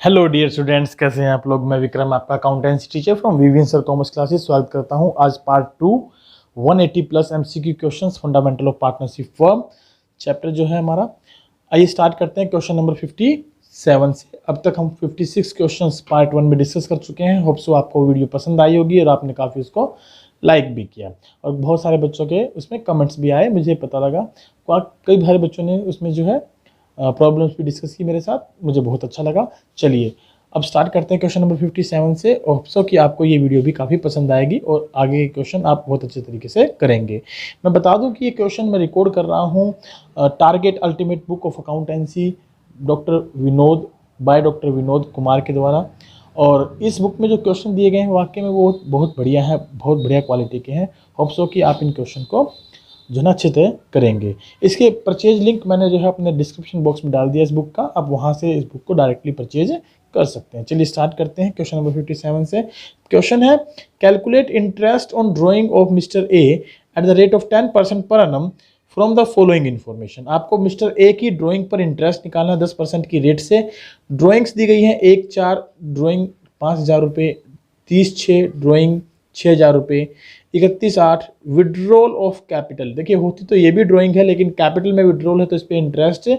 Hello dear students, कैसे हैं आप लोग। मैं विक्रम, आपका accountancy teacher from Vivian sir commerce classes. स्वागत करता हूं आज part 2 180 plus MCQ questions fundamental of partnership firm chapter जो है हमारा। आइए स्टार्ट करते हैं क्वेश्चन नंबर 57 से। अब तक हम 56 क्वेश्चंस पार्ट 1 में डिस्कस कर चुके हैं। होप सो आपको वीडियो पसंद आई होगी और आपने काफ़ी उसको लाइक भी किया और बहुत सारे बच्चों के उसमें कमेंट्स भी आए, मुझे पता लगा। कई सारे बच्चों ने उसमें जो है प्रॉब्लम्स भी डिस्कस की मेरे साथ, मुझे बहुत अच्छा लगा। चलिए अब स्टार्ट करते हैं क्वेश्चन नंबर 57 से। होप सो कि आपको ये वीडियो भी काफ़ी पसंद आएगी और आगे के क्वेश्चन आप बहुत अच्छे तरीके से करेंगे। मैं बता दूं कि ये क्वेश्चन मैं रिकॉर्ड कर रहा हूँ target ultimate book of accountancy by doctor Vinod Kumar के द्वारा। और इस बुक में जो क्वेश्चन दिए गए हैं वाकई में वो बहुत बढ़िया है, बहुत बढ़िया क्वालिटी के हैं। होप सो कि आप इन क्वेश्चन को जो ना अच्छे से करेंगे। इसके परचेज लिंक मैंने जो है अपने डिस्क्रिप्शन बॉक्स में डाल दिया इस बुक का, आप वहाँ से इस बुक को डायरेक्टली परचेज कर सकते हैं। चलिए स्टार्ट करते हैं क्वेश्चन नंबर 57 से। क्वेश्चन है calculate interest on drawing of mister A eight the rate of 10% per annum from the following information. आपको मिस्टर ए की ड्राइंग पर इंटरेस्ट निकालना 10% की रेट से। ड्राइंग्स दी गई हैं 1/4 ड्राइंग 5,000 रुपये, 30/6 ड्राइंग 6,000 रुपये, 31/8 विड्रॉल ऑफ कैपिटल। देखिए होती तो ये भी ड्राइंग है लेकिन कैपिटल में विड्रॉल है तो इस पर इंटरेस्ट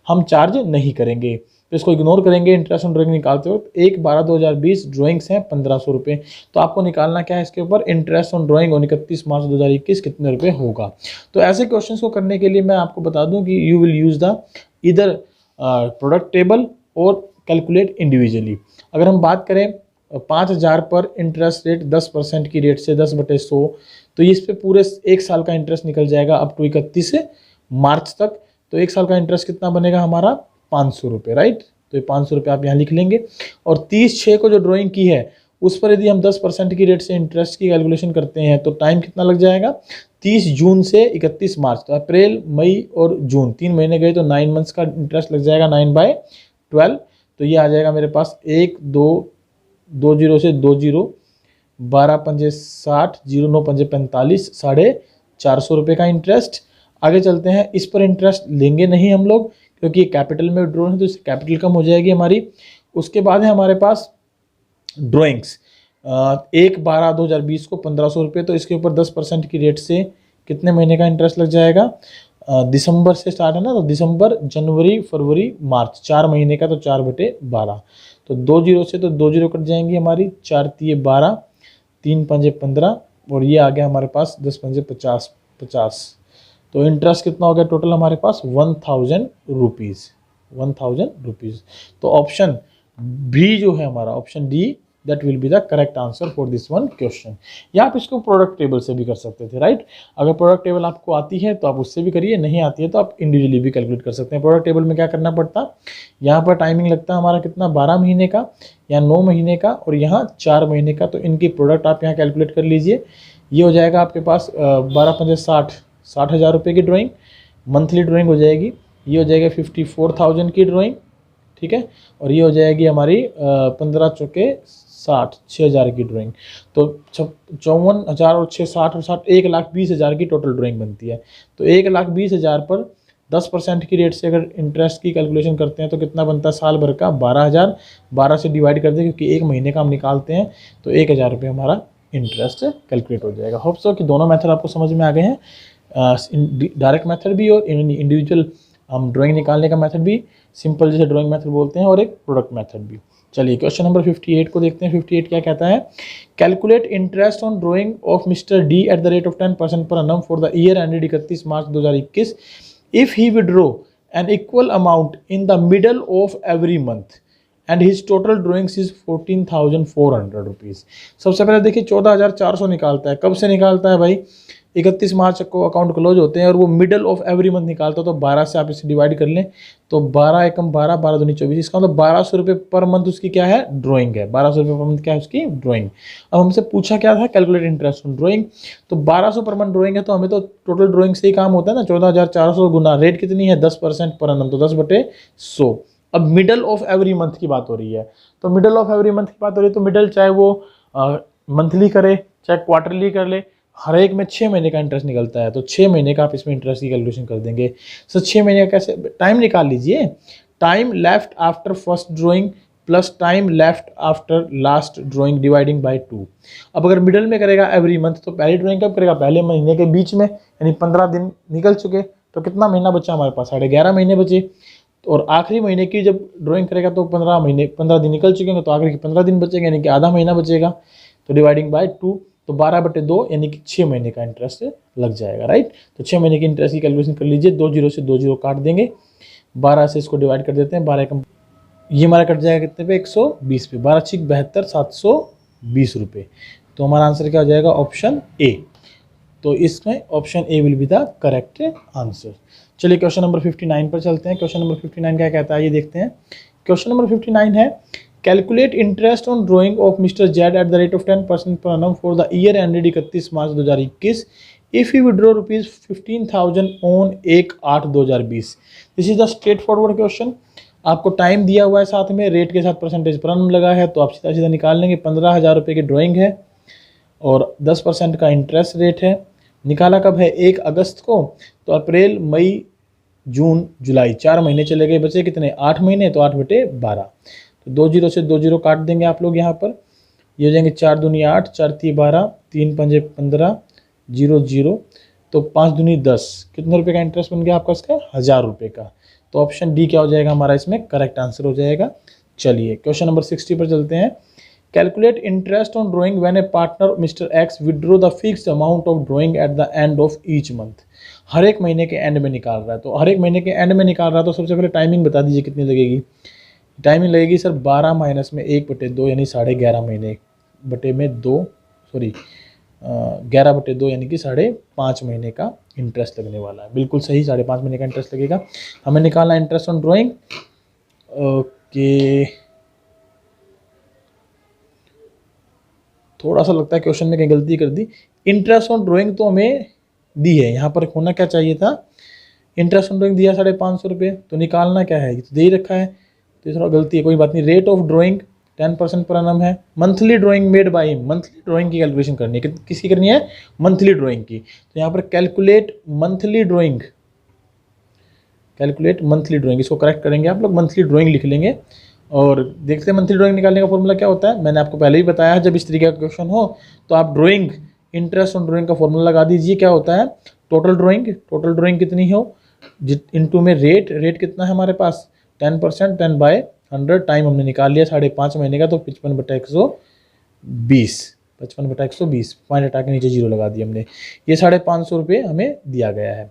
हम चार्ज नहीं करेंगे, तो इसको इग्नोर करेंगे। इंटरेस्ट ऑन ड्राइंग निकालते वक्त 1/12/2020 ड्राइंग्स हैं 1,500 रुपये। तो आपको निकालना क्या है इसके ऊपर, interest on drawing on 31 March 2021 कितने रुपये होगा। तो ऐसे क्वेश्चन को करने के लिए मैं आपको बता दूं कि यू विल यूज़ द इधर प्रोडक्ट टेबल और कैलकुलेट इंडिविजुअली। अगर हम बात करें 5,000 पर इंटरेस्ट रेट 10% की रेट से 10/100, तो इस पे पूरे एक साल का इंटरेस्ट निकल जाएगा अप टू 31 मार्च तक। तो एक साल का इंटरेस्ट कितना बनेगा हमारा 500 रुपये, राइट। तो ये 500 रुपये आप यहाँ लिख लेंगे। और 30/6 को जो ड्राइंग की है उस पर यदि हम 10% की रेट से इंटरेस्ट की कैलकुलेशन करते हैं तो टाइम कितना लग जाएगा 30 जून से 31 मार्च। तो अप्रैल, मई और जून 3 महीने गए तो 9 मंथ्स का इंटरेस्ट लग जाएगा 9/12। तो ये आ जाएगा मेरे पास 1 2 2 0 से 2 0, 12 पंजे 60, 0 9 पंजे 45, 450 रुपये का इंटरेस्ट। आगे चलते हैं, इस पर इंटरेस्ट लेंगे नहीं हम लोग क्योंकि ये कैपिटल में विड्रॉल है तो इससे कैपिटल कम हो जाएगी हमारी। उसके बाद है हमारे पास ड्राइंग्स 1/12/2020 को 1,500 रुपये। तो इसके ऊपर 10% की रेट से कितने महीने का इंटरेस्ट लग जाएगा, दिसंबर से स्टार्ट है ना, तो दिसंबर, जनवरी, फरवरी, मार्च 4 महीने का, तो 4/12। तो 2 0 से तो 2 0 कट जाएंगी हमारी, 4 तिये 12, 3 पंजे 15 और ये आ गया हमारे पास 10 पंजे 50। तो इंटरेस्ट कितना हो गया टोटल हमारे पास 1,000 रुपीज़, 1,000 रुपीज़। तो ऑप्शन बी जो है हमारा, option D, that will be the correct answer for this one question. या आप इसको प्रोडक्ट टेबल से भी कर सकते थे, राइट। अगर प्रोडक्ट टेबल आपको आती है तो आप उससे भी करिए, नहीं आती है तो आप इंडिविजुअली भी कैलकुलेट कर सकते हैं। प्रोडक्ट टेबल में क्या करना पड़ता, यहाँ पर टाइमिंग लगता है हमारा कितना 12 महीने का या 9 महीने का और यहाँ 4 महीने का। तो इनकी प्रोडक्ट आप यहाँ कैलकुलेट कर लीजिए। ये हो जाएगा आपके पास 12 पंजे 60,000 रुपये की ड्राइंग, मंथली ड्राइंग हो जाएगी। ये हो जाएगा 54,000 की ड्राइंग, ठीक है। और ये हो जाएगी हमारी 15 चौके 60, 6,000 की ड्राइंग। तो 54,000 और 6, 60 और 60, 1,20,000 की टोटल ड्राइंग बनती है। तो 1,20,000 पर 10% की रेट से अगर इंटरेस्ट की कैलकुलेशन करते हैं तो कितना बनता है साल भर का 12,000। 12 से डिवाइड कर दें क्योंकि एक महीने का हम निकालते हैं, तो 1,000 रुपये हमारा इंटरेस्ट कैलकुलेट हो जाएगा। होप सो कि दोनों मेथड आपको समझ में आ गए हैं, डायरेक्ट मेथड भी और इंडिविजुअल हम ड्राइंग निकालने का मेथड भी, सिंपल जैसे ड्राइंग मेथड बोलते हैं, और एक प्रोडक्ट मेथड भी। चलिए क्वेश्चन नंबर 58 को देखते हैं। 58 क्या कहता है, calculate interest on drawing of Mister D at the rate of 10% per annum for the year ended 31 March 2021 if he withdraw an equal amount in the middle of every month and his total drawings is 14,400 rupees. सबसे पहले देखिए 14,400 निकालता है, कब से निकालता है भाई, 31 मार्च को अकाउंट क्लोज होते हैं और वो मिडल ऑफ एवरी मंथ निकालता है। तो 12 से आप इसे डिवाइड कर लें तो 12 एकम 12, 12 दूनी 24, इसका मतलब 1,200 रुपये पर मंथ उसकी क्या है, ड्राइंग है। 1,200 रुपये पर मंथ क्या है उसकी, ड्राइंग। अब हमसे पूछा क्या था, कैलकुलेट इंटरेस्ट ऑन ड्राइंग। तो 1,200 पर मंथ ड्राइंग है तो हमें तो टोटल ड्राइंग से ही काम होता है ना। 14,400 गुना रेट कितनी है 10% पर एनम, तो 10/100। अब मिडल ऑफ एवरी मंथ की बात हो रही है, तो मिडल ऑफ एवरी मंथ की बात हो रही है तो मिडल चाहे वो मंथली करे चाहे क्वार्टरली कर ले, हर एक में 6 महीने का इंटरेस्ट निकलता है। तो 6 महीने का आप इसमें इंटरेस्ट की कैलकुलेशन कर देंगे। सर 6 महीने का कैसे, टाइम निकाल लीजिए, time left after first drawing plus time left after last drawing dividing by 2। अब अगर मिडल में करेगा एवरी मंथ तो पहली ड्राइंग कब करेगा, पहले महीने के बीच में, यानी 15 दिन निकल चुके, तो कितना महीना बचा हमारे पास, 11.5 महीने बचे। और आखिरी महीने की जब ड्राइंग करेगा तो 15 दिन निकल चुके हैं, तो आखिरी के 15 दिन बचेंगे, यानी कि आधा महीना बचेगा, तो डिवाइडिंग बाय 2, तो 12/2 यानी कि 6 महीने का इंटरेस्ट लग जाएगा, राइट। तो 6 महीने की इंटरेस्ट की कैलकुलेशन कर लीजिए, 2 जीरो से 2 जीरो काट देंगे, 12 से इसको डिवाइड कर देते हैं, 12 कम, ये हमारा कट जाएगा कितने पे, 120 पे, 12 छिक 72, 720 रुपये। तो हमारा आंसर क्या हो जाएगा, ऑप्शन ए। तो इसमें option A will be the correct answer. चलिए क्वेश्चन नंबर 59 पर चलते हैं। क्वेश्चन नंबर 59 क्या कहता है ये देखते हैं। क्वेश्चन नंबर 59 है, calculate interest on drawing of mister Z eight the rate of 10% per annum for the year ended 31 March 2021 if you withdraw ₹15,000 on 1/8/2020। This is the straight forward question. आपको time दिया हुआ है, साथ में rate के साथ percentage पर annum लगा है, तो आप सीधा सीधा निकाल लेंगे। 15,000 रुपये की ड्राइंग है और 10% का इंटरेस्ट रेट है। निकाला कब है, 1 अगस्त को, तो अप्रैल मई जून जुलाई 4 महीने चले गए, बचे कितने, 8 महीने, तो 8/12। तो 2 जीरो से 2 जीरो काट देंगे आप लोग यहाँ पर, ये हो जाएंगे 4 दूनी 8, 4 ती 12, 3 पंजे 15, 0 0, तो 5 दूनी 10, कितने रुपए का इंटरेस्ट बन गया आपका इसका, 1000 रुपये का। तो ऑप्शन डी क्या हो जाएगा हमारा इसमें करेक्ट आंसर हो जाएगा। चलिए क्वेश्चन नंबर 60 पर चलते हैं। Calculate interest on drawing when a partner mister X withdraw the fixed amount of drawing at the end of each month. हर एक महीने के एंड में निकाल रहा है, तो हर एक महीने के एंड में निकाल रहा है, तो सबसे पहले टाइमिंग बता दीजिए कितनी लगेगी। टाइमिंग लगेगी सर 12 माइनस में 1/2 यानी 11.5 महीने बटे में 2, सॉरी 11/2 यानी कि 5.5 महीने का इंटरेस्ट लगने वाला है। बिल्कुल सही, 5.5 महीने का इंटरेस्ट लगेगा। हमें निकालना इंटरेस्ट ऑन ड्राइंग। ओके, थोड़ा सा लगता है क्वेश्चन में कहीं गलती कर दी। इंटरेस्ट ऑन ड्राइंग तो हमें दी है, यहाँ पर होना क्या चाहिए था, इंटरेस्ट ऑन ड्राइंग दिया 550 रुपये, तो निकालना क्या है, तो दे ही रखा है, तो थोड़ा गलती है, कोई बात नहीं। Rate of drawing 10% per annum है। Monthly drawing made by him, monthly drawing की कैलकुलेशन करनी है, किसकी करनी है, मंथली ड्राइंग की। तो यहाँ पर calculate monthly drawing, calculate monthly drawing, इसको करेक्ट करेंगे आप लोग, मंथली ड्राइंग लिख लेंगे। और देखते हैं मंथली ड्राइंग निकालने का फॉर्मूला क्या होता है। मैंने आपको पहले ही बताया है, जब इस तरीके का क्वेश्चन हो तो आप ड्राइंग इंटरेस्ट ऑन ड्राइंग का फॉर्मूला लगा दीजिए। क्या होता है, टोटल ड्राइंग कितनी हो इनटू में रेट कितना है हमारे पास 10%, 10/100, टाइम हमने निकाल लिया 5.5 महीने का, तो 55/120, 55/120, पॉइंट हटा के नीचे 0 लगा दिया हमने। ये 550 रुपये हमें दिया गया है।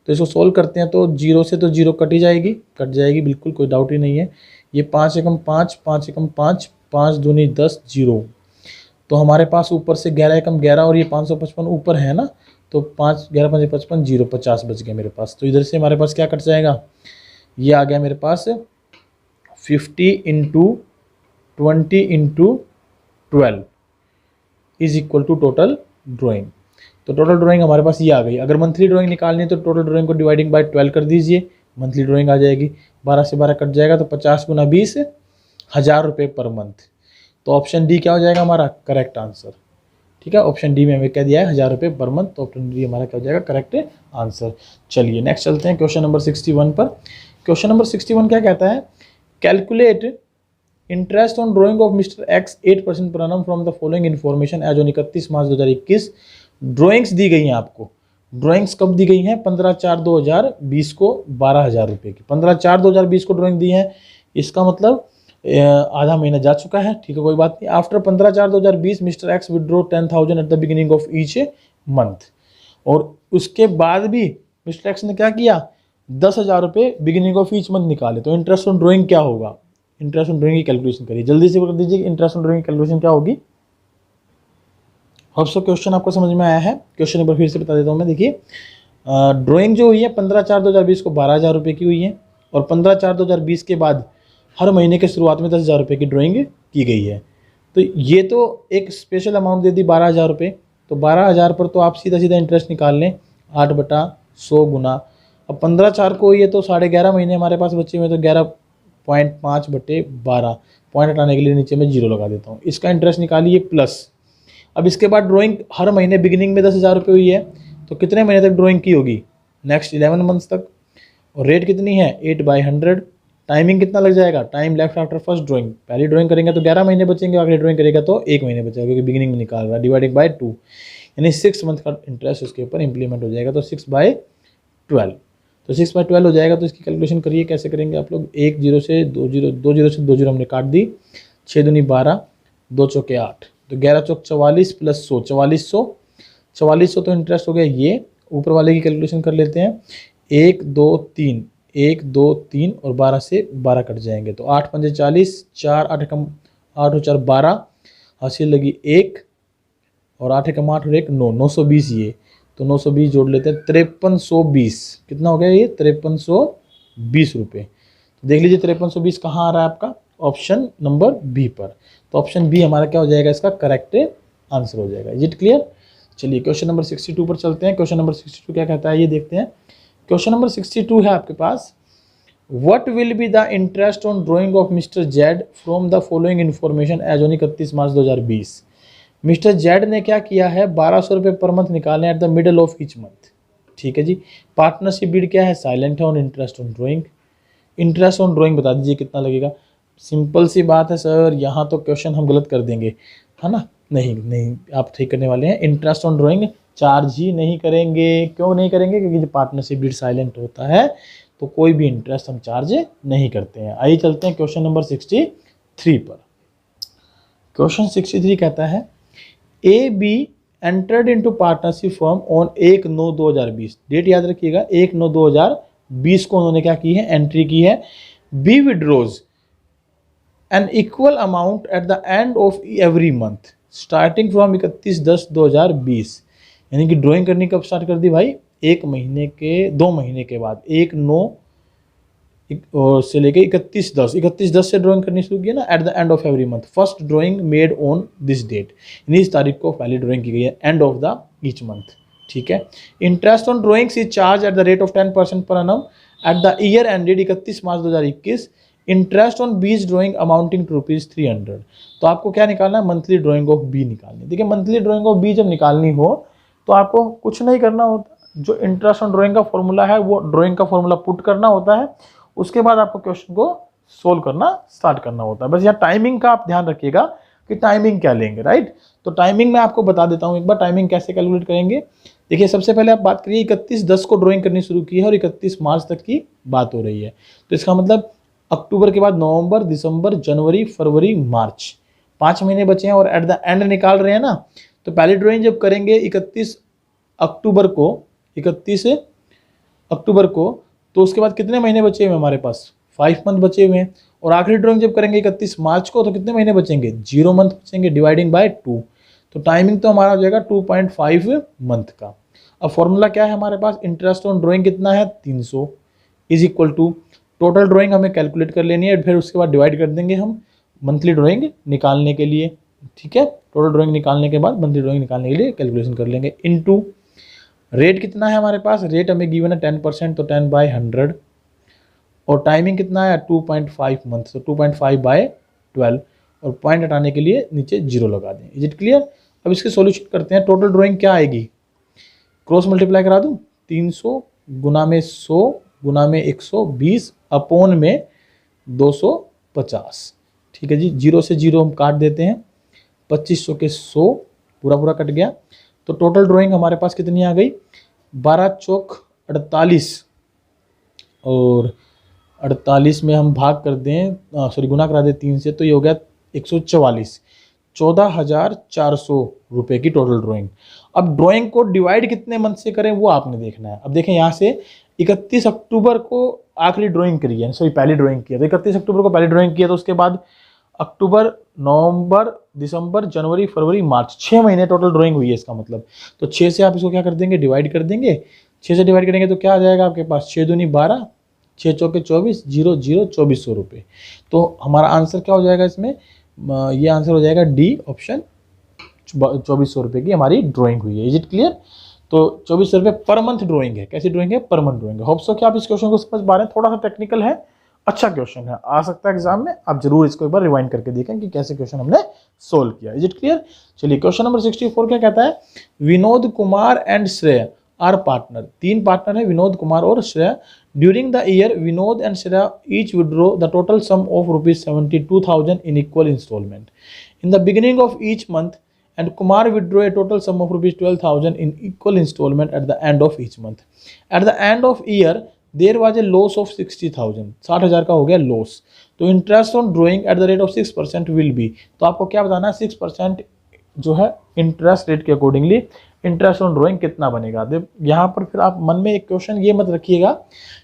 तो इसको सोल्व करते हैं, तो 0 से तो 0 कट जाएगी, बिल्कुल कोई डाउट ही नहीं है। ये 5 एकम 5, 5 एकम 5, 5 दूनी 10, 0, तो हमारे पास ऊपर से 11 एकम 11 और ये 555 ऊपर है ना, तो 5 11 5 55, 0 50 बच गया मेरे पास। तो इधर से हमारे पास क्या कट जाएगा, ये आ गया मेरे पास 50 × 20 × 12 is equal to total drawing. तो टोटल ड्राइंग हमारे पास ये आ गई। अगर मंथली ड्राइंग निकालनी है तो टोटल ड्राइंग को डिवाइडिंग बाय 12 कर दीजिए, मंथली ड्राइंग आ जाएगी। 12 से 12 कट जाएगा, तो 50 × 20, 1000 रुपये पर मंथ। तो ऑप्शन डी क्या हो जाएगा हमारा करेक्ट आंसर। ठीक है, ऑप्शन डी में हमें क्या दिया है, 1000 रुपये पर मंथ, तो ऑप्शन डी हमारा क्या हो जाएगा करेक्ट आंसर। चलिए नेक्स्ट चलते हैं क्वेश्चन नंबर 61 पर। क्वेश्चन नंबर 61 क्या कहता है, calculate interest on drawing of mister X 8% per annum from the following information as on 31 March 2021। Drawings दी गई हैं आपको, ड्राइंग्स कब दी गई हैं, 15/4/2020 को 12,000 रुपये की, 15/4/2020 को ड्राइंग दी है। इसका मतलब आधा महीना जा चुका है, ठीक है कोई बात नहीं। After 15/4/2020 mister X withdraw 10,000 at the beginning of each month, और उसके बाद भी मिस्टर एक्स ने क्या किया, 10,000 रुपये बिगिनिंग ऑफ ईच मंथ निकाले। तो इंटरेस्ट ऑन ड्राइंग क्या होगा, इंटरेस्ट ऑन ड्राइंग की कैलकुलेशन करिए, जल्दी से कर दीजिए इंटरेस्ट ऑन ड्राइंग की कैलकुलेशन क्या होगी। अब सो क्वेश्चन आपको समझ में आया है, क्वेश्चन एक बार फिर से बता देता हूँ मैं। देखिए ड्राइंग जो हुई है 15/4/2020 को 12,000 रुपये की हुई है, और 15/4/2020 के बाद हर महीने के शुरुआत में 10,000 रुपये की ड्राइंग की गई है। तो ये तो एक स्पेशल अमाउंट दे दी 12,000 रुपये, तो 12,000 पर तो आप सीधा सीधा इंटरेस्ट निकाल लें 8/100 गुना। अब 15/4 को ये तो 11.5 महीने हमारे पास बचे हुए, तो 11.5/12, पॉइंट हटाने के लिए नीचे में 0 लगा देता हूँ। इसका इंटरेस्ट निकालिए प्लस। अब इसके बाद ड्राइंग हर महीने बिगिनिंग में 10,000 रुपये हुई है, तो कितने महीने तक ड्राइंग की होगी, नेक्स्ट 11 मंथ्स तक। और रेट कितनी है 8/100, टाइमिंग कितना लग जाएगा, time left after first drawing, पहली ड्राइंग करेंगे तो 11 महीने बचेंगे, आखिरी ड्राइंग करेगा तो 1 महीने बचेगा क्योंकि बिगिनिंग में निकाल रहा है, डिवाइडेड बाय 2, यानी 6 मंथ का इंटरेस्ट उसके ऊपर इंप्लीमेंट हो जाएगा, तो 6/12, तो 6/12 हो जाएगा। तो इसकी कैलकुलेशन करिए, कैसे करेंगे आप लोग, 1 0 से 2 0, 2 0 से 2 0 हमने काट दी, 6 दूनी 12, 2 चौके 8, तो 11 चौक 44 प्लस 100, 4400 तो इंटरेस्ट हो गया। ये ऊपर वाले की कैलकुलेशन कर लेते हैं, 1 2 3, 1 2 3 और 12 से 12 कट जाएंगे, तो 8 पंजे 40, 4 8 कम 8 और 4 12, हासिल लगी 1 और 8 कम 8 और 1 9, 920 ये, तो 920 जोड़ लेते हैं, 5320, कितना हो गया ये, 5320 रुपये। तो देख लीजिए 5320 कहाँ आ रहा है आपका, ऑप्शन नंबर बी पर, तो ऑप्शन बी हमारा क्या हो जाएगा, इसका करेक्ट आंसर हो जाएगा। Is it clear? चलिए क्वेश्चन नंबर 62 पर चलते हैं। क्वेश्चन नंबर 62 क्या कहता है ये देखते हैं। क्वेश्चन नंबर 62 है आपके पास, what will be the interest on drawing of mister Z from the following information as on 31 March 2020। Mister Z ने क्या किया है, 1200 रुपये पर मंथ निकाले at the middle of each month. ठीक है जी, पार्टनरशिप बीड क्या है, साइलेंट है on interest on drawing. Interest on drawing बता दीजिए कितना लगेगा। सिंपल सी बात है सर, यहाँ तो क्वेश्चन हम गलत कर देंगे, है ना, नहीं आप ठीक करने वाले हैं। इंटरेस्ट ऑन ड्राइंग चार्ज ही नहीं करेंगे, क्यों नहीं करेंगे, क्योंकि जब पार्टनरशिप बीड साइलेंट होता है तो कोई भी इंटरेस्ट हम चार्ज नहीं करते हैं। आइए चलते हैं क्वेश्चन नंबर 63 पर। क्वेश्चन 63 कहता है, A B entered into partnership firm on 1/9/2020, date याद रखिएगा 1/9/2020 को उन्होंने क्या की है, एंट्री की है। B withdraws an equal amount at the end of every month starting from 31/10/2020, यानी कि ड्राइंग करनी कब स्टार्ट कर दी भाई, 1 महीने के 2 महीने के बाद, 1/9 से लेके 31/10 से ड्राइंग करनी शुरू की है ना, at the end of every month first drawing made on this date, यानी इस तारीख को पहली ड्राइंग की गई है, end of the each month. ठीक है, interest on drawings is charge at the rate of 10% per annum at the year ended 31 March 2021। Interest on these drawing amounting to ₹300। तो आपको क्या निकालना है, मंथली ड्राइंग ऑफ बी निकालनी है। देखिए मंथली ड्राइंग ऑफ बी जब निकालनी हो तो आपको कुछ नहीं करना होता, जो इंटरेस्ट ऑन ड्राइंग का फॉर्मूला है वो ड्राइंग का फॉर्मूला पुट करना होता है, उसके बाद आपको क्वेश्चन को सोल्व करना स्टार्ट करना होता है। बस यहाँ टाइमिंग का आप ध्यान रखिएगा कि टाइमिंग क्या लेंगे, राइट। तो टाइमिंग मैं आपको बता देता हूँ एक बार, टाइमिंग कैसे कैलकुलेट करेंगे। देखिए सबसे पहले आप बात करिए, 31/10 को ड्राइंग करनी शुरू की है और 31 मार्च तक की बात हो रही है, तो इसका मतलब अक्टूबर के बाद नवंबर, दिसंबर, जनवरी, फरवरी, मार्च, 5 महीने बचे हैं और एट द एंड निकाल रहे हैं ना। तो पहली ड्राइंग जब करेंगे 31 अक्टूबर को, तो उसके बाद कितने महीने बचे हुए हमारे पास, 5 मंथ बचे हुए हैं। और आखिरी ड्राइंग जब करेंगे 31 मार्च को, तो कितने महीने बचेंगे, 0 मंथ बचेंगे, डिवाइडिंग बाय 2, तो टाइमिंग तो हमारा हो जाएगा 2.5 मंथ का। अब फॉर्मूला क्या है हमारे पास, इंटरेस्ट ऑन ड्राइंग कितना है 300 is equal to total drawing हमें कैलकुलेट कर लेनी है, फिर उसके बाद डिवाइड कर देंगे हम मंथली ड्राइंग निकालने के लिए। ठीक है, टोटल ड्राइंग निकालने के बाद मंथली ड्राइंग निकालने के लिए कैलकुलेशन कर लेंगे, इनटू रेट कितना है हमारे पास, रेट हमें गिवन है 10%, तो 10/100, और टाइमिंग कितना है 2.5 मंथ, तो 2.5/12, और पॉइंट हटाने के लिए नीचे 0 लगा दें। Is it clear? अब इसके सॉल्यूशन करते हैं। टोटल ड्राइंग क्या आएगी, क्रॉस मल्टीप्लाई करा दूं, 300 गुना में 100 गुना में 120 अपॉन में 250। ठीक है जी, 0 से 0 हम काट देते हैं, 2500 के 100 पूरा कट गया। तो टोटल ड्राइंग हमारे पास कितनी आ गई, 12 चौक 48, और 48 में हम भाग कर दें, गुना करा दें 3 से, तो ये हो गया 144, 14,400 रुपये की टोटल ड्राइंग। अब ड्राइंग को डिवाइड कितने मंथ से करें वो आपने देखना है। अब देखें यहाँ से 31 अक्टूबर को आखिरी ड्राइंग करी है, पहली ड्राइंग की है, तो 31 अक्टूबर को पहली ड्राइंग किया, तो उसके बाद अक्टूबर, नवंबर, दिसंबर, जनवरी, फरवरी, मार्च, 6 महीने टोटल ड्राइंग हुई है इसका मतलब। तो 6 से आप इसको क्या कर देंगे, डिवाइड कर देंगे। 6 से डिवाइड करेंगे तो क्या आ जाएगा आपके पास, 6 दूनी 12, 6 चौके 24, 0 0 2400 रुपये। तो हमारा आंसर क्या हो जाएगा इसमें, ये आंसर हो जाएगा डी ऑप्शन, 2400 रुपये की हमारी ड्राइंग हुई है। Is it clear? तो 2400 रुपये पर मंथ ड्राइंग है। कैसी ड्राइंग है, पर मंथ ड्राइंग है। होप सो कि आप इस क्वेश्चन को समझ पा रहे हैं, थोड़ा सा टेक्निकल है, अच्छा क्वेश्चन है, आ सकता है एग्जाम में, आप जरूर इसको एक बार रिवाइंड करके देखें कि कैसे क्वेश्चन हमने सोल्व किया। Is it clear? चलिए क्वेश्चन नंबर 64 क्या कहता है, Vinod Kumar and Shrey are partner, 3 partner है, विनोद कुमार और Shrey, during the year Vinod and Shreya each withdraw the total sum of ₹72,000 in equal instalment in the beginning of each month and Kumar withdrew a total sum of ₹12,000 in equal installment at the end of each month. At the end of year, there was a loss of 60,000. 60,000 का हो गया loss. तो interest on drawing eight the rate of 6% will be. तो आपको क्या बताना है, 6% जो है इंटरेस्ट रेट के अकॉर्डिंगली इंटरेस्ट ऑन ड्रॉइंग कितना बनेगा. यहाँ पर फिर आप मन में एक क्वेश्चन ये मत रखिएगा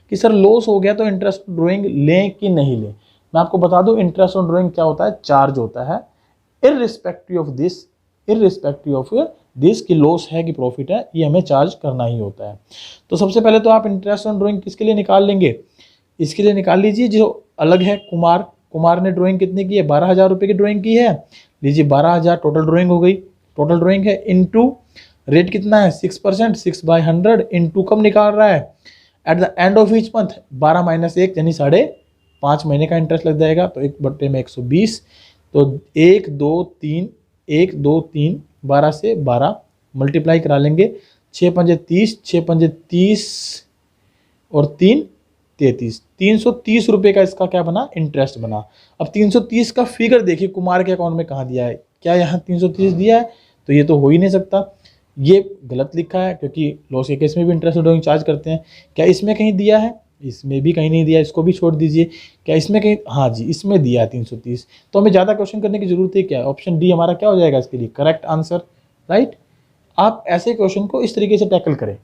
कि सर लॉस हो गया तो इंटरेस्ट ऑन ड्रॉइंग लें कि नहीं लें. मैं आपको बता दूं इंटरेस्ट ऑन ड्रॉइंग क्या होता है, चार्ज होता है. इररिस्पेक्टिव ऑफ दिस की लॉस है कि प्रॉफिट है, ये हमें चार्ज करना ही होता है. तो सबसे पहले तो आप इंटरेस्ट ऑन ड्रॉइंग किसके लिए निकाल लेंगे, इसके लिए निकाल लीजिए जो अलग है. कुमार ने ड्राइंग कितने की है, 12,000 रुपये की ड्राइंग की है. लीजिए 12,000 टोटल ड्राइंग हो गई, टोटल ड्राइंग है. इनटू रेट कितना है 6%, 6/100 इनटू कब निकाल रहा है, eight the end of each month. 12 - 1 यानी 5.5 महीने का इंटरेस्ट लग जाएगा. तो 1/120. तो 1 2 3 1 2 3 12 से 12 मल्टीप्लाई करा लेंगे. 6 पंजे 30, 6 पंजे 30 और 3 33. 330 रुपये का इसका क्या बना, इंटरेस्ट बना. अब 330 का फिगर देखिए कुमार के अकाउंट में कहाँ दिया है, क्या यहाँ 330 दिया है, तो ये तो हो ही नहीं सकता. ये गलत लिखा है क्योंकि लॉस के केस में भी इंटरेस्ट ड्रॉइंग चार्ज करते हैं. क्या इसमें कहीं दिया है, इसमें भी कहीं नहीं दिया, इसको भी छोड़ दीजिए. क्या इसमें कहीं, हाँ जी इसमें दिया है 330. तो हमें ज़्यादा क्वेश्चन करने की जरूरत है क्या, ऑप्शन डी हमारा क्या हो जाएगा इसके लिए करेक्ट आंसर, राइट. आप ऐसे क्वेश्चन को इस तरीके से टैकल करें.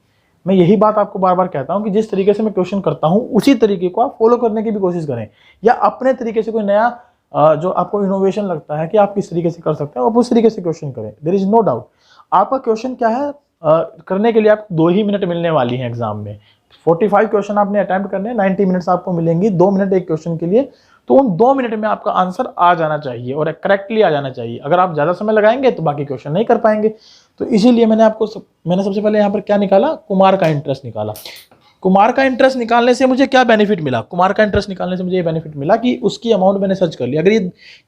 मैं यही बात आपको बार बार कहता हूँ कि जिस तरीके से मैं क्वेश्चन करता हूँ उसी तरीके को आप फॉलो करने की भी कोशिश करें, या अपने तरीके से कोई नया जो आपको इनोवेशन लगता है कि आप किस तरीके से कर सकते हैं आप उस तरीके से क्वेश्चन करें. There is no doubt. आपका क्वेश्चन क्या है, करने के लिए आप 2 ही मिनट मिलने वाली हैं एग्जाम में. 45 क्वेश्चन आपने अटेम्प्ट करने हैं, 90 मिनट्स आपको मिलेंगी, 2 मिनट एक क्वेश्चन के लिए. तो उन 2 मिनट में आपका आंसर आ जाना चाहिए और करेक्टली आ जाना चाहिए. अगर आप ज़्यादा समय लगाएंगे तो बाकी क्वेश्चन नहीं कर पाएंगे. तो इसीलिए मैंने सबसे पहले यहाँ पर क्या निकाला, कुमार का इंटरेस्ट निकाला. कुमार का इंटरेस्ट निकालने से मुझे क्या बेनिफिट मिला, कुमार का इंटरेस्ट निकालने से मुझे ये बेनिफिट मिला कि उसकी अमाउंट मैंने सर्च कर लिया. अगर ये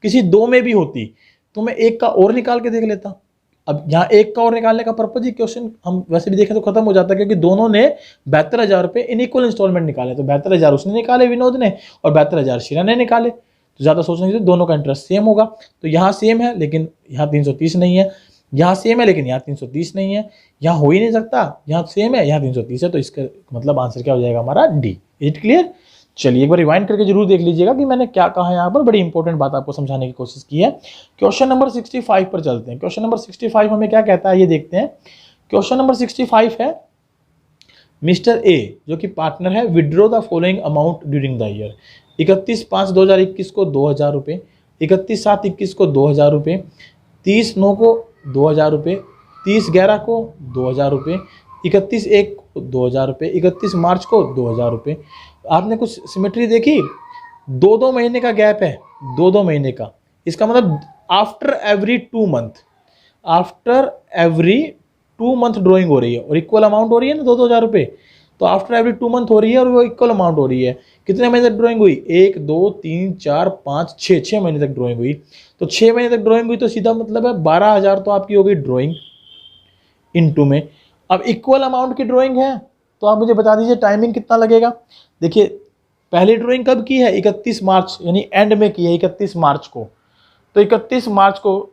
किसी 2 में भी होती तो मैं 1 का और निकाल के देख लेता. अब यहाँ 1 का और निकालने का पर्पज ही क्वेश्चन हम वैसे भी देखें तो खत्म हो जाता है, क्योंकि दोनों ने 72,000 रुपये इन इक्वल इंस्टॉलमेंट निकाले. तो 72,000 उसने निकाले विनोद ने और 72,000 शीरा ने निकाले. तो ज़्यादा सोचने की दोनों का इंटरेस्ट सेम होगा. तो यहाँ सेम है लेकिन यहाँ 330 नहीं है, यहाँ सेम है लेकिन यहाँ 330 नहीं है, यहाँ हो ही नहीं सकता. यहाँ सेम है यहाँ 330 है. तो इसका मतलब आंसर क्या हो जाएगा हमारा डी. Is it clear. चलिए एक बार रिवाइंड करके जरूर देख लीजिएगा कि मैंने क्या कहा है यहाँ पर. बड़ी इंपॉर्टेंट बात आपको समझाने की कोशिश की है. क्वेश्चन नंबर 65 पर चलते हैं. क्वेश्चन नंबर 65 हमें क्या कहता है ये देखते हैं. क्वेश्चन नंबर 65 है, मिस्टर ए जो कि पार्टनर है withdraw the following amount during the year. 31/5/2021 को 2,000 रुपये, 31/7/21 को 2,000 रुपये, 30/9 को 2,000 रुपये, 30/11 को 2,000 रुपये, 31/1 को 2,000 रुपये, 31 मार्च को 2,000 रुपये. आपने कुछ सिमेट्री देखी, 2-2 महीने का गैप है, 2-2 महीने का. इसका मतलब आफ्टर एवरी 2 मंथ ड्राइंग हो रही है और इक्वल अमाउंट हो रही है ना 2,000 रुपये. तो आफ्टर एवरी 2 मंथ हो रही है और वो इक्वल अमाउंट हो रही है. कितने महीने तक ड्राइंग हुई, 1 2 3 4 5 6 महीने तक ड्राइंग हुई. तो 6 महीने तक ड्राइंग हुई तो सीधा मतलब है 12,000 तो आपकी हो गई ड्राइंग इनटू में. अब इक्वल अमाउंट की ड्राइंग है तो आप मुझे बता दीजिए टाइमिंग कितना लगेगा. देखिए पहली ड्राइंग कब की है, 31 मार्च यानी एंड में की है 31 मार्च को. तो 31 मार्च को,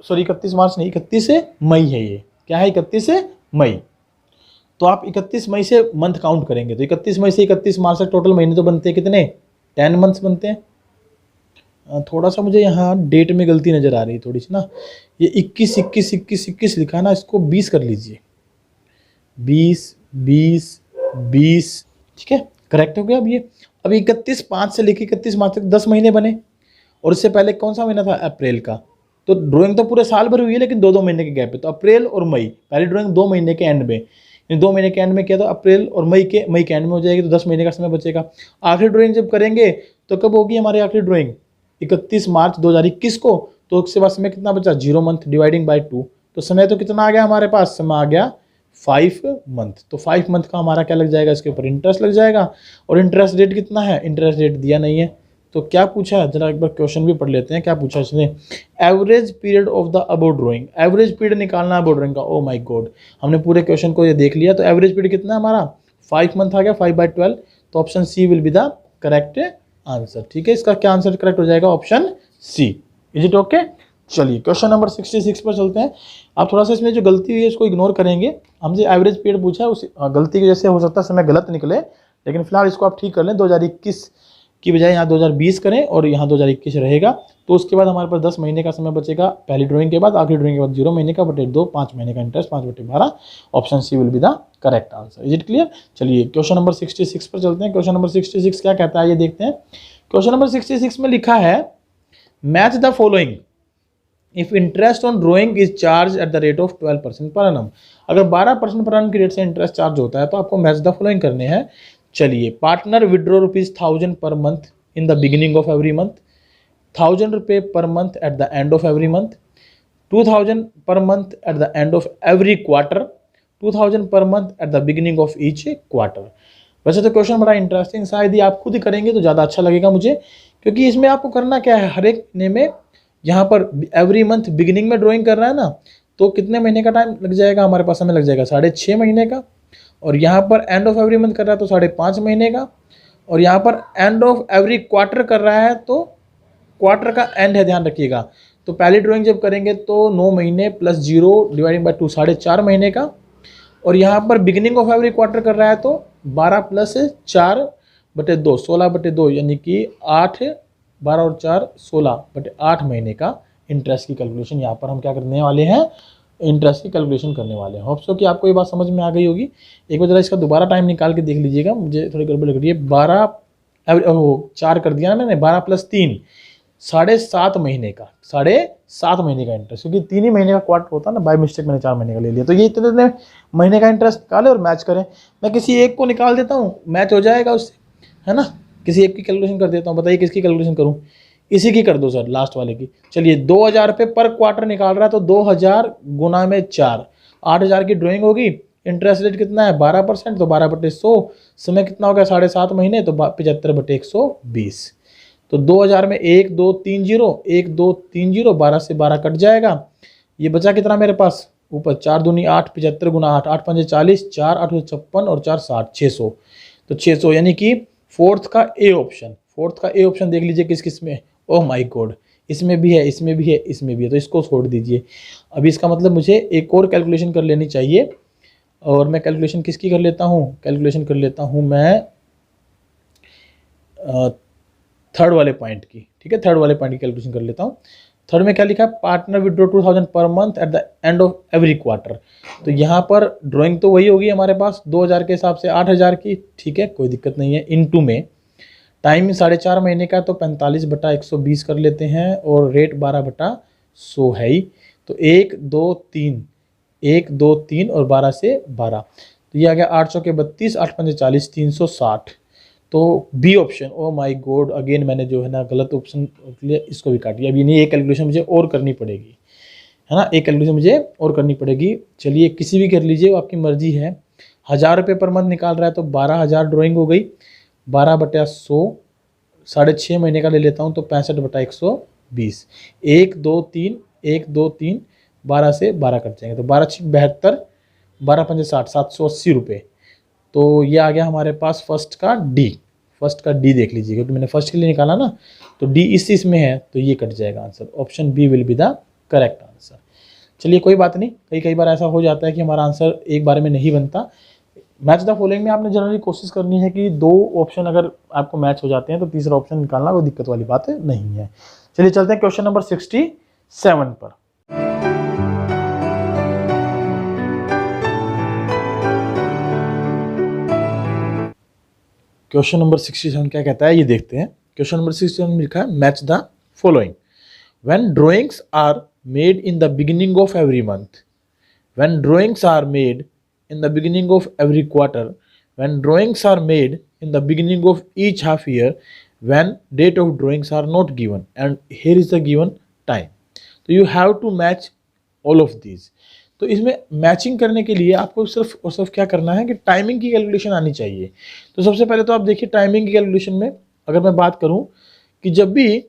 सॉरी 31 मार्च नहीं 31 मई है. ये क्या है 31 मई. तो आप 31 मई से मंथ काउंट करेंगे तो 31 मई से 31 मार्च तक टोटल महीने तो बनते हैं कितने, 10 मंथ्स बनते हैं. थोड़ा सा मुझे यहाँ डेट में गलती नज़र आ रही है थोड़ी सी ना. ये 21 21 21 21 लिखा ना, इसको 20 कर लीजिए. 20 20 20 ठीक है करेक्ट हो गया. अब ये अभी 31/5 से लेकर 31 मार्च तक 10 महीने बने. और इससे पहले कौन सा महीना था, अप्रैल का. तो ड्राइंग तो पूरे साल भर हुई है लेकिन 2-2 महीने के गैप है. तो अप्रैल और मई, पहली ड्राइंग 2 महीने के एंड में, 2 महीने के एंड में किया तो अप्रैल और मई के एंड में हो जाएगी. तो 10 महीने का समय बचेगा. आखिरी ड्राइंग जब करेंगे तो कब होगी हमारी आखिरी ड्राइंग, 31 मार्च 2021 को. तो उसके बाद समय कितना बचा, 0 मंथ डिवाइडिंग बाई 2. तो समय तो कितना आ गया हमारे पास, समय आ गया 5 मंथ. तो 5 मंथ का हमारा क्या लग जाएगा, इसके ऊपर इंटरेस्ट लग जाएगा. और इंटरेस्ट रेट कितना है, इंटरेस्ट रेट दिया नहीं है. तो क्या पूछा है, जरा एक बार क्वेश्चन भी पढ़ लेते हैं. क्या पूछा इसने, average period of the above drawing. Average period निकालना है अबव ड्राइंग का. ओ माय गॉड, हमने पूरे क्वेश्चन को ये देख लिया. तो एवरेज पीरियड कितना है हमारा, 5 मंथ आ गया, 5/12. तो option C will be the correct answer. ठीक है, इसका क्या आंसर करेक्ट हो जाएगा? Option C. Is it okay? चलिए क्वेश्चन नंबर 66 पर चलते हैं। आप थोड़ा सा इसमें जो गलती हुई है उसको इग्नोर करेंगे। हमसे एवरेज पीरियड पूछा है, उस गलती की वजह से हो सकता है समय गलत निकले, लेकिन फिलहाल इसको आप ठीक कर लें। 2021 की बजाय यहाँ 2020 करें और यहाँ 2021 रहेगा। तो उसके बाद हमारे पास 10 महीने का समय बचेगा पहली ड्राइंग के बाद, आखिरी ड्राइंग के बाद 0 महीने का बटे 2, 5 महीने का interest, 5/12। Option C will be the correct answer. Is it clear? चलिए क्वेश्चन नंबर 66 पर चलते हैं। क्वेश्चन नंबर 66 क्या कहता है ये देखते हैं। क्वेश्चन नंबर 66 में लिखा है match the following if interest on drawing is charge at the rate of 12% per annum. अगर 12% पर एनम की रेट से इंटरेस्ट चार्ज होता है तो आपको मैच द फॉलोइंग करने हैं। चलिए, partner withdraw ₹1000 per month in the beginning of every month, ₹1000 per month eight the end of every month, 2000 per month eight the end of every quarter, 2000 per month at the beginning of each quarter. वैसे तो question बड़ा interesting, शायद ही आप खुद ही करेंगे तो ज़्यादा अच्छा लगेगा मुझे, क्योंकि इसमें आपको करना क्या है, हर एक महीने में यहाँ पर एवरी मंथ बिगिनिंग में ड्राइंग कर रहा है ना, तो कितने महीने का टाइम लग जाएगा हमारे पास? समय लग जाएगा 6.5 महीने का। और यहाँ पर एंड ऑफ एवरी मंथ कर रहा है तो 5.5 महीने का। और यहाँ पर एंड ऑफ एवरी क्वार्टर कर रहा है तो क्वार्टर का एंड है, ध्यान रखिएगा। तो पहली ड्राइंग जब करेंगे तो 9 महीने प्लस 0 डिवाइडिंग बाई 2 4.5 महीने का। और यहाँ पर बिगिनिंग ऑफ एवरी क्वार्टर कर रहा है तो 12 + 4/2 16/2, यानी कि 8, 12 और 4 16/8 महीने का इंटरेस्ट की कैलकुलेशन यहाँ पर हम क्या करने वाले हैं? इंटरेस्ट की कैलकुलेशन करने वाले हैं। होप सो कि आपको ये बात समझ में आ गई होगी। एक बार जरा इसका दोबारा टाइम निकाल के देख लीजिएगा, मुझे थोड़ी गड़बड़ लग रही है। 4 कर दिया ना मैंने, 12 + 3 7.5 महीने का, 7.5 महीने का इंटरेस्ट, क्योंकि 3 ही महीने का क्वार्टर होता है ना, बाय मिस्टेक मैंने 4 महीने का ले लिया। तो ये इतने महीने का इंटरेस्ट निकाले और मैच करें। मैं किसी एक को निकाल देता हूँ, मैच हो जाएगा उससे, है ना। किसी एक की कैलकुलेशन कर देता हूँ, बताइए किसकी कैलकुलेशन करूँ? इसी की कर दो सर, लास्ट वाले की। चलिए, ₹2000 पर क्वार्टर निकाल रहा है तो 2000 गुना में 4, 8000 की ड्राइंग होगी। इंटरेस्ट रेट कितना है? 12%, तो 12/100। समय कितना हो गया? 7.5 महीने, तो 75/120। तो 2000 में 1 2 3 0, 1 2 3 0, 12 से 12 कट जाएगा। ये बचा कितना मेरे पास? ऊपर 4 दूनी 8, 75 गुना 8, 8 पंजे 40, 4 8 56 और 4 60, 600। तो 600, यानी कि फोर्थ का ए ऑप्शन देख लीजिए किस किस में। ओह माय गॉड, इसमें भी है, इसमें भी है, इसमें भी है, तो इसको छोड़ दीजिए। अभी इसका मतलब मुझे एक और कैलकुलेशन कर लेनी चाहिए। और मैं कैलकुलेशन किसकी कर लेता हूँ? कैलकुलेशन कर लेता हूँ मैं थर्ड वाले पॉइंट की। ठीक है, थर्ड वाले पॉइंट की कैलकुलेशन कर लेता हूँ। थर्ड में क्या लिखा है? Partner withdraw 2000 per month eight the end of every quarter. तो यहाँ पर ड्राइंग तो वही होगी हमारे पास 2000 के हिसाब से 8000 की। ठीक है, कोई दिक्कत नहीं है। इनटू में टाइम 4.5 महीने का, तो 45/120 कर लेते हैं, और रेट 12/100 है ही। तो 1 2 3, 1 2 3 और 12 से 12, तो ये आ गया 8 चौके 32, 8 पंजे 40, 360। तो B option. Oh my God, again मैंने जो है ना गलत ऑप्शन लिया, इसको भी काट दिया। अभी नहीं, एक कैलकुलेशन मुझे और करनी पड़ेगी, है ना, एक कैलकुलेशन मुझे और करनी पड़ेगी। चलिए, किसी भी कर लीजिए, वो आपकी मर्जी है। ₹1000 पर मंथ निकाल रहा है तो 12000 ड्राइंग हो गई। 12/100, 6.5 महीने का ले लेता हूँ तो 65/120। 1 2 3, 1 2 3, 12 से 12 कट जाएंगे, तो 12 6 72, 12 पंजे 60, ₹780। तो ये आ गया हमारे पास फर्स्ट का डी देख लीजिए, क्योंकि मैंने फर्स्ट के लिए निकाला ना, तो डी इसमें है, तो ये कट जाएगा answer. Option B will be the correct answer. चलिए, कोई बात नहीं, कई बार ऐसा हो जाता है कि हमारा आंसर एक बार में नहीं बनता। मैच द फॉलोइंग में आपने जनरली कोशिश करनी है कि 2 ऑप्शन अगर आपको मैच हो जाते हैं तो तीसरा ऑप्शन निकालना कोई दिक्कत वाली बात नहीं है। चलिए चलते हैं क्वेश्चन नंबर 67 पर। क्वेश्चन नंबर 67 क्या कहता है ये देखते हैं। क्वेश्चन नंबर 67 में लिखा है match the following when drawings are made in the beginning of every month, when drawings are made in the beginning of every quarter, when drawings are made in the beginning of each half year, when date of drawings are not given and here is the given time, so you have to match all of these। तो इसमें matching करने के लिए आपको सिर्फ और सिर्फ क्या करना है कि टाइमिंग की कैलकुलेशन आनी चाहिए। तो सबसे पहले तो आप देखिए टाइमिंग की कैलकुलेशन में अगर मैं बात करूं कि जब भी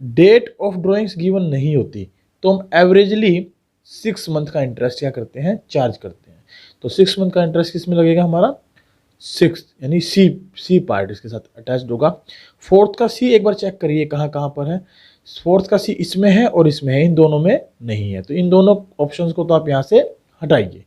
डेट ऑफ ड्राइंग्स गिवन नहीं होती तो हम एवरेजली 6 मंथ का इंटरेस्ट क्या करते हैं? चार्ज करते हैं। तो 6 मंथ का इंटरेस्ट किस में लगेगा हमारा? सिक्स यानी सी पार्ट इसके साथ अटैच्ड होगा। फोर्थ का सी एक बार चेक करिए कहाँ कहाँ पर है। फोर्थ का सी इसमें है और इसमें है, इन दोनों में नहीं है। तो इन दोनों ऑप्शंस को तो आप यहाँ से हटाइए।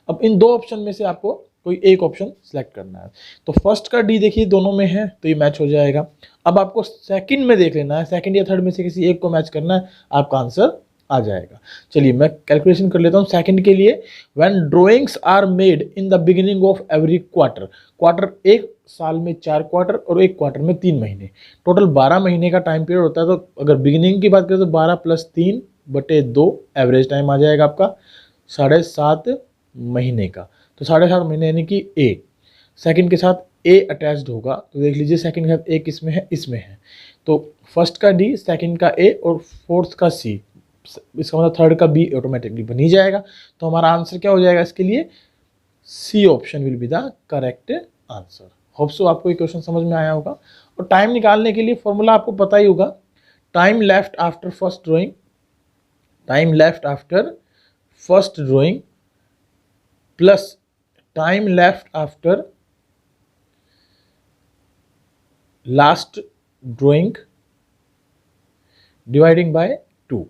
अब इन दो ऑप्शन में से आपको कोई एक ऑप्शन सेलेक्ट करना है। तो फर्स्ट का डी देखिए दोनों में है तो ये मैच हो जाएगा। अब आपको सेकंड में देख लेना है, सेकंड या थर्ड में से किसी एक को मैच करना है, आपका आंसर आ जाएगा। चलिए मैं कैलकुलेशन कर लेता हूँ सेकंड के लिए। When drawings are made in the beginning of every quarter, quarter एक साल में 4 क्वार्टर और एक क्वार्टर में 3 महीने, टोटल 12 महीने का टाइम पीरियड होता है। तो अगर बिगिनिंग की बात करें तो 12 + 3/2 एवरेज टाइम आ जाएगा आपका 7.5 महीने का। तो 7.5 महीने यानी कि ए, सेकंड के साथ ए अटैच्ड होगा। तो देख लीजिए सेकंड के साथ ए किसमें है, इसमें है। तो फर्स्ट का डी, सेकंड का ए और फोर्थ का सी, इसका मतलब थर्ड का बी ऑटोमेटिकली बन ही जाएगा। तो हमारा आंसर क्या हो जाएगा इसके लिए, C option will be the correct answer. Hope so आपको ये क्वेश्चन समझ में आया होगा। और टाइम निकालने के लिए फॉर्मूला आपको पता ही होगा, time left after first drawing, time left after first drawing plus time left after last drawing dividing by 2।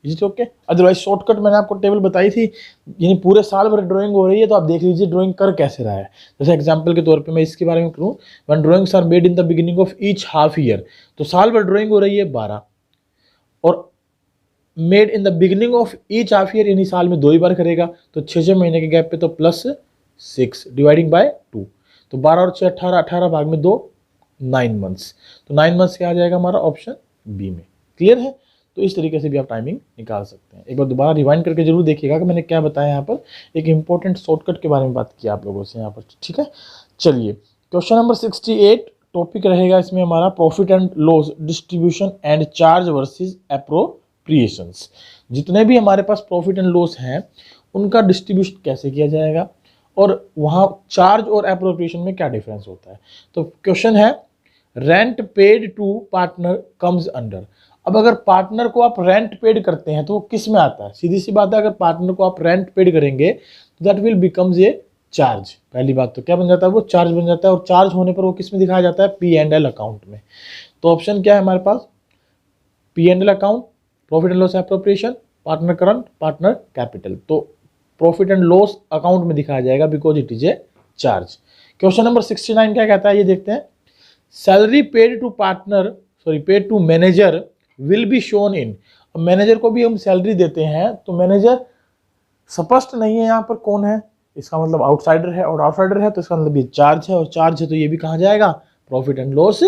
Is it okay? Otherwise shortcut मैंने आपको टेबल बताई थी, यानी पूरे साल भर ड्राइंग हो रही है तो आप देख लीजिए ड्राइंग कर कैसे रहा है। जैसे एग्जांपल के तौर पे मैं इसके बारे में करूँ, when drawings are made in the beginning of each half year, तो साल भर ड्राइंग हो रही है 12, और made in the beginning of each half year यानी साल में 2 ही बार करेगा, तो 6 महीने के गैप पे तो +6 डिवाइडिंग बाय 2। तो 12 और 6 18, 18 भाग में 2, 9 मंथ्स। तो 9 मंथ्स क्या आ जाएगा हमारा ऑप्शन बी में। क्लियर है? तो इस तरीके से भी आप टाइमिंग निकाल सकते हैं। एक बार दोबारा रिवाइंड करके जरूर देखिएगा कि मैंने क्या बताया यहाँ पर। एक इंपॉर्टेंट शॉर्टकट के बारे में बात की आप लोगों से यहाँ पर, ठीक है। चलिए क्वेश्चन नंबर 68 टॉपिक रहेगा इसमें हमारा profit and loss distribution and charge versus appropriations. जितने भी हमारे पास प्रॉफिट एंड लॉस हैं उनका डिस्ट्रीब्यूशन कैसे किया जाएगा और वहाँ चार्ज और एप्रोप्रिएशन में क्या डिफरेंस होता है। तो क्वेश्चन है, rent paid to partner comes under. अब अगर पार्टनर को आप रेंट पेड करते हैं तो वो किस में आता है? सीधी सी बात है, अगर पार्टनर को आप रेंट पेड करेंगे तो that will becomes a charge. पहली बात तो क्या बन जाता है, वो चार्ज बन जाता है। और चार्ज होने पर वो किस में दिखाया जाता है, P&L अकाउंट में। तो ऑप्शन क्या है हमारे पास, P&L account, profit and loss appropriation, partner current, partner capital. तो प्रॉफिट एंड लॉस अकाउंट में दिखाया जाएगा because it is a charge. Question number 69 क्या कहता है ये देखते हैं। Salary paid to partner, sorry paid to manager will be shown in. अब मैनेजर को भी हम सैलरी देते हैं तो मैनेजर स्पष्ट नहीं है यहाँ पर कौन है, इसका मतलब आउटसाइडर है, और आउटसाइडर है तो इसका मतलब ये चार्ज है, और चार्ज है तो ये भी कहाँ जाएगा, प्रॉफिट एंड लॉस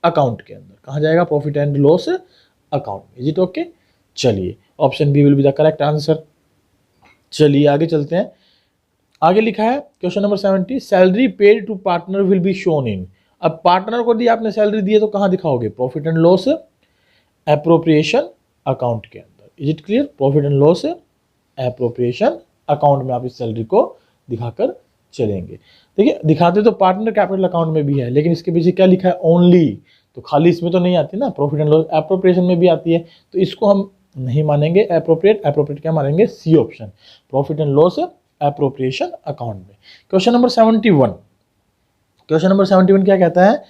अकाउंट के अंदर। कहाँ जाएगा, profit and loss account. Is it okay? चलिए option B will be the correct answer. चलिए आगे चलते हैं। आगे लिखा है question number 70, salary paid to partner will be shown in. अब पार्टनर को दी आपने सैलरी दी है तो कहाँ दिखाओगे, profit and loss appropriation account के अंदर। Is it clear? Profit and loss appropriation account में आप इस सैलरी को दिखाकर चलेंगे। देखिए दिखाते तो पार्टनर कैपिटल अकाउंट में भी है, लेकिन इसके पीछे क्या लिखा है, ओनली। तो खाली इसमें तो नहीं आती ना, प्रॉफिट एंड लॉस एप्रोप्रिएशन में भी आती है, तो इसको हम नहीं मानेंगे एप्रोप्रिएट क्या मानेंगे, C option, profit and loss appropriation account में। क्वेश्चन नंबर 71, क्वेश्चन नंबर 71 क्या कहता है,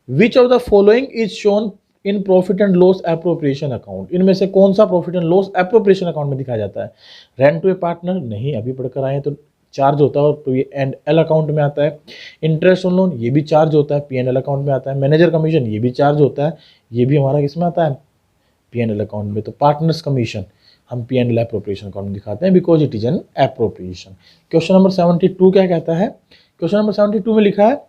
which of the following is shown in profit and loss appropriation account. इनमें से कौन सा profit and loss appropriation account में दिखाया जाता है। रेंट टू ए पार्टनर, नहीं अभी पढ़कर आए तो चार्ज होता है, तो ये N/L अकाउंट में आता है। इंटरेस्ट ऑन लोन, ये भी चार्ज होता है, P&L अकाउंट में आता है। मैनेजर कमीशन, ये भी चार्ज होता है, ये भी हमारा किस में आता है, P&L अकाउंट में। तो पार्टनर्स कमीशन हम P&L एप्रोप्रिएशन अकाउंट में दिखाते हैं because it is an appropriation. Question number 72 क्या कहता है, क्वेश्चन नंबर 72 में लिखा है,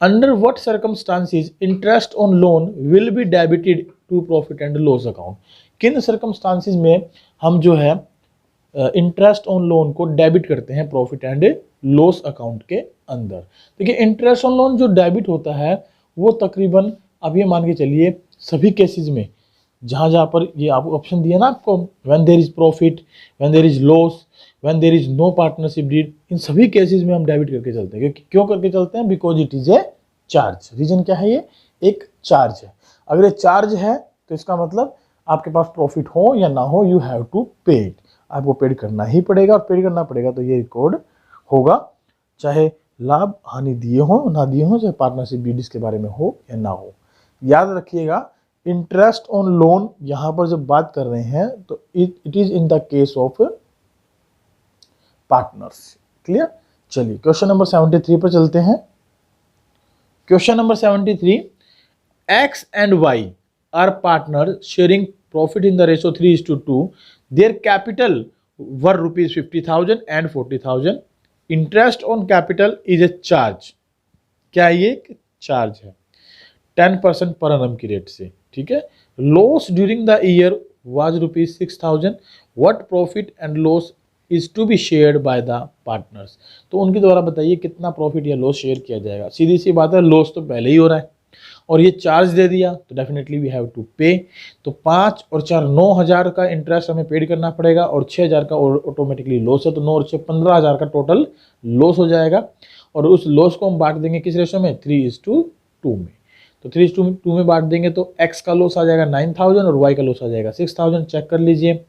under what circumstances interest on loan will be debited to profit and loss account. किन सर्कमस्टांसिस में हम जो है इंटरेस्ट ऑन लोन को डेबिट करते हैं प्रॉफिट एंड लॉस अकाउंट के अंदर। देखिए इंटरेस्ट ऑन लोन जो डेबिट होता है वो तकरीबन अब ये मान के चलिए सभी केसेस में, जहाँ जहाँ पर ये आप ऑप्शन दिया ना आपको, when there is profit, when there is loss, when there is no partnership deed, इन सभी केसेस में हम डेबिट करके चलते हैं। क्यों करके चलते हैं, because it is a charge. Reason क्या है, ये एक चार्ज है। अगर ये चार्ज है तो इसका मतलब आपके पास प्रॉफिट हो या ना हो, यू हैव टू पे इट, आपको पेड करना ही पड़ेगा, और पेड करना पड़ेगा तो ये रिकॉर्ड होगा, चाहे लाभ हानि दिए हो ना दिए हो, चाहे पार्टनरशिप डीड्स के बारे में हो या ना हो। याद रखिएगा, इंटरेस्ट ऑन लोन यहां पर जब बात कर रहे हैं तो it is in the case of partners. Clear. चलिए क्वेश्चन नंबर 73 पर चलते हैं। Question number 73, X and Y are partner sharing profit in the ratio 3:2। Their capital were ₹50,000 and 40,000। Interest on capital is a charge. क्या ये एक charge है 10% per annum की rate से। ठीक है। Loss during the year was ₹6,000। What profit and loss is to be shared by the partners. तो उनके द्वारा बताइए कितना प्रॉफिट या लॉस शेयर किया जाएगा। सीधी सी बात है, लॉस तो पहले ही हो रहा है और ये चार्ज दे दिया तो डेफिनेटली वी हैव टू पे। तो 5 और 4 9,000 का इंटरेस्ट हमें पेड करना पड़ेगा और 6,000 का ऑटोमेटिकली लॉस है, तो 9 और 6 15,000 का टोटल लॉस हो जाएगा। और उस लॉस को हम बांट देंगे किस रेशो में, 3:2 में। तो 3:2 में बांट देंगे तो x का लॉस आ जाएगा 9,000 और y का लॉस आ जाएगा 6,000। चेक कर लीजिए,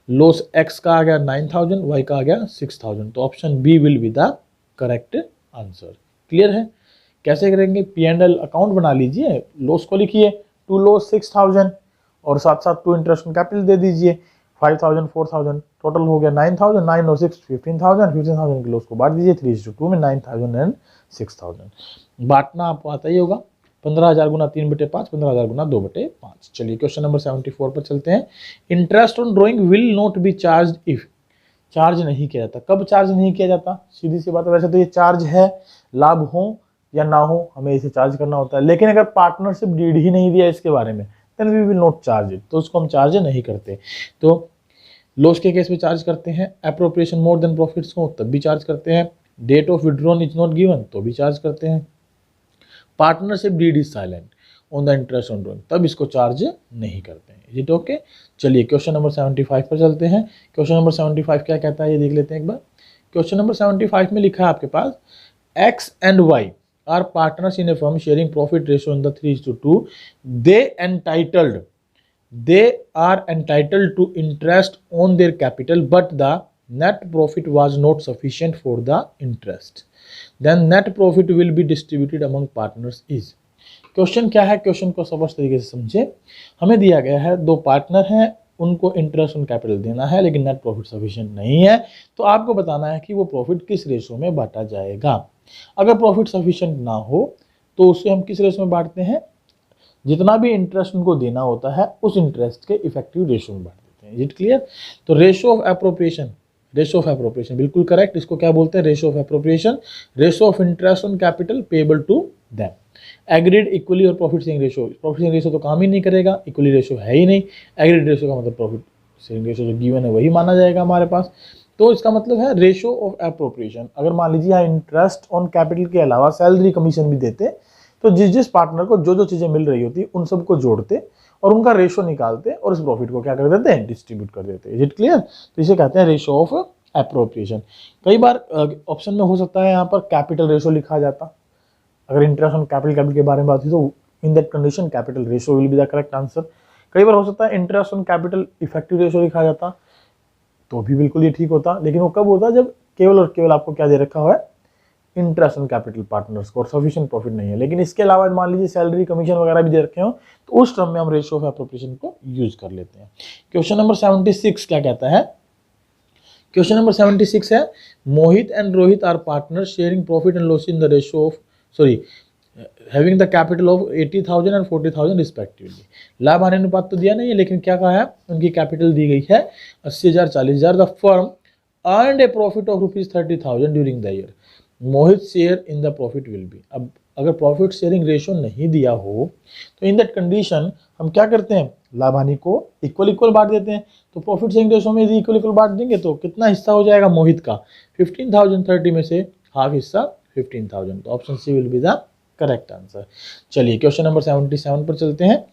लॉस x का आ गया 9,000, y का आ गया 6,000। तो option B will be the correct answer. Clear है। कैसे करेंगे, P&L अकाउंट बना लीजिए, लॉस को लिखिए टू लॉस 6,000 और साथ साथ टू इंटरेस्ट ऑन कैपिटल दे दीजिए 5,000 4,000, टोटल हो गया 9,000। 9 और 6 15,000, 15,000 के लॉस को बांट दीजिए 3:2 में 9,000 एंड 6,000। बांटना आपको आता ही होगा, 15,000 गुना 3/5, 15,000 गुना 2/5। चलिए क्वेश्चन नंबर 74 पर चलते हैं। Interest on drawing will not be charge if. Charge नहीं किया जाता, कब चार्ज नहीं किया जाता, सीधी सी बात है। वैसे तो ये चार्ज है, लाभ हो या ना हो हमें इसे चार्ज करना होता है, लेकिन अगर पार्टनरशिप डीड ही नहीं दिया इसके बारे में then we will not charge it, तो उसको हम चार्ज नहीं करते। तो लॉस के केस में चार्ज करते हैं, एप्रोप्रिएशन मोर देन प्रॉफिट्स को तब भी चार्ज करते हैं, date of withdrawn is not given तो भी चार्ज करते हैं, partnership deed is silent on the interest on drawing तब इसको चार्ज नहीं करते हैं। Is it okay. चलिए क्वेश्चन नंबर 75 पर चलते हैं। क्वेश्चन नंबर 75 क्या कहता है ये देख लेते हैं एक बार। क्वेश्चन नंबर 75 में लिखा है आपके पास, X and Y are partners in a firm sharing profit ratio in the 3:2। they are entitled to interest on their capital but the net profit was not sufficient for the interest, then net profit will be distributed among partners is। Question क्या है, question को स्पष्ट तरीके से समझे। हमें दिया गया है दो पार्टनर हैं, उनको इंटरेस्ट ऑन कैपिटल देना है लेकिन नेट प्रॉफिट सफिशिएंट नहीं है, तो आपको बताना है कि वो प्रॉफिट किस रेशो में बांटा जाएगा। अगर प्रॉफिट सफिशिएंट ना हो तो उसे हम किस रेशो में बांटते हैं, जितना भी इंटरेस्ट उनको देना होता है उस इंटरेस्ट के इफेक्टिव रेशो में बांट देते हैं। Is it clear. तो ratio of appropriation, ratio of appropriation बिल्कुल करेक्ट, इसको क्या बोलते हैं, ratio of appropriation, ratio of interest on capital payable to them. Agreed equally और profit sharing ratio, profit sharing ratio तो काम ही नहीं करेगा, इक्वली रेशो है ही नहीं। एग्रीड रेशो का मतलब प्रॉफिट शेयरिंग रेशो जो गिवन है वही माना जाएगा हमारे पास। तो इसका मतलब है रेशो ऑफ एप्रोप्रिएशन। अगर मान लीजिए यहाँ इंटरेस्ट ऑन कैपिटल के अलावा सैलरी कमीशन भी देते तो जिस जिस पार्टनर को जो जो चीजें मिल रही होती उन सबको जोड़ते और उनका रेशो निकालते और इस प्रॉफिट को क्या कर देते हैं, डिस्ट्रीब्यूट कर देते हैं। Is it clear. तो इसे कहते हैं रेशो ऑफ एप्रोप्रिएशन। कई बार ऑप्शन में हो सकता है यहाँ पर कैपिटल रेशो लिखा जाता, अगर इंटरेस्ट ऑन कैपिटल के बारे में बात हुई तो in that condition capital ratio will be the correct answer. कई बार हो सकता है interest on capital effective ratio लिखा जाता तो भी बिल्कुल ये ठीक होता, लेकिन वो कब होता जब केवल और केवल आपको क्या दे रखा हुआ है, इंटरेस्ट ऑन कैपिटल पार्टनर्स को और सफिशिएंट प्रॉफिट नहीं है। लेकिन इसके अलावा मान लीजिए सैलरी कमीशन वगैरह भी दे रखे हो तो उस टर्म में हम रेशियो ऑफ एप्रोप्रिएशन को यूज कर लेते हैं। क्वेश्चन नंबर 76 क्या कहता है, क्वेश्चन नंबर 76 है, Mohit and Rohit are partner sharing profit and loss in the ratio of having the capital of 80,000 and 40,000 respectively. लाभ हानि अनुपात तो दिया नहीं है लेकिन क्या कहा है, उनकी कैपिटल दी गई है 80,000 40,000। The firm earned a profit of ₹30,000 during the year, Mohit share in the profit will be. अब अगर प्रॉफिट शेयरिंग रेशो नहीं दिया हो तो इन दैट कंडीशन हम क्या करते हैं, लाभ हानि को इक्वल इक्वल बांट देते हैं। तो प्रॉफिट शेयरिंग रेशो में यदि इक्वल इक्वल बांट देंगे तो कितना हिस्सा हो जाएगा मोहित का, 15,000, 30 में से हाफ हिस्सा 15,000। तो option C will be the correct answer. चलिए क्वेश्चन नंबर 77 पर चलते हैं।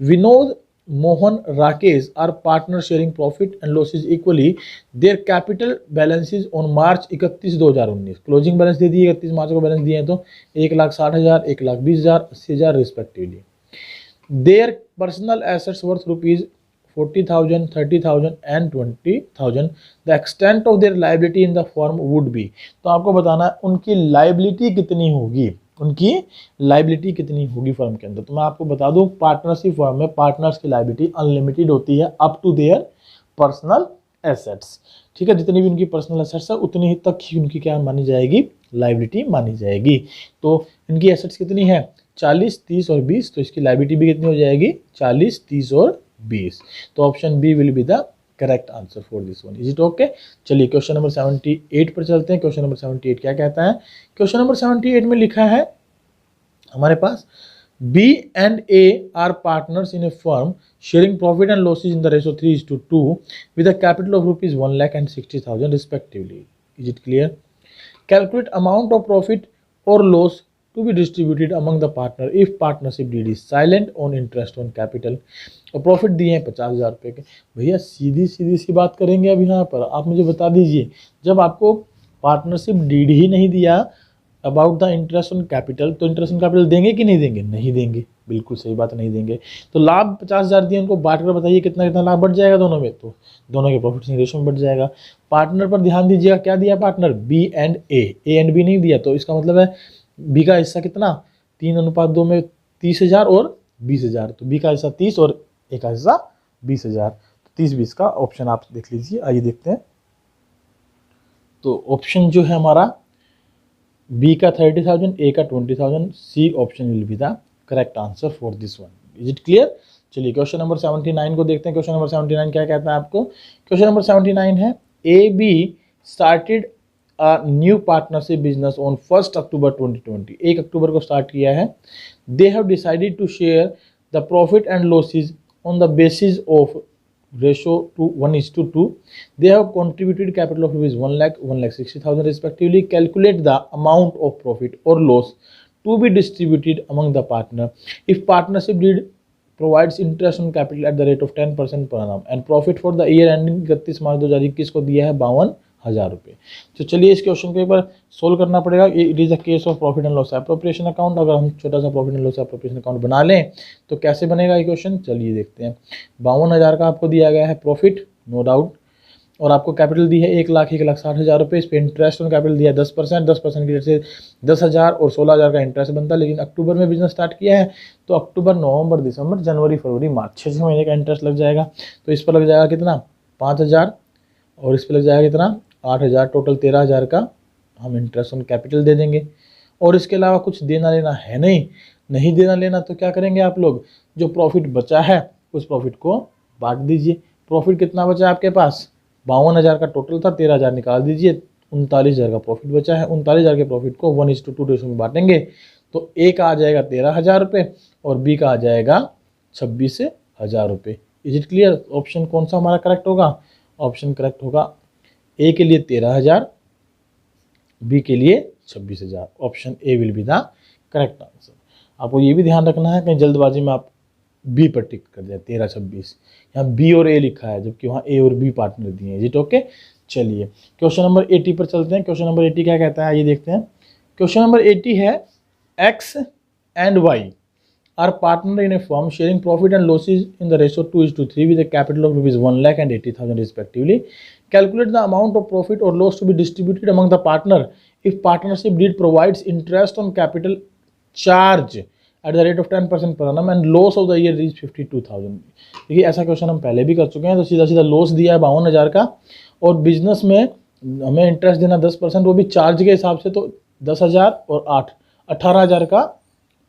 Vinod, Mohan, Rakesh are partner sharing profit and losses equally, their capital balances on March 31, 2019। Closing balance दे दिए 31 मार्च को बैलेंस दिए हैं तो 1,60,000, 1,20,000, 80,000 respectively. There personal assets worth 40,000, 30,000 and 20,000, the extent of their liability in the firm would be. तो आपको बताना है उनकी लाइबिलिटी कितनी होगी, उनकी लाइबिलिटी कितनी होगी फर्म के अंदर। तो मैं आपको बता दूं, पार्टनरशिप फर्म में पार्टनर्स की लाइबिलिटी अनलिमिटेड होती है up to their personal assets. ठीक है, जितनी भी उनकी पर्सनल एसेट्स है उतनी ही तक ही उनकी क्या मानी जाएगी, लाइबिलिटी मानी जाएगी। तो इनकी एसेट्स कितनी है, 40, 30 और 20, तो इसकी लाइबिलिटी भी कितनी हो जाएगी, 40, 30 और 20। तो option B will be the correct answer for this one. Is it okay? चलिए क्वेश्चन नंबर 78 पर चलते हैं। क्वेश्चन नंबर 78 क्या कहता है? क्वेश्चन नंबर 78 में लिखा है हमारे पास, B and A are partners in a firm sharing profit and losses in the ratio 3:2 with a capital of rupees 1,60,000 respectively. Is it clear? Calculate amount of profit or loss to be distributed among the partner if partnership deed is silent on interest on capital। और profit दिए हैं 50,000 रुपये के। भैया सीधी सीधी सी बात करेंगे अब यहाँ पर, आप मुझे बता दीजिए, जब आपको पार्टनरशिप डीड ही नहीं दिया about the interest on capital, तो इंटरेस्ट ऑन कैपिटल देंगे कि नहीं देंगे? नहीं देंगे, बिल्कुल सही बात, नहीं देंगे। तो लाभ 50,000 दिए, उनको बांट कर बताइए कितना कितना लाभ बढ़ जाएगा दोनों में, तो दोनों के प्रॉफिट शेयरिंग रेशियो में बढ़ जाएगा। पार्टनर पर ध्यान दीजिएगा, क्या दिया पार्टनर? बी एंड ए, नहीं दिया, तो इसका मतलब है बी का हिस्सा कितना, 3:2 में 30,000 और 20,000, तो बी का हिस्सा 30 और ए का हिस्सा 20,000, तो 30-20 का ऑप्शन आप देख लीजिए। आइए देखते हैं, तो ऑप्शन जो है हमारा बी का 30,000, ए का 20,000, C option will be the correct answer for this one. Is it clear? चलिए क्वेश्चन नंबर 79 को देखते हैं। क्वेश्चन नंबर 79 क्या कहता है आपको? क्वेश्चन नंबर 79 है, A B started a new partnership business on 1 October 2020। 1 October को स्टार्ट किया है। They have decided to share the profit and losses on the basis of ratio to 1:2. They have contributed capital of rupees 1,60,000 respectively. Calculate the amount of profit or loss to be distributed among the partner if partnership deed provides interest on capital at the rate of 10% per annum and profit for the year ending 31 March 2021 को दिया है 52,000 रुपये। तो चलिए इस question को एक बार solve करना पड़ेगा। It is a case of profit and loss appropriation account. अगर हम छोटा सा profit and loss appropriation account बना लें तो कैसे बनेगा ये क्वेश्चन, चलिए देखते हैं। 52,000 का आपको दिया गया है प्रॉफिट, नो डाउट, और आपको कैपिटल दी है 1,60,000 रुपये। इस पर इंटरेस्ट ऑन कैपिटल दिया है 10%, 10% की रेट से 10,000 और 16,000 का इंटरेस्ट बनता है। लेकिन अक्टूबर में बिजनेस स्टार्ट किया है, तो अक्टूबर, नवंबर, दिसंबर, जनवरी, फरवरी, मार्च 6 महीने का इंटरेस्ट लग जाएगा। तो इस पर लग जाएगा कितना, 5,000, और इस पर लग जाएगा कितना, 8,000, टोटल 13,000 का हम इंटरेस्ट ऑन कैपिटल दे देंगे। और इसके अलावा कुछ देना लेना है नहीं देना लेना, तो क्या करेंगे आप लोग, जो प्रॉफिट बचा है उस प्रॉफिट को बांट दीजिए। प्रॉफिट कितना बचा आपके पास, 52,000 का टोटल था, 13,000 निकाल दीजिए, 39,000 का प्रॉफिट बचा है। 39,000 के प्रॉफिट को 1:2 रेशो में बांटेंगे, तो ए का आ जाएगा 13,000 रुपये और बी का आ जाएगा 26,000 रुपये। Is it clear? ऑप्शन कौन सा हमारा करेक्ट होगा? ऑप्शन करेक्ट होगा ए के लिए 13,000, बी के लिए 26,000। Option A will be the correct answer. आपको ये भी ध्यान रखना है कहीं जल्दबाजी में आप बी पर टिक कर दिया 13, 26, यहाँ बी और ए लिखा है जबकि वहाँ ए और बी पार्टनर दिए हैं। Is it okay? चलिए क्वेश्चन नंबर 80 पर चलते हैं। क्वेश्चन नंबर 80 क्या कहता है, ये देखते हैं। क्वेश्चन नंबर 80 है, X and Y are partner in a firm sharing profit and losses in the ratio 2:3 with a capital of rupees 1,80,000 respectively. Calculate the amount of profit or loss to be distributed among the partner if partnership deed provides interest on capital charge at the rate of 10% per annum and loss of the year is 52,000। देखिए ऐसा question हम पहले भी कर चुके हैं। तो सीधा सीधा लॉस दिया है 52,000 का, और बिजनेस में हमें इंटरेस्ट देना 10%, वो भी चार्ज के हिसाब से, तो 10,000 और 8, 18,000 का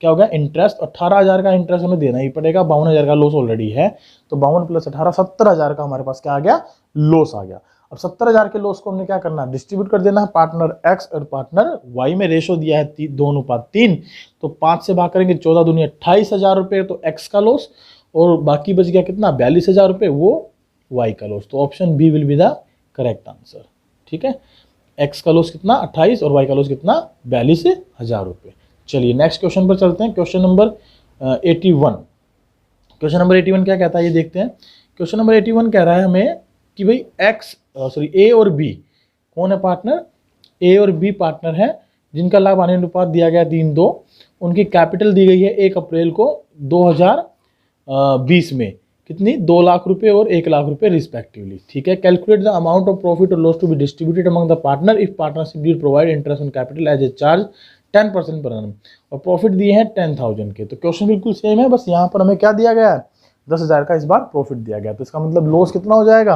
क्या होगा इंटरेस्ट। 18,000 का इंटरेस्ट हमें देना ही पड़ेगा, 52,000 का लॉस ऑलरेडी है, तो 52 + 18 70,000 का हमारे पास क्या आ गया, लॉस आ गया। अब 70,000 के लॉस को हमने क्या करना है, डिस्ट्रीब्यूट कर देना है पार्टनर एक्स और पार्टनर वाई में। रेशो दिया है 2:3, तो 5 से भाग करेंगे, 14 दूनी 28,000 रुपये, तो एक्स का लॉस, और बाकी बच गया कितना, 42,000 रुपये, वो वाई का लॉस। तो option B will be the correct answer. ठीक है, एक्स का लॉस कितना 28 और वाई का लॉस कितना 42,000 रुपये। चलिए नेक्स्ट क्वेश्चन पर चलते हैं। Question number 81। क्वेश्चन नंबर 81 क्या कहता है, ये देखते हैं। क्वेश्चन नंबर 81 कह रहा है हमें कि भाई ए और बी कौन है पार्टनर, ए और बी पार्टनर है जिनका लाभ आने अनुपात दिया गया 3:2। उनकी कैपिटल दी गई है 1 अप्रैल को 2020 में। कितनी, 2 लाख रुपए और 1 लाख रुपए रिस्पेक्टिवली। ठीक है, calculate the amount of profit और loss to be distributed among the partner if partnership deed provide interest on capital as a charge 10% per annum, और प्रॉफिट दिए हैं 10,000 के। तो क्वेश्चन बिल्कुल सेम है, बस यहाँ पर हमें क्या दिया गया है, 10,000 का इस बार प्रॉफिट दिया गया। तो इसका मतलब लॉस कितना हो जाएगा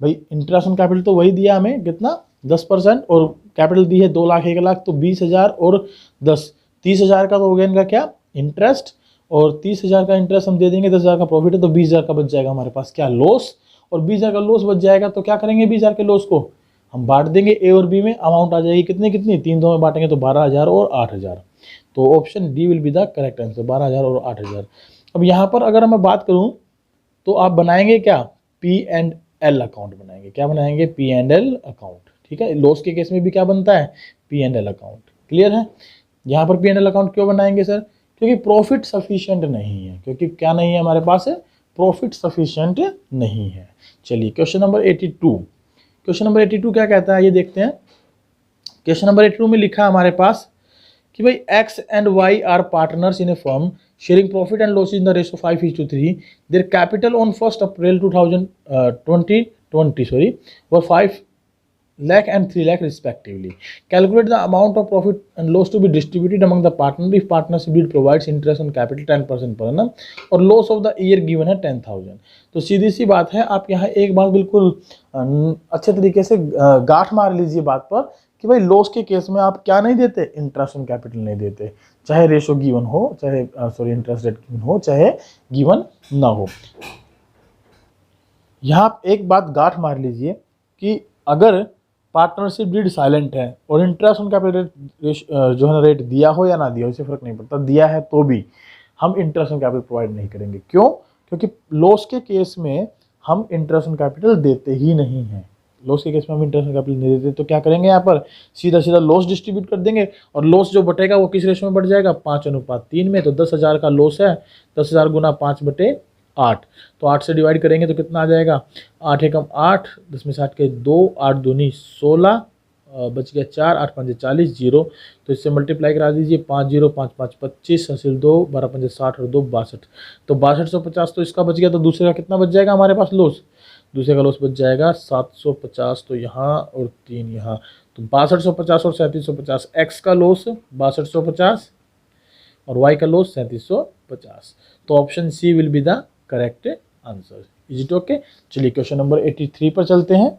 भाई, इंटरेस्ट ऑन कैपिटल तो वही दिया हमें कितना 10%, और कैपिटल दी है 2 लाख 1 लाख, तो 20,000 और 10 30,000 का तो हो गया इनका क्या इंटरेस्ट, और 30,000 का इंटरेस्ट हम दे देंगे, 10,000 का प्रॉफिट है तो 20,000 का बच जाएगा हमारे पास क्या लॉस, और 20,000 का लॉस बच जाएगा तो क्या करेंगे 20,000 के लॉस को हम बांट देंगे ए और बी में, अमाउंट आ जाएगी कितनी कितनी 3 दो में बांटेंगे तो 12,000 और 8,000। तो option D will be the correct answer, 12,000 और 8,000। अब यहाँ पर अगर मैं बात करूँ तो आप बनाएंगे क्या, पी एंड एल अकाउंट बनाएंगे, क्या बनाएंगे पी एंड एल अकाउंट। ठीक है, लॉस के केस में भी क्या बनता है P and L account, clear है। यहाँ पर पी एंड एल अकाउंट क्यों बनाएंगे सर, क्योंकि प्रॉफिट सफिशिएंट नहीं है, क्योंकि क्या नहीं है हमारे पास प्रॉफिट सफिशिएंट नहीं है। चलिए क्वेश्चन नंबर 82, क्वेश्चन नंबर 82 क्या कहता है ये देखते हैं। क्वेश्चन नंबर 82 में लिखा है हमारे पास कि भाई X and Y are partners in a firm sharing profit and loss in the ratio 5:3, their capital on 1 April 2020 were 5 lakh and 3 lakh respectively. Calculate the amount of profit and loss to be distributed among the partner if partnership deed provides interest on capital 10% per annum और loss of the year given है 10,000। तो सीधी सी बात है, आप यहाँ एक बात बिल्कुल अच्छे तरीके से गांठ मार लीजिए बात पर कि भाई लॉस के केस में आप क्या नहीं देते, इंटरेस्ट ऑन कैपिटल नहीं देते, चाहे रेशो गिवन हो, चाहे इंटरेस्ट रेट गिवन हो, चाहे गिवन ना हो। यहाँ आप एक बात गांठ मार लीजिए कि अगर पार्टनरशिप डीड साइलेंट है और इंटरेस्ट ऑन कैपिटल जो है ना रेट दिया हो या ना दिया हो इससे फर्क नहीं पड़ता, दिया है तो भी हम इंटरेस्ट ऑन कैपिटल प्रोवाइड नहीं करेंगे। क्यों, क्योंकि लॉस के केस में हम इंटरेस्ट ऑन कैपिटल देते ही नहीं हैं। लॉस के केस में हम इंटरेस्ट ऑन कैपिटल नहीं देते तो क्या करेंगे, यहाँ पर सीधा सीधा लॉस डिस्ट्रीब्यूट कर देंगे, और लॉस जो बटेगा वो किस रेशो में बढ़ जाएगा 5:3 में। तो 10,000 का लॉस है, 10,000 गुना 5/8, तो 8 से डिवाइड करेंगे तो कितना आ जाएगा 8 एकम 8, 10 में 60 के 2, 8 दूनी 16, बच गया 4, 8 5 40, 0। तो इससे मल्टीप्लाई करा दीजिए, 5 0 5 5 25, हासिल 2, 12 5 60 और 2 62। तो 6250 तो इसका बच गया। तो दूसरे का कितना बच जाएगा हमारे पास लॉस, दूसरे का लॉस बच जाएगा 750, तो यहाँ और 3 यहाँ, तो 6250 और 3750, एक्स का लॉस 6250 और वाई का लॉस 3750। तो option C will be the correct answer. Is it okay. चलिए क्वेश्चन नंबर 83 पर चलते हैं।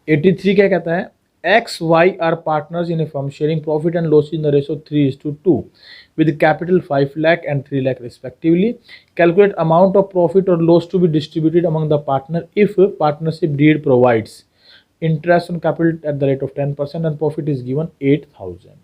83 क्या कहता है, X Y are partners in a firm sharing profit and loss in the ratio 3:2 with capital 5 lakh and 3 lakh respectively. Calculate amount of profit or loss to be distributed among the partner if partnership deed provides interest on capital at the rate of 10% and profit is given 8,000।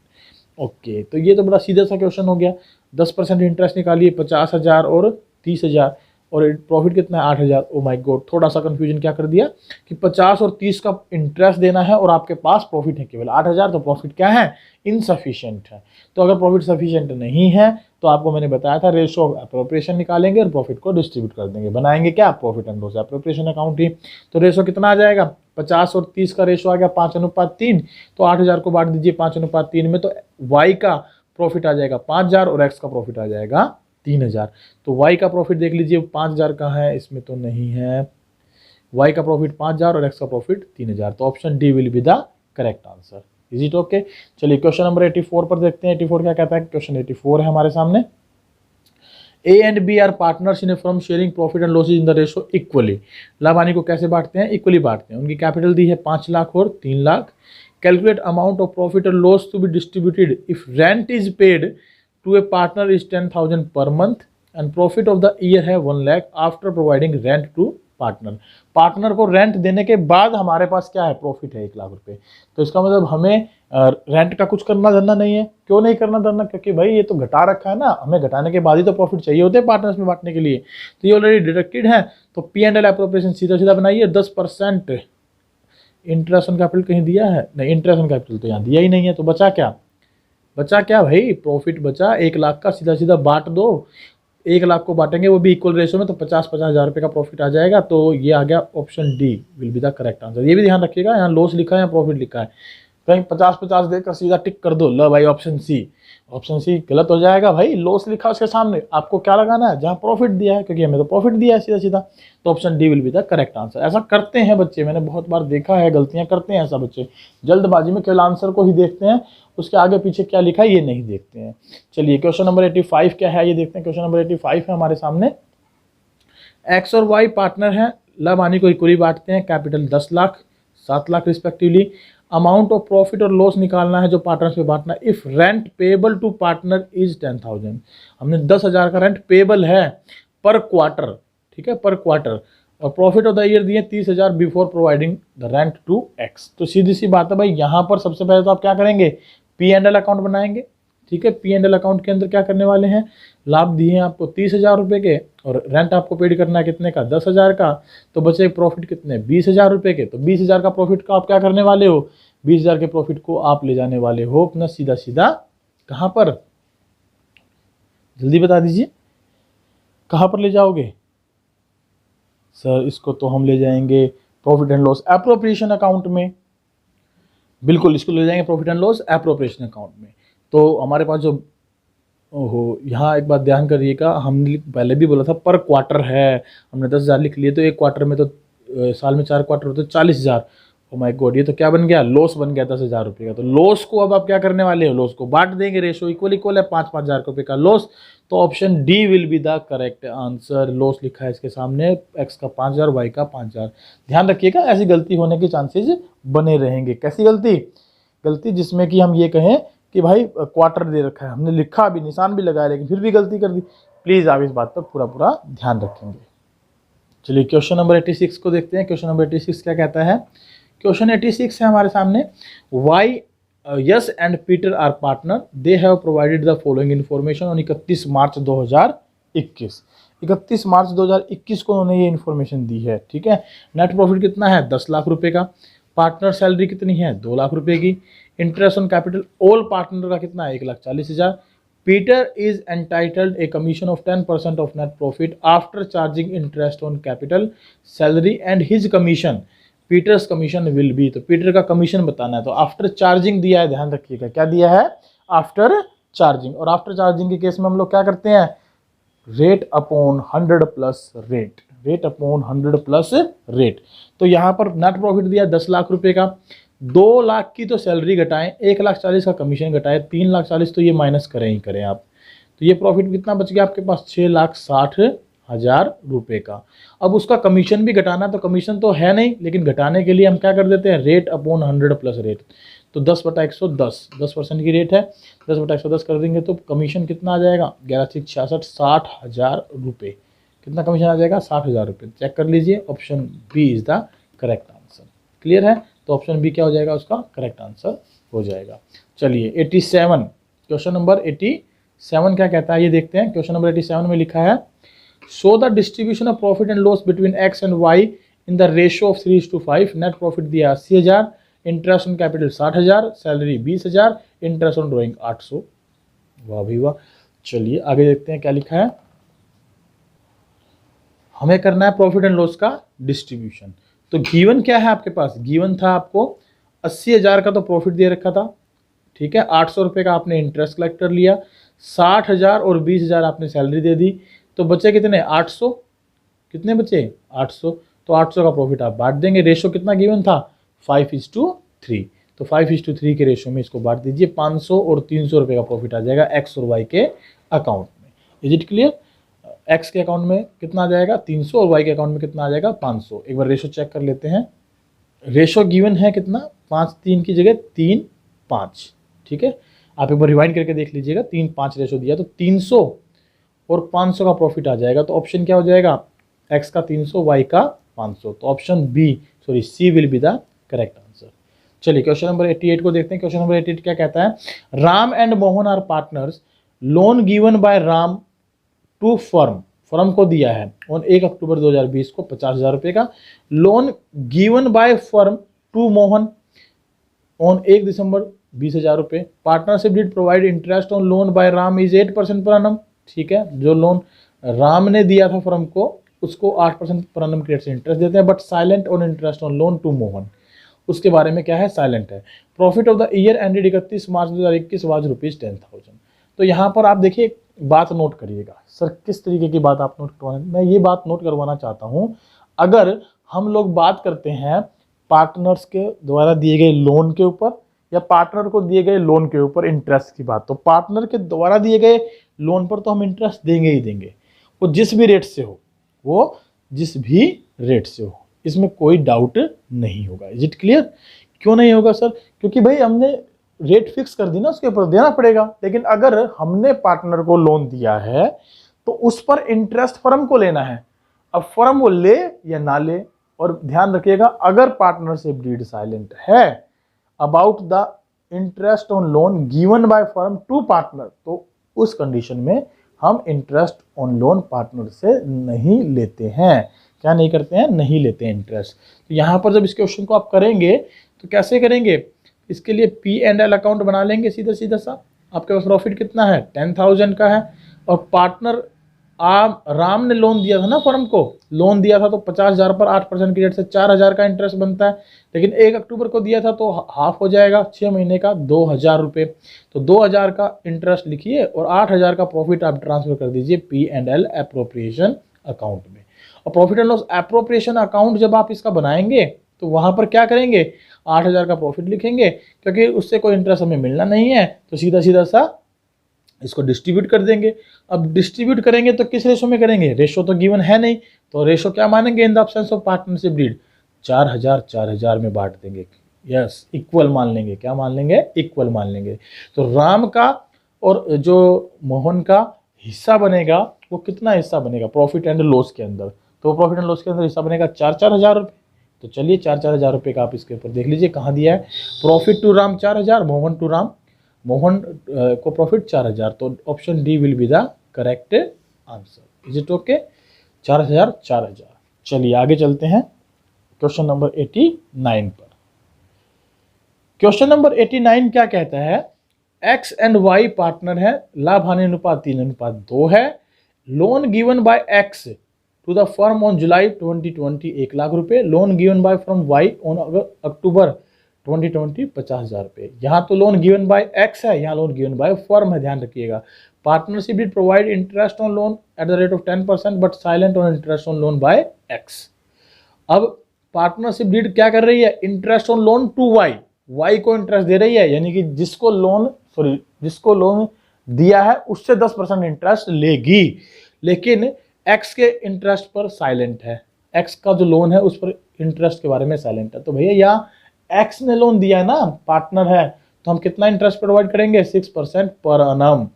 Okay, तो ये तो बड़ा सीधा सा question हो गया। 10% interest निकालिए, 50,000 और 30,000, और प्रॉफिट कितना है 8,000। ओ माय गॉड, थोड़ा सा कंफ्यूजन क्या कर दिया कि 50 और 30 का इंटरेस्ट देना है और आपके पास प्रॉफिट है केवल 8,000, तो प्रॉफिट क्या है इनसफिशिएंट है। तो अगर प्रॉफिट सफिशिएंट नहीं है तो आपको मैंने बताया था रेशो ऑफ एप्रोप्रिएशन निकालेंगे और प्रॉफिट को डिस्ट्रीब्यूट कर देंगे, बनाएंगे क्या profit and loss appropriation account ही। तो रेशो कितना आ जाएगा, 50 और 30 का रेशो आ गया 5:3, तो 8,000 को बांट दीजिए 5:3 में, तो वाई का प्रॉफिट आ जाएगा 5,000 और एक्स का प्रॉफिट आ जाएगा 3,000। तो वाई का प्रॉफिट देख लीजिए 5,000 का है, इसमें तो नहीं है। वाई का प्रॉफिट 5,000 और एक्स का प्रॉफिट 3,000। तो option D will be the correct answer. Is it okay. चलिए क्वेश्चन नंबर 84 पर देखते हैं। 84 क्या कहता है, क्वेश्चन 84 है हमारे सामने। A and B are partners in a firm sharing profit and losses in the ratio equally. लाभ हानि को कैसे बांटते हैं, इक्वली बांटते हैं। उनकी कैपिटल दी है 5 लाख और 3 lakh. Calculate amount of profit और loss to be distributed if rent is paid to a partner is 10,000 per month and profit of the year है 1 lakh after providing rent to partner. Partner को rent देने के बाद हमारे पास क्या है प्रॉफिट है 1 लाख रुपए। तो इसका मतलब हमें रेंट का कुछ करना धरना नहीं है। क्यों नहीं करना धरना, क्योंकि भाई ये तो घटा रखा है ना, हमें घटाने के बाद ही तो प्रॉफिट चाहिए होते हैं पार्टनर्स में बांटने के लिए। तो ये ऑलरेडी डिडक्टेड है, तो पी एंड एल एप्रोप्रिएशन सीधा सीधा बनाइए। 10% इंटरेस्ट ऑन कैपिटल कहीं दिया है नहीं, इंटरेस्ट ऑन कैपिटल तो यहाँ दिया ही नहीं है, तो बचा क्या, बचा क्या भाई प्रॉफिट बचा 1 लाख का, सीधा सीधा बांट दो। 1 लाख को बांटेंगे वो भी इक्वल रेशो में, तो 50-50 हज़ार रुपये का प्रॉफिट आ जाएगा। तो ये आ गया option D will be the correct answer. ये भी ध्यान रखिएगा, यहाँ लॉस लिखा है या प्रॉफिट लिखा है, कहीं 50-50 देकर सीधा टिक कर दो, लो भाई ऑप्शन सी। ऑप्शन सी गलत हो जाएगा भाई, लॉस लिखा उसके सामने, आपको क्या लगाना है, जहां प्रॉफिट दिया है, क्योंकि हमें तो प्रॉफिट दिया है सीधा सीधा। तो option D will be the correct answer. ऐसा करते हैं बच्चे, मैंने बहुत बार देखा है, गलतियां करते हैं ऐसा बच्चे, जल्दबाजी में केवल आंसर को ही देखते हैं, उसके आगे पीछे क्या लिखा है ये नहीं देखते हैं। चलिए क्वेश्चन नंबर 85 क्या है ये देखते हैं। क्वेश्चन नंबर 85 है हमारे सामने। एक्स और वाई पार्टनर हैं, लाभ हानि को इक्वली बांटते हैं, capital 10 lakh 7 lakh respectively. Amount of profit और लॉस निकालना है जो पार्टनर्स पे बांटना है। If rent payable to partner is 10,000, हमने 10,000 का रेंट पेबल है पर क्वार्टर, ठीक है, पर क्वार्टर, और प्रॉफिट ऑफ द ईयर दिए 30,000 before providing the rent to X. तो सीधी सी बात है भाई, यहाँ पर सबसे पहले तो आप क्या करेंगे, पी एंड एल अकाउंट बनाएंगे, ठीक है। पी एंड एल अकाउंट के अंदर क्या करने वाले हैं, लाभ दिए हैं आपको 30,000 रुपये के, और रेंट आपको पेड करना है कितने का, 10,000 का, तो बचे प्रॉफिट कितने, 20,000 रुपये के। तो 20,000 का प्रॉफिट का आप क्या करने वाले हो, 20,000 के प्रॉफिट को आप ले जाने वाले हो अपना सीधा सीधा कहाँ पर, जल्दी बता दीजिए कहाँ पर ले जाओगे सर। इसको तो हम ले जाएंगे profit and loss appropriation account में, बिल्कुल इसको ले जाएंगे profit and loss appropriation account में। तो हमारे पास जो, ओहो, यहाँ एक बात ध्यान करिएगा, हमने पहले भी बोला था पर क्वार्टर है, हमने 10,000 लिख लिए, तो एक क्वार्टर में तो साल में 4 क्वार्टर होते 40,000। ओ माय गॉड, ये तो क्या बन गया, लॉस बन गया 10,000 रुपये का। तो लॉस को अब आप क्या करने वाले हो, लॉस को बांट देंगे, रेशो इक्वल इक्वल है, 5-5 हज़ार रुपये का लॉस। तो option D will be the correct answer. Loss लिखा है इसके सामने, एक्स का 5,000 वाई का 5,000। ध्यान रखिएगा, ऐसी गलती होने के चांसेस बने रहेंगे। कैसी गलती, गलती जिसमें कि हम ये कहें कि भाई क्वार्टर दे रखा है, हमने लिखा भी, निशान भी लगाया, लेकिन फिर भी गलती कर दी। प्लीज़ आप इस बात पर पूरा पूरा ध्यान रखेंगे। चलिए क्वेश्चन नंबर 86 को देखते हैं। क्वेश्चन नंबर 86 क्या कहता है, क्वेश्चन 86 है हमारे सामने। Y, yes and Peter are partner, they have provided the following information on 31 March 2021। 31 March 2021 को उन्होंने ये इन्फॉर्मेशन दी है, ठीक है। नेट प्रॉफिट कितना है, 10 लाख रुपए का। पार्टनर सैलरी कितनी है, 2 लाख रुपए की। Interest on capital all partner का कितना है, 1,40,000। Peter is entitled a commission of 10% of net profit after charging interest on capital salary and his commission, Peter's commission will be. तो पीटर का कमीशन बताना है, तो आफ्टर चार्जिंग दिया है, ध्यान रखिएगा क्या दिया है, आफ्टर चार्जिंग। और आफ्टर चार्जिंग के केस में हम लोग क्या करते हैं, rate upon 100 plus rate, rate upon 100 plus rate. तो यहाँ पर नेट प्रॉफिट दिया 10 लाख रुपए का, 2 लाख की तो सैलरी घटाएं, 1,40,000 का कमीशन घटाएं, 3,40,000 तो ये माइनस करें ही करें आप। तो ये प्रॉफिट कितना बच गया आपके पास, 6,60,000 रुपये का। अब उसका कमीशन भी घटाना, तो कमीशन तो है नहीं, लेकिन घटाने के लिए हम क्या कर देते हैं, रेट अपॉन 100 प्लस रेट। तो 10/110, 10% की रेट है, 10/110 कर देंगे तो कमीशन कितना आ जाएगा, 11×66 60,000 रुपये। कितना कमीशन आ जाएगा, 60,000 रुपये। चेक कर लीजिए, option B is the correct answer. Clear है, तो ऑप्शन बी क्या हो जाएगा, उसका करेक्ट आंसर हो जाएगा। चलिए 87, क्वेश्चन नंबर 87 क्या कहता है ये देखते हैं। क्वेश्चन नंबर 87 में लिखा है, show the distribution of profit and loss between X and Y in the ratio of 3:5। Net profit दिया 80,000, interest on capital 60,000, salary 20,000, interest on drawing 800। वाह भाई वाह। चलिए आगे देखते हैं क्या लिखा है। हमें करना है प्रॉफिट एंड लॉस का डिस्ट्रीब्यूशन। तो गिवन क्या है आपके पास, गिवन था आपको 80,000 का तो प्रॉफिट दे रखा था, ठीक है। 800 रुपये का आपने इंटरेस्ट कलेक्ट कर लिया, 60,000 और 20,000 आपने सैलरी दे दी, तो बचे कितने, 800। कितने बचे, 800। तो 800 का प्रॉफिट आप बांट देंगे। रेशो कितना गिवन था, 5:3। तो 5:3 के रेशो में इसको बांट दीजिए। 500 और 300 रुपये का प्रॉफिट आ जाएगा एक्स और वाई के अकाउंट में। इज इट क्लियर, एक्स के अकाउंट में कितना आ जाएगा 300 और वाई के अकाउंट में कितना आ जाएगा 500। एक बार रेशो चेक कर लेते हैं। रेशो गिवन है कितना, 5:3 की जगह 3:5, ठीक है। आप एक बार रिवाइंड करके देख लीजिएगा, 3:5 रेशो दिया, तो 300 और 500 का प्रॉफिट आ जाएगा। तो ऑप्शन क्या हो जाएगा, एक्स का 300 वाई का 500। तो option B, sorry C will be the correct answer. चलिए क्वेश्चन नंबर 88 को देखते हैं। क्वेश्चन नंबर 88 क्या कहता है, Ram and Mohan are partners, loan given by Ram to firm को दिया है ऑन 1 अक्टूबर 2020 को 50,000 रुपये का। Loan given by firm to Mohan on 1 December 20,000 रुपये। Partnership did provide interest on loan by Ram is 8% per annum, ठीक है। जो लोन राम ने दिया था फर्म को, उसको 8% पर annum के रेट से इंटरेस्ट देते हैं, but silent on interest on loan to Mohan. उसके बारे में क्या है, साइलेंट है। Profit of the year ended 31 March 2021 was ₹10,000। तो यहाँ पर आप देखिए बात नोट करिएगा। सर किस तरीके की बात आप नोट करवाना, मैं ये बात नोट करवाना चाहता हूँ, अगर हम लोग बात करते हैं पार्टनर्स के द्वारा दिए गए लोन के ऊपर या पार्टनर को दिए गए लोन के ऊपर इंटरेस्ट की बात, तो पार्टनर के द्वारा दिए गए लोन पर तो हम इंटरेस्ट देंगे ही देंगे, वो जिस भी रेट से हो, वो जिस भी रेट से हो, इसमें कोई डाउट नहीं होगा। Is it clear? क्यों नहीं होगा सर? क्योंकि भाई हमने रेट फिक्स कर दी ना, उसके ऊपर देना पड़ेगा। लेकिन अगर हमने पार्टनर को लोन दिया है तो उस पर इंटरेस्ट फर्म को लेना है। अब फर्म वो ले या ना ले, और ध्यान रखिएगा अगर पार्टनरशिप डीड साइलेंट है about the interest on loan given by firm to partner, तो उस कंडीशन में हम इंटरेस्ट ऑन लोन पार्टनर से नहीं लेते हैं। क्या नहीं करते हैं? नहीं लेते हैं इंटरेस्ट। तो यहाँ पर जब इस क्वेश्चन को आप करेंगे तो कैसे करेंगे? इसके लिए P&L अकाउंट बना लेंगे सीधा सीधा सा। आपके पास प्रॉफिट कितना है? 10,000 का है, और पार्टनर राम ने लोन दिया था ना, फर्म को लोन दिया था, तो 50,000 पर 8% की रेट से 4,000 का इंटरेस्ट बनता है। लेकिन 1 अक्टूबर को दिया था तो हाफ हो जाएगा, 6 महीने का 2,000 रुपये। तो 2,000 का इंटरेस्ट लिखिए और 8,000 का प्रॉफिट आप ट्रांसफर कर दीजिए P&L अप्रोप्रिएशन अकाउंट में। और profit and loss appropriation account जब आप इसका बनाएंगे तो वहां पर क्या करेंगे? 8,000 का प्रॉफिट लिखेंगे, क्योंकि उससे कोई इंटरेस्ट हमें मिलना नहीं है, तो सीधा सीधा सा इसको डिस्ट्रीब्यूट कर देंगे। अब डिस्ट्रीब्यूट करेंगे तो किस रेशो में करेंगे? रेशो तो गिवन है नहीं, तो रेशो क्या मानेंगे in the absence of partnership deed? 4,000 4,000 में बांट देंगे। यस, इक्वल मान लेंगे। क्या मान लेंगे? इक्वल मान लेंगे। तो राम का और जो मोहन का हिस्सा बनेगा वो कितना हिस्सा बनेगा प्रॉफिट एंड लॉस के अंदर? तो प्रॉफिट एंड लॉस के अंदर हिस्सा बनेगा 4,000 रुपये। तो चलिए 4,000 रुपये का आप इसके ऊपर देख लीजिए कहाँ दिया है। Profit to Ram 4,000, Mohan to Ram, Mohan को प्रॉफिट 4,000। तो option D will be the correct answer. Is it okay? 4,000 4,000। चलिए आगे चलते हैं क्वेश्चन नंबर 89 पर। क्वेश्चन नंबर 89 क्या कहता है? एक्स एंड वाई पार्टनर है, लाभ हानि अनुपात 3:2 है। Loan given by X to the firm on July 2020 1 lakh रुपए। Loan given by from Y on October 2020 50,000 रुपये। यहाँ तो लोन गिवन बाय एक्स है, यहाँ लोन गिवन बाय फर्म है, ध्यान रखिएगा। Partnership did provide interest on loan at the rate of 10% but silent on interest on loan by X. अब partnership deed क्या कर रही है? Interest on loan to Y, Y को इंटरेस्ट दे रही है, यानी कि जिसको लोन दिया है उससे 10% इंटरेस्ट लेगी। लेकिन एक्स के इंटरेस्ट पर साइलेंट है, एक्स का जो लोन है उस पर इंटरेस्ट के बारे में साइलेंट है। तो भैया यहाँ एक्स ने लोन दिया है ना, पार्टनर है, तो हम कितना इंटरेस्ट प्रोवाइड करेंगे? 6% पर annum।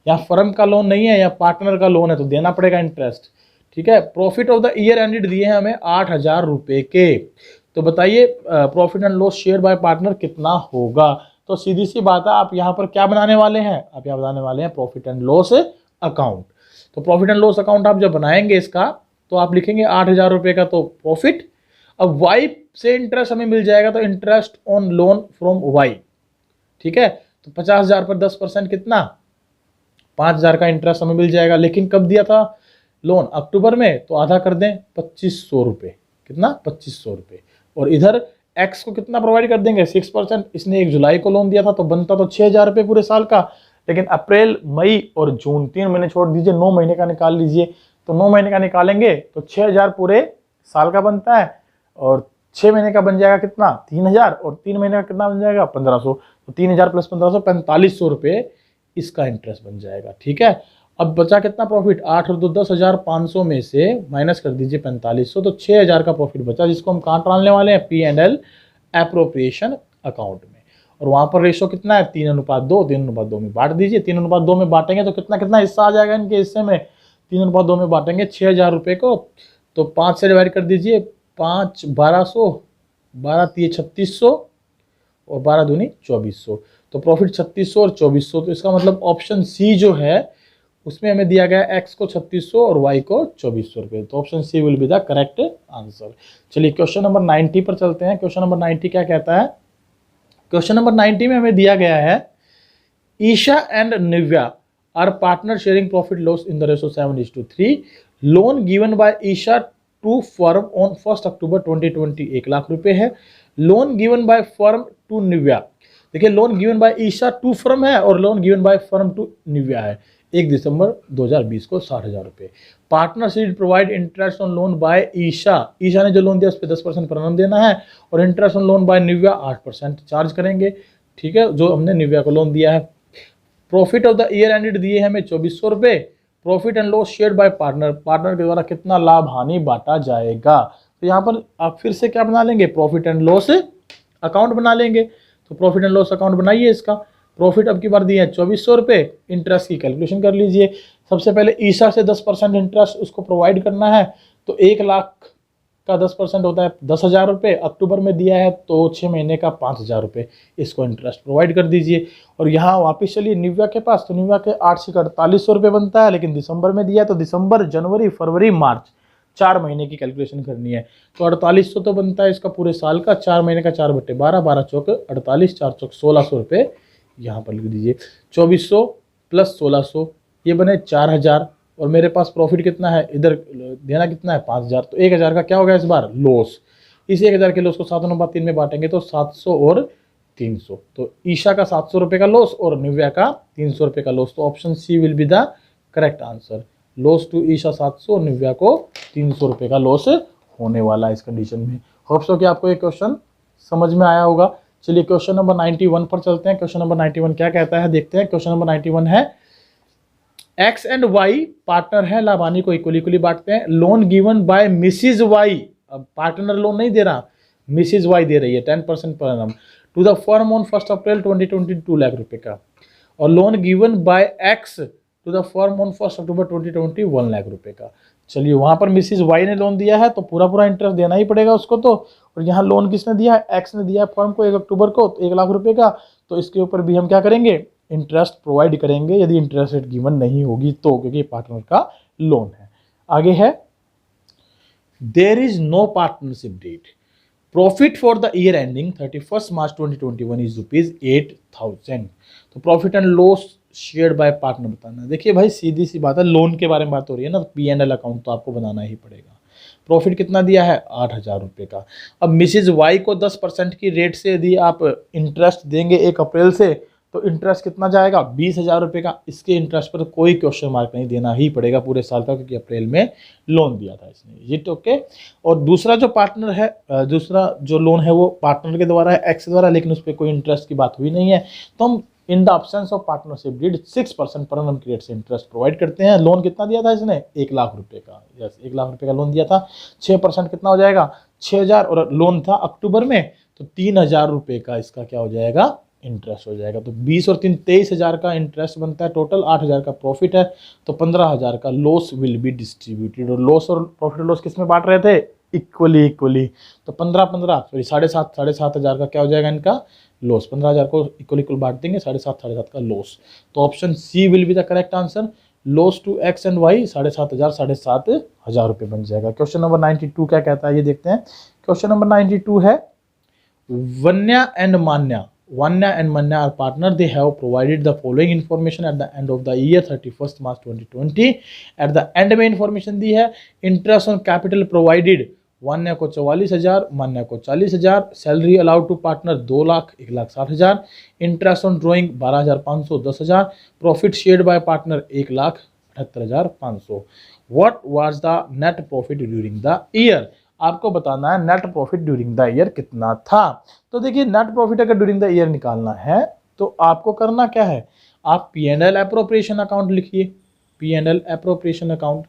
यहाँ फर्म का लोन नहीं है, यहाँ पार्टनर का लोन है, तो देना पड़ेगा इंटरेस्ट। ठीक है। Profit of the year ended दिए हैं हमें 8,000 रुपये के। तो बताइए profit and loss share bye partner कितना होगा? तो सीधी सी बात है, आप यहाँ पर क्या बनाने वाले हैं? आप यहाँ बनाने वाले हैं प्रॉफिट एंड लॉस अकाउंट। तो प्रॉफिट एंड लॉस अकाउंट आप जब बनाएंगे इसका, तो आप लिखेंगे 8,000 रुपये का तो प्रॉफिट। अब वाई से इंटरेस्ट हमें मिल जाएगा, तो interest on loan from Y. ठीक है। तो 50,000 पर 10% कितना? 5,000 का इंटरेस्ट हमें मिल जाएगा। लेकिन कब दिया था लोन? अक्टूबर में, तो आधा कर दें 2,500 रुपये। कितना? 2,500 रुपये। और इधर एक्स को कितना प्रोवाइड कर देंगे? 6%। इसने 1 जुलाई को लोन दिया था, तो बनता तो 6,000 रुपये पूरे साल का। लेकिन अप्रैल, मई और जून 3 महीने छोड़ दीजिए, 9 महीने का निकाल लीजिए। तो 9 महीने का निकालेंगे तो 6,000 पूरे साल का बनता है, और 6 महीने का बन जाएगा कितना? 3,000। और 3 महीने का कितना बन जाएगा? 1,500। तो 3,000 प्लस 1,500 4,500 रुपये इसका इंटरेस्ट बन जाएगा। ठीक है। अब बचा कितना प्रॉफिट? 8 और 2 10,500 में से माइनस कर दीजिए 4,500, तो 6,000 का प्रॉफिट बचा, जिसको हम कहाँ डालने वाले हैं? P&L अप्रोप्रिएशन अकाउंट में। और वहाँ पर रेशो कितना है? 3:2। 3:2 में बांट दीजिए। 3:2 में बांटेंगे तो कितना कितना हिस्सा आ जाएगा इनके हिस्से में? 3:2 में बांटेंगे 6,000 रुपये को, तो 5 से डिवाइड कर दीजिए। 5 1,200, 12 3 3,600 और 12 दूनी 2,400। तो प्रॉफिट 3,600 और 2,400। तो इसका मतलब ऑप्शन सी जो है उसमें हमें दिया गया एक्स को 3,600 और वाई को 2,400 रुपये। तो option C will be the correct answer. चलिए क्वेश्चन नंबर 90 पर चलते हैं। क्वेश्चन नंबर 90 क्या कहता है? क्वेश्चन नंबर 90 में हमें दिया गया है Isha and Nivya are partner sharing profit loss in the ratio 7:3। Loan given by Isha to firm on 1 October 2020 1 lakh रुपए है। Loan given by firm to Nivya, देखिए loan given by Isha to firm है और loan given by firm to Nivya है 1 December 2020 को 60,000 रुपये। Partnership provide interest on loan by Isha, Isha ने जो लोन दिया उस पर 10% पर annum देना है और interest on loan by Nivya 8% charge करेंगे, ठीक है, जो हमने निव्या को लोन दिया है। Profit of the year ended दिए हैं हमें 2400 रुपये। Profit and loss shared by partner, partner के द्वारा कितना लाभ हानि बांटा जाएगा, तो यहाँ पर आप फिर से क्या बना लेंगे, प्रॉफिट एंड लॉस अकाउंट बना लेंगे। तो प्रॉफिट एंड लॉस अकाउंट बनाइए इसका। प्रॉफिट अब की बार दिए हैं 2400 रुपये, इंटरेस्ट की कैलकुलेशन कर लीजिए। सबसे पहले ईशा से 10% इंटरेस्ट उसको प्रोवाइड करना है, तो 1 लाख का 10% होता है 10,000 रुपये। अक्टूबर में दिया है तो 6 महीने का 5,000 रुपये इसको इंटरेस्ट प्रोवाइड कर दीजिए। और यहाँ वापस चलिए निव्या के पास, तो निव्या के 8,48 रुपये बनता है, लेकिन दिसंबर में दिया है तो दिसंबर, जनवरी, फरवरी, मार्च 4 महीने की कैलकुलेशन करनी है। तो 4800 तो बनता है इसका पूरे साल का, 4 महीने का 4/12, 12 चौक 48, 4 चौक 1600 रुपये यहाँ पर लिख दीजिए। 2400 प्लस 1600 ये बने 4,000, और मेरे पास प्रॉफिट कितना है, इधर देना कितना है 5,000, तो 1,000 का क्या हो गया इस बार लॉस। इस 1,000 के लॉस को 7/3 में बांटेंगे तो 700 और 300, तो ईशा का 700 रुपये का लॉस और निव्या का 300 रुपये का लॉस। तो option C will be the correct answer. Loss to Isha 700 और निव्या को 300 रुपये का लॉस होने वाला है इस कंडीशन में। होप सो कि आपको ये क्वेश्चन समझ में आया होगा। चलिए क्वेश्चन नंबर 91 पर चलते हैं। क्वेश्चन नंबर 91 क्या कहता है देखते हैं। क्वेश्चन नंबर 91 है एक्स एंड वाई पार्टनर है, लाभ हानि को इक्वली बांटते हैं। Loan given by Mrs Y, अब पार्टनर लोन नहीं दे रहा, मिसिज वाई दे रही है 10% per annum to the firm on 1 April 2020 2 lakh रुपए का, और loan given by X to the firm on 1 October 2020 1 lakh रुपए का। चलिए वहां पर मिसिज वाई ने लोन दिया है तो पूरा इंटरेस्ट देना ही पड़ेगा उसको, तो और यहाँ लोन किसने दिया है, एक्स ने दिया है फर्म को 1 अक्टूबर को 1 लाख रुपए का, तो इसके ऊपर भी हम क्या करेंगे, इंटरेस्ट प्रोवाइड करेंगे यदि इंटरेस्ट रेट गिवन नहीं होगी तो, क्योंकि पार्टनर का लोन है। आगे है there is no partnership deed, profit for the year ending 31 March 2021 is ₹8,000। तो profit and loss shared by partner बताना। देखिए भाई सीधी सी बात है, लोन के बारे में बात हो रही है ना, तो P&L अकाउंट तो आपको बनाना ही पड़ेगा। प्रॉफिट कितना दिया है 8,000 रुपये का। अब मिसिज वाई को 10% की रेट से यदि आप इंटरेस्ट देंगे 1 अप्रैल से, तो इंटरेस्ट कितना जाएगा 20,000 रुपये का। इसके इंटरेस्ट पर कोई क्वेश्चन मार्क नहीं, देना ही पड़ेगा पूरे साल का, क्योंकि अप्रैल में लोन दिया था इसने, ये ओके। और दूसरा जो पार्टनर है, दूसरा जो लोन है वो पार्टनर के द्वारा है, एक्स द्वारा, लेकिन उस पर कोई इंटरेस्ट की बात हुई नहीं है, तो हम in the absence of partnership deed 6% per annum की रेट से इंटरेस्ट प्रोवाइड करते हैं। लोन कितना दिया था इसने 1 लाख रुपए का, यस 1 लाख रुपए का लोन दिया था। 6% कितना हो जाएगा 6,000, और लोन था अक्टूबर में तो 3,000 रुपये का इसका क्या हो जाएगा इंटरेस्ट हो जाएगा। तो 20 और 3 23,000 का इंटरेस्ट बनता है टोटल, 8,000 का प्रॉफिट है, तो 15,000 का लॉस विल बी डिस्ट्रीब्यूटेड। और लॉस और प्रॉफिट और लॉस किस में बांट रहे थे, इक्वली। तो 15 सॉरी 7,500 का क्या हो जाएगा इनका लॉस, 15,000 को इक्वल बांट देंगे, 7,500 का लॉस। तो option C will be the correct answer. Loss to X and Y 7,500 रुपये बन जाएगा। क्वेश्चन नंबर 92 क्या कहता है ये देखते हैं। क्वेश्चन नंबर 92 है Vanya and Manya, Vanya and Manya are partner. They have provided the following information at the end of the year 31st March 2020. At the end में information दी है, interest on capital provided Vanya को 44,000, Manya को 40,000, salary allowed to partner 2 lakh 1,60,000, interest on drawing 12,500 10,000, profit shared by partner 1,78,500. What was the net profit during the year? आपको बताना है net profit during the year कितना था। तो देखिए नेट प्रॉफिट अगर ड्यूरिंग द ईयर निकालना है तो आपको करना क्या है, आप P&L एप्रोप्रिएशन अकाउंट लिखिए, P&L एप्रोप्रिएशन अकाउंट,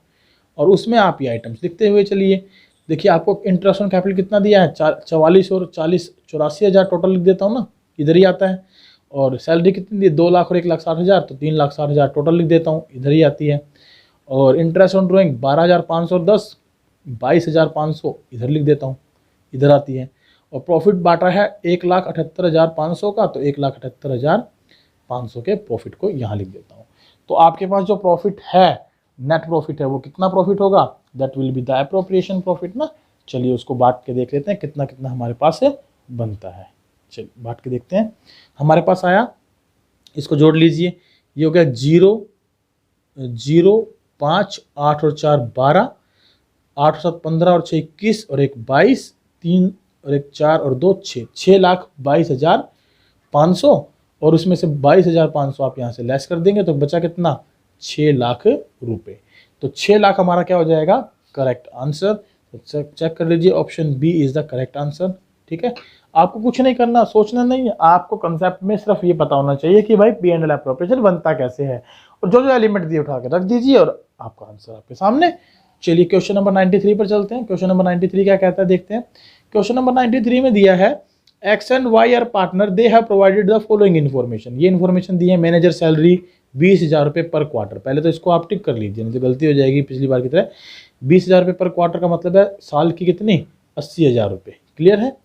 और उसमें आप ये आइटम्स लिखते हुए चलिए। देखिए आपको इंटरेस्ट ऑन कैपिटल कितना दिया है 44 और 40 84,000 टोटल लिख देता हूँ ना, इधर ही आता है। और सैलरी कितनी दी 2 लाख और 1,60,000, तो 3,60,000 टोटल लिख देता हूँ, इधर ही आती है। और इंटरेस्ट ऑन ड्रॉइंग 12,510, 22,500 इधर लिख देता हूँ, इधर आती है। और प्रॉफिट बांटा है 1,78,500 का, तो 1,78,500 के प्रॉफिट को यहाँ लिख देता हूँ। तो आपके पास जो प्रॉफिट है नेट प्रॉफिट है वो कितना प्रॉफिट होगा, that will be the appropriation profit ना। चलिए उसको बांट के देख लेते हैं कितना कितना हमारे पास बनता है। चलिए बांट के देखते हैं। हमारे पास आया, इसको जोड़ लीजिए, ये हो गया 0, 0, 5, 8 और 4 12, 8 7 15 और 6 21 और एक 22, 3 और एक 4 और 2 6, 6,22,500 और उसमें से 22,500 आप यहाँ से लेस कर देंगे तो बचा कितना, 6 लाख रुपए। तो 6 लाख हमारा क्या हो जाएगा, करेक्ट आंसर। तो चेक कर लीजिए, option B is the correct answer. ठीक है, आपको कुछ नहीं करना, सोचना नहीं है, आपको कंसेप्ट में सिर्फ ये पता होना चाहिए कि भाई पी एंड एल एप्रोप्रिएशन बनता कैसे है, और जो जो एलिमेंट दिए उठा के रख दीजिए और आपका आंसर आपके सामने। चलिए क्वेश्चन नंबर 93 पर चलते हैं। क्वेश्चन नंबर 93 क्या कहता है देखते हैं। क्वेश्चन नंबर 93 में दिया है X and Y are partner, they have provided the following information. ये इन्फॉर्मेशन दी है, मैनेजर सैलरी 20,000 रुपये पर क्वार्टर। पहले तो इसको आप टिक कर लीजिए, नहीं तो गलती हो जाएगी पिछली बार की तरह। 20,000 रुपये पर क्वार्टर का मतलब है साल की कितनी, 80,000 रुपये। क्लियर है।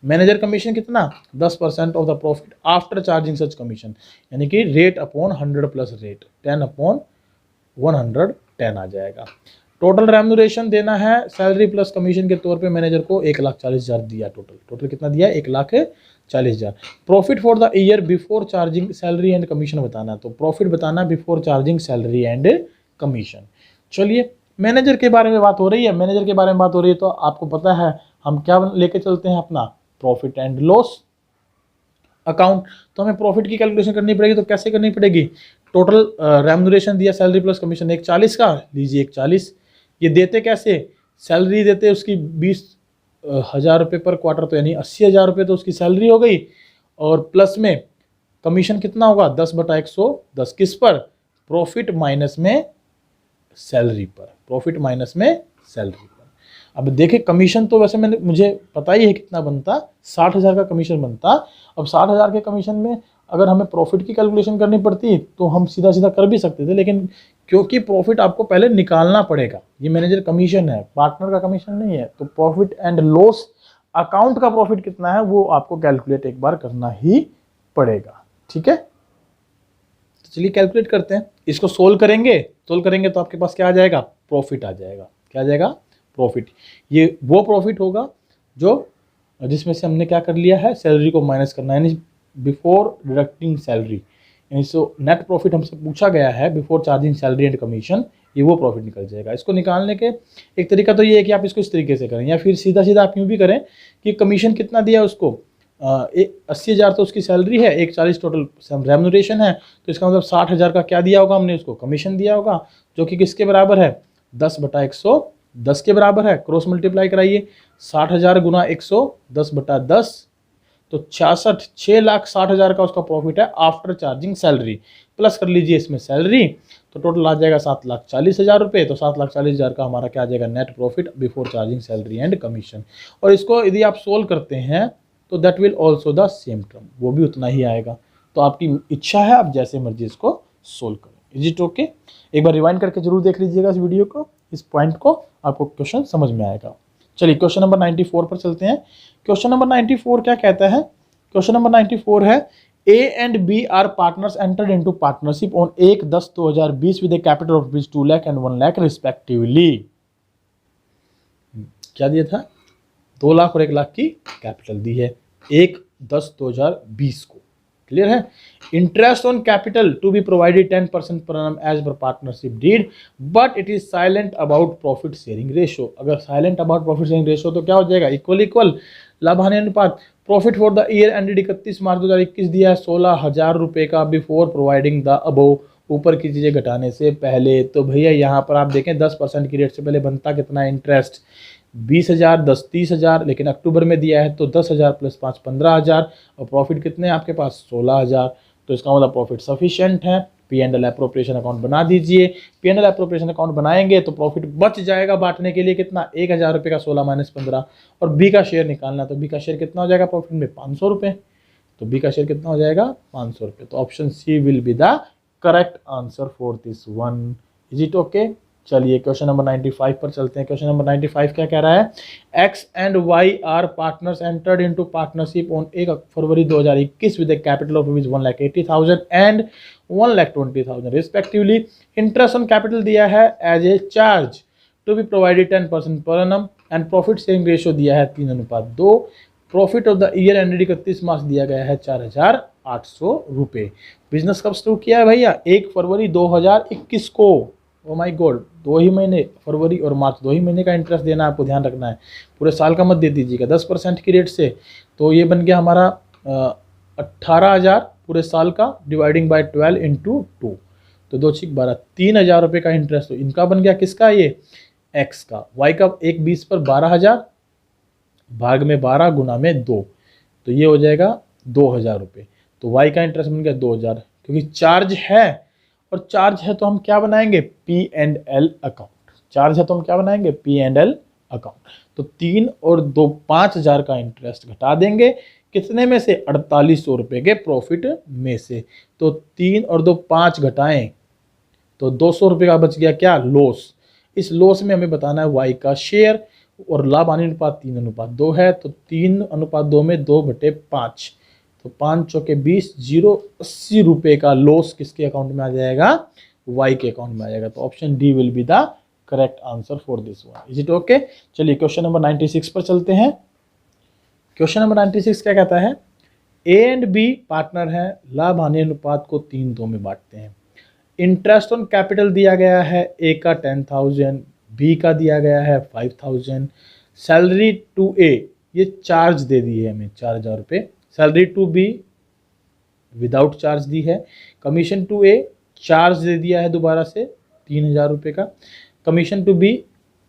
मैनेजर कमीशन कितना, 10% of the profit after charging such commission, यानी कि rate upon 100 plus rate 10 upon 110 आ जाएगा। टोटल रेम्यूनरेशन देना है सैलरी प्लस कमीशन के तौर पे मैनेजर को 1,40,000 दिया। टोटल कितना दिया, 1,40,000। Profit for the year before charging salary and commission बताना, तो प्रॉफिट बताना before charging salary and commission. चलिए मैनेजर के बारे में बात हो रही है, मैनेजर के बारे में बात हो रही है तो आपको पता है हम क्या लेके चलते हैं, अपना प्रॉफिट एंड लॉस अकाउंट। तो हमें प्रॉफिट की कैलकुलेशन करनी पड़ेगी, तो कैसे करनी पड़ेगी, टोटल रेम्यूनरेशन दिया सैलरी प्लस कमीशन 1,40 का, लीजिए 1,40। ये देते कैसे, सैलरी देते उसकी 20,000 रुपये पर क्वार्टर, तो यानी 80,000 रुपये तो उसकी सैलरी हो गई, और प्लस में कमीशन कितना होगा, 10/110। किस पर, प्रॉफिट माइनस में सैलरी पर, प्रॉफिट माइनस में सैलरी पर। अब देखें कमीशन तो वैसे मुझे पता ही है कितना बनता, 60,000 का कमीशन बनता। अब 60,000 के कमीशन में अगर हमें प्रॉफिट की कैलकुलेशन करनी पड़ती तो हम सीधा सीधा कर भी सकते थे, लेकिन क्योंकि प्रॉफिट आपको पहले निकालना पड़ेगा, ये मैनेजर कमीशन है, पार्टनर का कमीशन नहीं है, तो प्रॉफिट एंड लॉस अकाउंट का प्रॉफिट कितना है वो आपको कैलकुलेट एक बार करना ही पड़ेगा। ठीक है, तो चलिए कैलकुलेट करते हैं। इसको सोल्व करेंगे तो आपके पास क्या आ जाएगा, प्रॉफिट आ जाएगा। क्या आ जाएगा, प्रॉफिट। ये वो प्रॉफिट होगा जो जिसमें से हमने क्या कर लिया है, सैलरी को माइनस करना, यानी बिफोर डिडक्टिंग सैलरी, यानी सो नेट प्रॉफिट हमसे पूछा गया है before charging salary and commission, ये वो प्रॉफिट निकल जाएगा। इसको निकालने के एक तरीका तो ये है कि आप इसको इस तरीके से करें, या फिर सीधा सीधा आप यूँ भी करें कि कमीशन कितना दिया उसको, 80,000 तो उसकी सैलरी है, 1,40 टोटल रेम्यूनरेशन है, तो इसका मतलब 60,000 का क्या दिया होगा हमने उसको, कमीशन दिया होगा, जो कि किसके बराबर है, 10/110 के बराबर है। क्रॉस मल्टीप्लाई कराइए, 60,000 गुना 110/10 तो 6,60,000 का उसका प्रॉफिट है आफ्टर चार्जिंग सैलरी। प्लस कर लीजिए इसमें सैलरी, तो टोटल आ जाएगा 7,40,000 रुपये। तो 7,40,000 का हमारा क्या आ जाएगा, net profit before charging salary and commission. और इसको यदि आप सोल्व करते हैं तो that will also the same term, वो भी उतना ही आएगा। तो आपकी इच्छा है, आप जैसे मर्जी इसको सोल्व करें। Is it okay? एक बार रिवाइंड करके जरूर देख लीजिएगा इस वीडियो को, इस पॉइंट को, आपको क्वेश्चन समझ में आएगा। चलिए क्वेश्चन नंबर 94 पर चलते हैं। क्वेश्चन नंबर 94 क्या कहता है, क्वेश्चन नंबर 94 है A and B are partners entered into partnership on 1/10/2020 with a capital of rupees 2 lakh and 1 lakh respectively. क्या दिया था, 2 लाख और 1 लाख की कैपिटल दी है 1/10/2020 को। क्लियर है। Interest on capital to be provided 10% per annum as per partnership deed, but it is silent about profit sharing ratio. अगर silent about profit sharing ratio तो क्या हो जाएगा, इक्वल लाभ हानि अनुपात। Profit for the year ended 31 March 2021 दिया है 16,000 रुपये का बिफोर प्रोवाइडिंग द अबव, ऊपर की चीज़ें घटाने से पहले। तो भैया यहाँ पर आप देखें 10% की रेट से पहले बनता कितना इंटरेस्ट, 20,000, 10 30,000, लेकिन अक्टूबर में दिया है तो 10,000 प्लस 5 15,000, और प्रॉफिट कितने हैं आपके पास 16,000। तो इसका मतलब प्रॉफिट सफिशिएंट है। P and L appropriation account बना दीजिए। P and L appropriation account बनाएंगे तो प्रॉफिट बच जाएगा बांटने के लिए कितना, 1,000 रुपये का 16 माइनस 15, और बी का शेयर निकालना, तो बी का शेयर कितना हो जाएगा प्रॉफिट में, 500 रुपये। तो बी का शेयर कितना हो जाएगा, 500 रुपये। तो option C will be the correct answer for this one. Is it okay? चलिए क्वेश्चन नंबर 95 पर चलते हैं। क्वेश्चन नंबर 95 क्या कह रहा है, X and Y are partners entered into partnership on 1 February 2021 with a capital of rupees 1,80,000 and 1,20,000 respectively. Interest on capital दिया है as a charge to be provided 10% per annum, and profit sharing ratio दिया है 3:2। Profit of the year ended 31 March दिया गया है 4,800 रुपये। Business कब शुरू किया है भैया, 1 फरवरी 2021 को। ओ माय गॉड, 2 ही महीने, फरवरी और मार्च 2 ही महीने का इंटरेस्ट देना है, आपको ध्यान रखना है, पूरे साल का मत दे दीजिएगा 10% की रेट से। तो ये बन गया हमारा 18,000 पूरे साल का, डिवाइडिंग बाय 12 इंटू 2, तो 2 6 12, 3,000 रुपये का इंटरेस्ट। तो इनका बन गया किसका, ये एक्स का। वाई का 1/20 पर 12,000 भाग में 12 गुना में 2, तो ये हो जाएगा 2,000 रुपये। तो वाई का इंटरेस्ट बन गया 2,000, क्योंकि चार्ज है, और चार्ज है तो हम क्या बनाएंगे, P and L account. Charge है तो हम क्या बनाएंगे, पी एंड एल अकाउंट। तो 3 और 2 5,000 का इंटरेस्ट घटा देंगे, कितने में से, 4,800 रुपये के प्रॉफिट में से। तो 3 और 2 5 घटाएं तो 200 रुपये का बच गया क्या, लॉस। इस लॉस में हमें बताना है वाई का शेयर, और लाभ हानि अनुपात 3:2 है, तो 3:2 में 2/5, तो 5 चौके 20, 80 रुपये का लॉस किसके अकाउंट में आ जाएगा, वाई के अकाउंट में आ जाएगा। तो option D will be the correct answer for this one. Is it okay. चलिए क्वेश्चन नंबर 96 पर चलते हैं। क्वेश्चन नंबर 96 क्या कहता है, ए एंड बी पार्टनर हैं, लाभ हानि अनुपात को 3:2 में बांटते हैं। इंटरेस्ट ऑन कैपिटल दिया गया है, ए का 10,000, बी का दिया गया है 5,000। सैलरी टू ए, ये चार्ज दे दी है हमें 4,000 रुपये। Salary to be without charge दी है। कमीशन टू ए चार्ज दे दिया है दोबारा से 3,000 रुपये का। कमीशन टू बी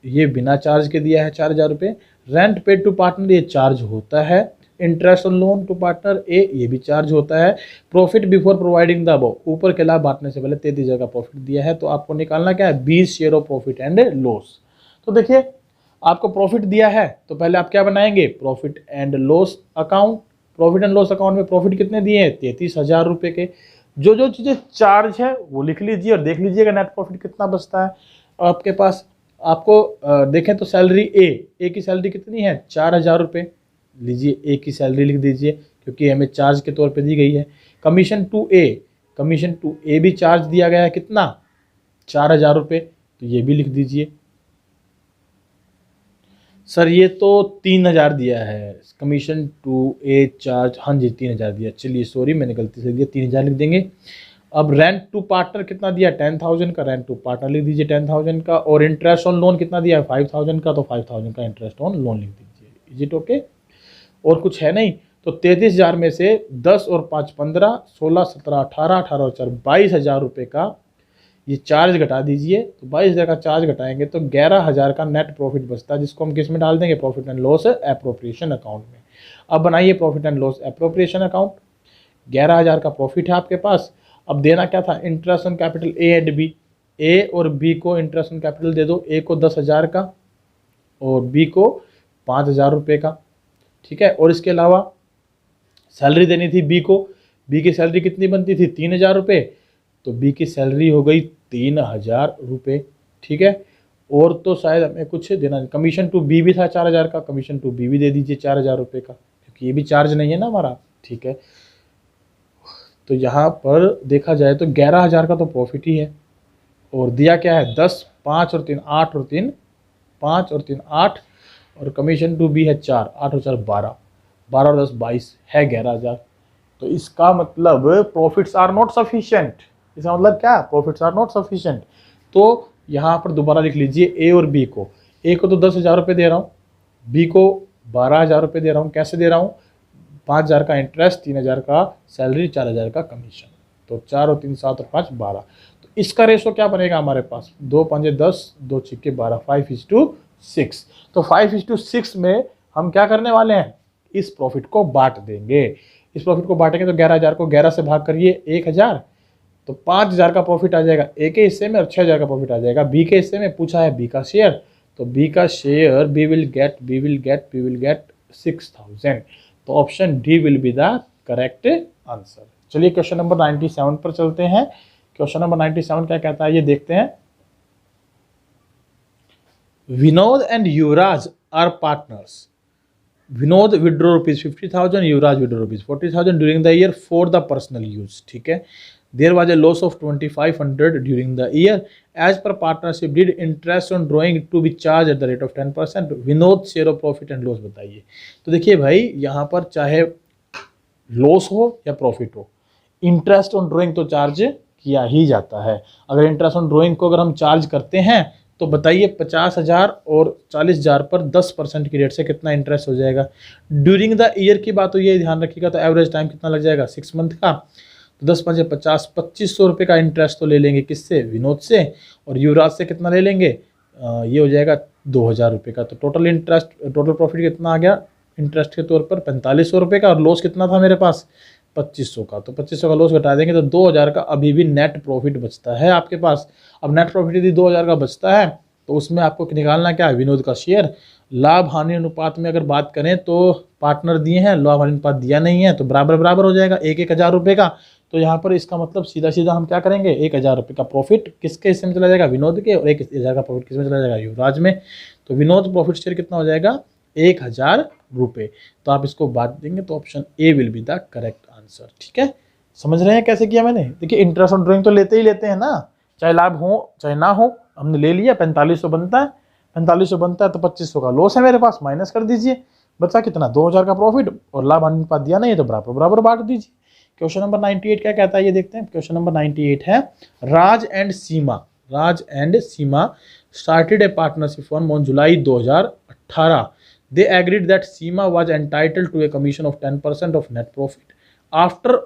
ये बिना चार्ज के दिया है 4,000 रुपये। रेंट पेड टू पार्टनर ये चार्ज होता है। Interest on loan to partner A ये भी चार्ज होता है। Profit before providing the above, ऊपर के लाभ बांटने से पहले 33,000 का प्रॉफिट दिया है। तो आपको निकालना क्या है, 20 share of profit and loss. तो देखिए आपको प्रॉफिट दिया है तो पहले आप क्या बनाएंगे, profit and loss account. Profit and loss account में प्रॉफिट कितने दिए हैं, 33,000 रुपये के। जो जो चीज़ें चार्ज है वो लिख लीजिए और देख लीजिएगा नेट प्रॉफिट कितना बचता है आपके पास। आपको देखें तो सैलरी ए की सैलरी कितनी है, 4,000 रुपये। लीजिए ए की सैलरी लिख दीजिए क्योंकि हमें चार्ज के तौर पे दी गई है। कमीशन टू ए भी चार्ज दिया गया है कितना, 4,000 रुपये, तो ये भी लिख दीजिए। सर ये तो 3,000 दिया है, कमीशन टू ए चार्ज, हाँ जी 3,000 दिया, चलिए सॉरी मैंने गलती से दिया, 3,000 लिख देंगे। अब रेंट टू पार्टनर कितना दिया, 10,000 का रेंट टू पार्टनर लिख दीजिए 10,000 का। और इंटरेस्ट ऑन लोन कितना दिया है, 5,000 का, तो 5,000 का इंटरेस्ट ऑन लोन लिख दीजिए। Is it okay. और कुछ है नहीं, तो 33,000 में से 10 और 5 15, 16 17 18, 18 और 4 22,000 रुपये का ये चार्ज घटा दीजिए। तो 22,000 का चार्ज घटाएंगे तो 11,000 का नेट प्रॉफिट बचता है, जिसको हम किस में डाल देंगे, profit and loss appropriation account में। अब बनाइए profit and loss appropriation account. 11,000 का प्रॉफिट है आपके पास। अब देना क्या था, interest on capital A and B. A और बी को इंटरेस्ट ऑन कैपिटल दे दो, ए को 10,000 का और बी को 5,000 रुपये का, ठीक है। और इसके अलावा सैलरी देनी थी बी को, बी की सैलरी कितनी बनती थी, 3,000 रुपये, तो बी की सैलरी हो गई 3,000 रुपये, ठीक है। और तो शायद हमें कुछ देना, कमीशन टू बी भी था 4,000 का, कमीशन टू बी भी दे दीजिए 4,000 रुपये का, क्योंकि ये भी चार्ज नहीं है ना हमारा, ठीक है। तो यहाँ पर देखा जाए तो 11,000 का तो प्रॉफिट ही है, और दिया क्या है 10, 5 और 3 8 और 3 5 और 3 8, और कमीशन टू बी है 4, 8 और 4 12, 12 और 10 22 है 11,000। तो इसका मतलब प्रॉफिट्स आर नॉट सफिशिएंट। इसका मतलब क्या, प्रॉफिट्स आर नॉट सफिशिएंट। तो यहाँ पर दोबारा लिख लीजिए ए और बी को, ए को तो 10,000 रुपये दे रहा हूँ, बी को 12,000 रुपये दे रहा हूँ। कैसे दे रहा हूँ, 5,000 का इंटरेस्ट, 3,000 का सैलरी, 4,000 का कमीशन। तो 4 और 3 7 और 5 12। तो इसका रेशो क्या बनेगा हमारे पास, 2 5 10, 2 6 12, 5:6। तो 5:6 में हम क्या करने वाले हैं, इस प्रॉफिट को बांट देंगे। इस प्रॉफिट को बांटेंगे तो 11,000 को 11 से भाग करिए 1,000, तो 5,000 का प्रॉफिट आ जाएगा ए के हिस्से में और 6,000 का प्रॉफिट आ जाएगा बी के हिस्से में। पूछा है बी का शेयर, तो बी का शेयर बी विल गेट 6,000। तो option D will be the correct answer. चलिए क्वेश्चन नंबर 97 पर चलते हैं। क्वेश्चन नंबर 97 क्या कहता है ये देखते हैं। Vinod and Yuvraj are partners. Vinod withdrew ₹50,000, Yuvraj withdrew ₹40,000 during the year for the personal use, ठीक है। There was a loss of 2,500 during the year. As per partnership deed interest on drawing to be charge at the rate of 10%। Vinod share of profit and loss बताइए। तो देखिए भाई यहाँ पर चाहे loss हो या प्रॉफिट हो, इंटरेस्ट ऑन ड्रॉइंग तो चार्ज किया ही जाता है। अगर इंटरेस्ट ऑन ड्रॉइंग को अगर हम चार्ज करते हैं तो बताइए 50,000 और 40,000 पर 10% की रेट से कितना इंटरेस्ट हो जाएगा। ड्यूरिंग द ईयर की बात हुई है, ध्यान रखिएगा, तो एवरेज टाइम कितना लग जाएगा 6 मंथ का। तो 10 5 50, 2500 रुपये का इंटरेस्ट तो ले लेंगे किससे, विनोद से, और युवराज से कितना ले लेंगे, ये हो जाएगा 2,000 रुपये का। तो टोटल इंटरेस्ट, टोटल प्रॉफिट कितना आ गया इंटरेस्ट के तौर पर 4500 रुपये का, और लॉस कितना था मेरे पास 2500 का। तो 2500 का लॉस घटा देंगे तो 2000 का अभी भी नेट प्रॉफिट बचता है आपके पास। अब नेट प्रॉफिट यदि 2000 का बचता है तो उसमें आपको निकालना क्या है, विनोद का शेयर। लाभ हानि अनुपात में अगर बात करें तो पार्टनर दिए हैं, लाभ हानि अनुपात दिया नहीं है, तो बराबर बराबर हो जाएगा 1,000 रुपये का। तो यहाँ पर इसका मतलब सीधा सीधा हम क्या करेंगे, 1,000 रुपये का प्रॉफिट किसके हिस्से में चला जाएगा, विनोद के, और 1,000 का प्रॉफिट किस में चला जाएगा, युवराज में। तो विनोद प्रॉफिट शेयर कितना हो जाएगा, 1,000 रुपये। तो आप इसको बात देंगे तो option A will be the correct answer. ठीक है, समझ रहे हैं कैसे किया मैंने। देखिए इंटरेस्ट ऑन ड्रॉइंग तो लेते ही लेते हैं ना, चाहे लाभ हो चाहे ना हो, हमने ले लिया। 4500 बनता है, 4500 बनता है तो 2500 का लॉस है मेरे पास, माइनस कर दीजिए, बचा कितना 2000 का प्रॉफिट, और लाभ हानि अनुपात दिया नहीं है तो बराबर बराबर बांट दीजिए। क्वेश्चन नंबर 98 क्या कहता है ये देखते हैं। क्वेश्चन नंबर 98 है, Raj and Seema started a partnership firm on July 2018। They agreed that Seema was entitled to a commission of 10% of net profit after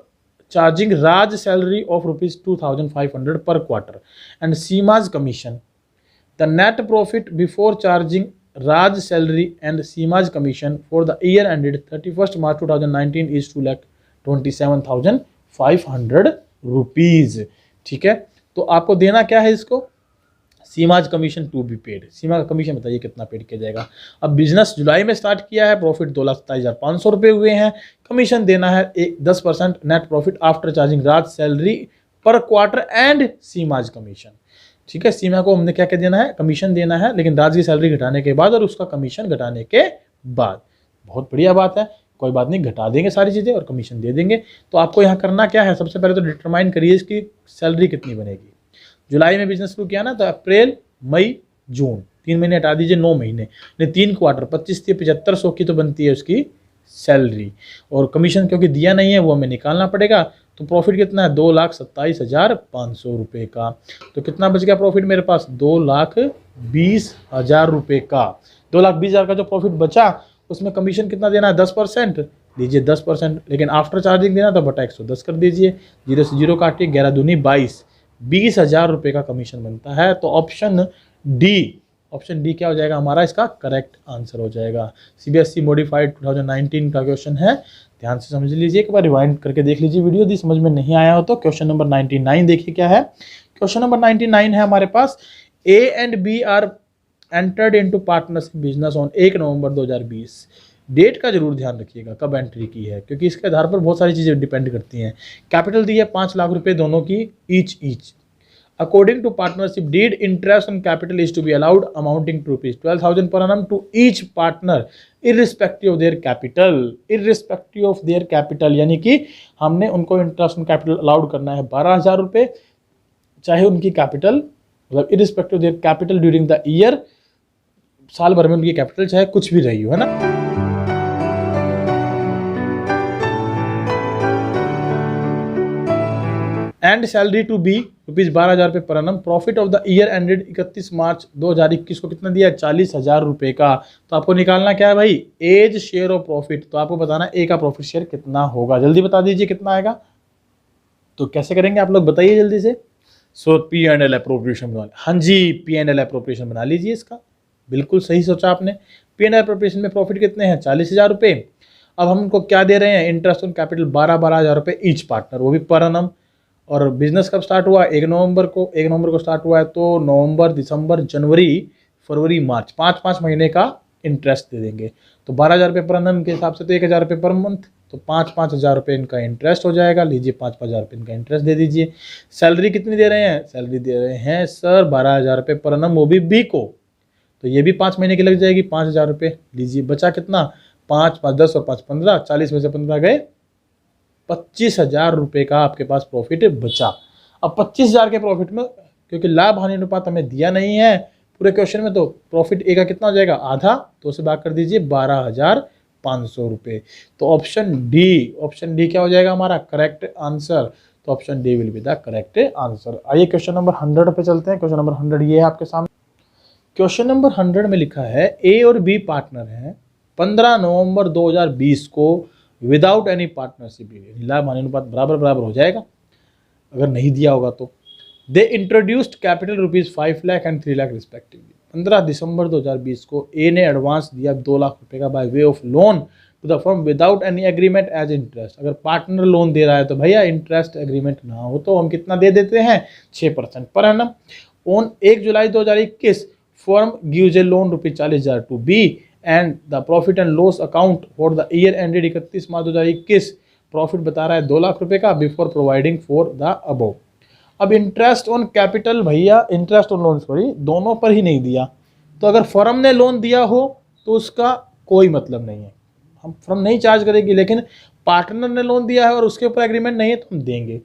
charging Raj salary of rupees 2,500 per quarter and Seema's commission. The net profit before charging Raj salary and Seema's commission for the year ended 31st March 2019 is 2,27,500 rupees। ठीक है, तो आपको देना क्या है इसको, Seema's commission to be paid. सीमा का commission बताइए कितना पेड किया जाएगा। अब बिजनेस जुलाई में स्टार्ट किया है, प्रॉफिट 2,27,500 रुपये हुए हैं, कमीशन देना है 10% नेट प्रॉफिट आफ्टर चार्जिंग राज सैलरी पर क्वार्टर एंड सीमाज कमीशन। ठीक है, सीमा को हमने क्या क्या देना है, कमीशन देना है, लेकिन राज की सैलरी घटाने के बाद और उसका कमीशन घटाने के बाद। बहुत बढ़िया बात है, कोई बात नहीं, घटा देंगे सारी चीज़ें और कमीशन दे देंगे। तो आपको यहाँ करना क्या है, सबसे पहले तो डिटरमाइन करिए इसकी सैलरी कितनी बनेगी। जुलाई में बिजनेस शुरू किया ना, तो अप्रैल मई जून 3 महीने हटा दीजिए, 9 महीने नहीं 3 क्वार्टर, 25 से 7500 की तो बनती है उसकी सैलरी, और कमीशन क्योंकि दिया नहीं है वो हमें निकालना पड़ेगा। तो प्रॉफिट कितना है 2,27,500 रुपये का। तो कितना बच गया प्रॉफिट मेरे पास, 2,20,000 रुपये का। 2,20,000 का जो प्रॉफिट बचा उसमें कमीशन कितना देना है, 10% दीजिए, 10%, लेकिन आफ्टर चार्जिंग देना तो बटा 110 कर दीजिए, 0 से 0 काटिए, 11 दूनी 22, 20,000 रुपये का कमीशन बनता है। तो ऑप्शन डी क्या हो जाएगा हमारा, इसका करेक्ट आंसर हो जाएगा। सीबीएसई मॉडिफाइड 2019 का क्वेश्चन है, ध्यान से समझ लीजिए, एक बार रिवाइंड करके देख लीजिए वीडियो, यदि समझ में नहीं आया हो तो। क्वेश्चन नंबर 99 देखिए क्या है। क्वेश्चन नंबर 99 है हमारे पास, A and B are entered into partnership business on 1 November 2020। Date का जरूर ध्यान रखिएगा कब एंट्री की है, क्योंकि इसके आधार पर बहुत सारी चीज़ें डिपेंड करती हैं। कैपिटल दी है 5 लाख रुपए दोनों की each. According to partnership deed, interest on capital is to be allowed amounting to rupees 12,000 per annum to each partner irrespective of their capital. यानी कि हमने उनको इंटरेस्ट ऑन कैपिटल अलाउड करना है 12,000 रुपये, चाहे उनकी कैपिटल मतलब irrespective of their capital during the year, साल भर में उनकी कैपिटल चाहे कुछ भी रही हो, है ना। And salary to be rupees 12,000 रुपये per annum। Profit of the year ended 31 March 2021 को कितना दिया है, 40,000 रुपये का। तो आपको निकालना क्या है भाई, एज शेयर ऑफ प्रॉफिट। तो आपको बताना है ए का प्रॉफिट शेयर कितना होगा, जल्दी बता दीजिए कितना आएगा। तो कैसे करेंगे आप लोग बताइए जल्दी से। सो पी एंड एल अप्रोप्रिएशन बना, हाँ G P and L appropriation बना लीजिए इसका, बिल्कुल सही सोचा आपने। पी एंड एल अप्रोप्रिएशन में प्रॉफिट कितने हैं, 40,000 रुपये। अब हम उनको क्या दे रहे हैं, इंटरेस्ट ऑन कैपिटल 12,000 रुपये ईच पार्टनर, वो भी पर annum। और बिजनेस कब स्टार्ट हुआ, 1 नवंबर को स्टार्ट हुआ है, तो नवंबर, दिसंबर, जनवरी, फरवरी, मार्च, 5 महीने का इंटरेस्ट दे देंगे। तो 12,000 रुपये पर annum के हिसाब से तो 1,000 रुपये पर मंथ, तो 5,000 रुपये इनका इंटरेस्ट हो जाएगा। लीजिए 5,000 रुपये इनका इंटरेस्ट दे दीजिए। सैलरी कितनी दे रहे हैं, सैलरी दे रहे हैं सर 12,000 रुपये पर annum, वो भी बी को, तो ये भी 5 महीने की लग जाएगी, 5,000 रुपये। लीजिए बचा कितना, 5, 5, 10 और 5, 15, 40 में से 15 गए, 25,000 रुपये का आपके पास प्रॉफिट बचा। अब 25,000 के प्रॉफिट में क्योंकि लाभ हानि अनुपात हमें दिया नहीं है पूरे क्वेश्चन में, तो प्रॉफिट ए का कितना हो जाएगा, आधा, तो उसे भाग कर दीजिए 12,500 रुपये। तो ऑप्शन डी क्या हो जाएगा हमारा करेक्ट आंसर। तो option D will be the correct answer. आइए क्वेश्चन नंबर 100 पे चलते हैं। क्वेश्चन नंबर 100 ये है आपके सामने। क्वेश्चन नंबर 100 में लिखा है ए और बी पार्टनर हैं, 15 नवंबर 2020 को विदाउट एनी पार्टनरशिप लाभ हानि अनुपात बराबर बराबर हो जाएगा अगर नहीं दिया होगा तो। They introduced capital ₹5 lakh and 3 lakh respectively. 15 दिसंबर 2020 को ए ने एडवांस दिया 2 लाख रुपए का by way of loan to the firm without any agreement as interest. अगर पार्टनर लोन दे रहा है तो भैया इंटरेस्ट एग्रीमेंट ना हो तो हम कितना दे देते हैं 6% per annum. On 1 July 2021 firm gives a loan ₹40,000 to B and the profit and loss account for the year ended 31 March 2021 profit बता रहा है 2 लाख रुपए का before providing for the above. अब इंटरेस्ट ऑन कैपिटल भैया इंटरेस्ट ऑन लोन सॉरी दोनों पर ही नहीं दिया, तो अगर फर्म ने लोन दिया हो तो उसका कोई मतलब नहीं है, हम फर्म नहीं चार्ज करेगी, लेकिन पार्टनर ने लोन दिया है और उसके ऊपर एग्रीमेंट नहीं है तो हम देंगे।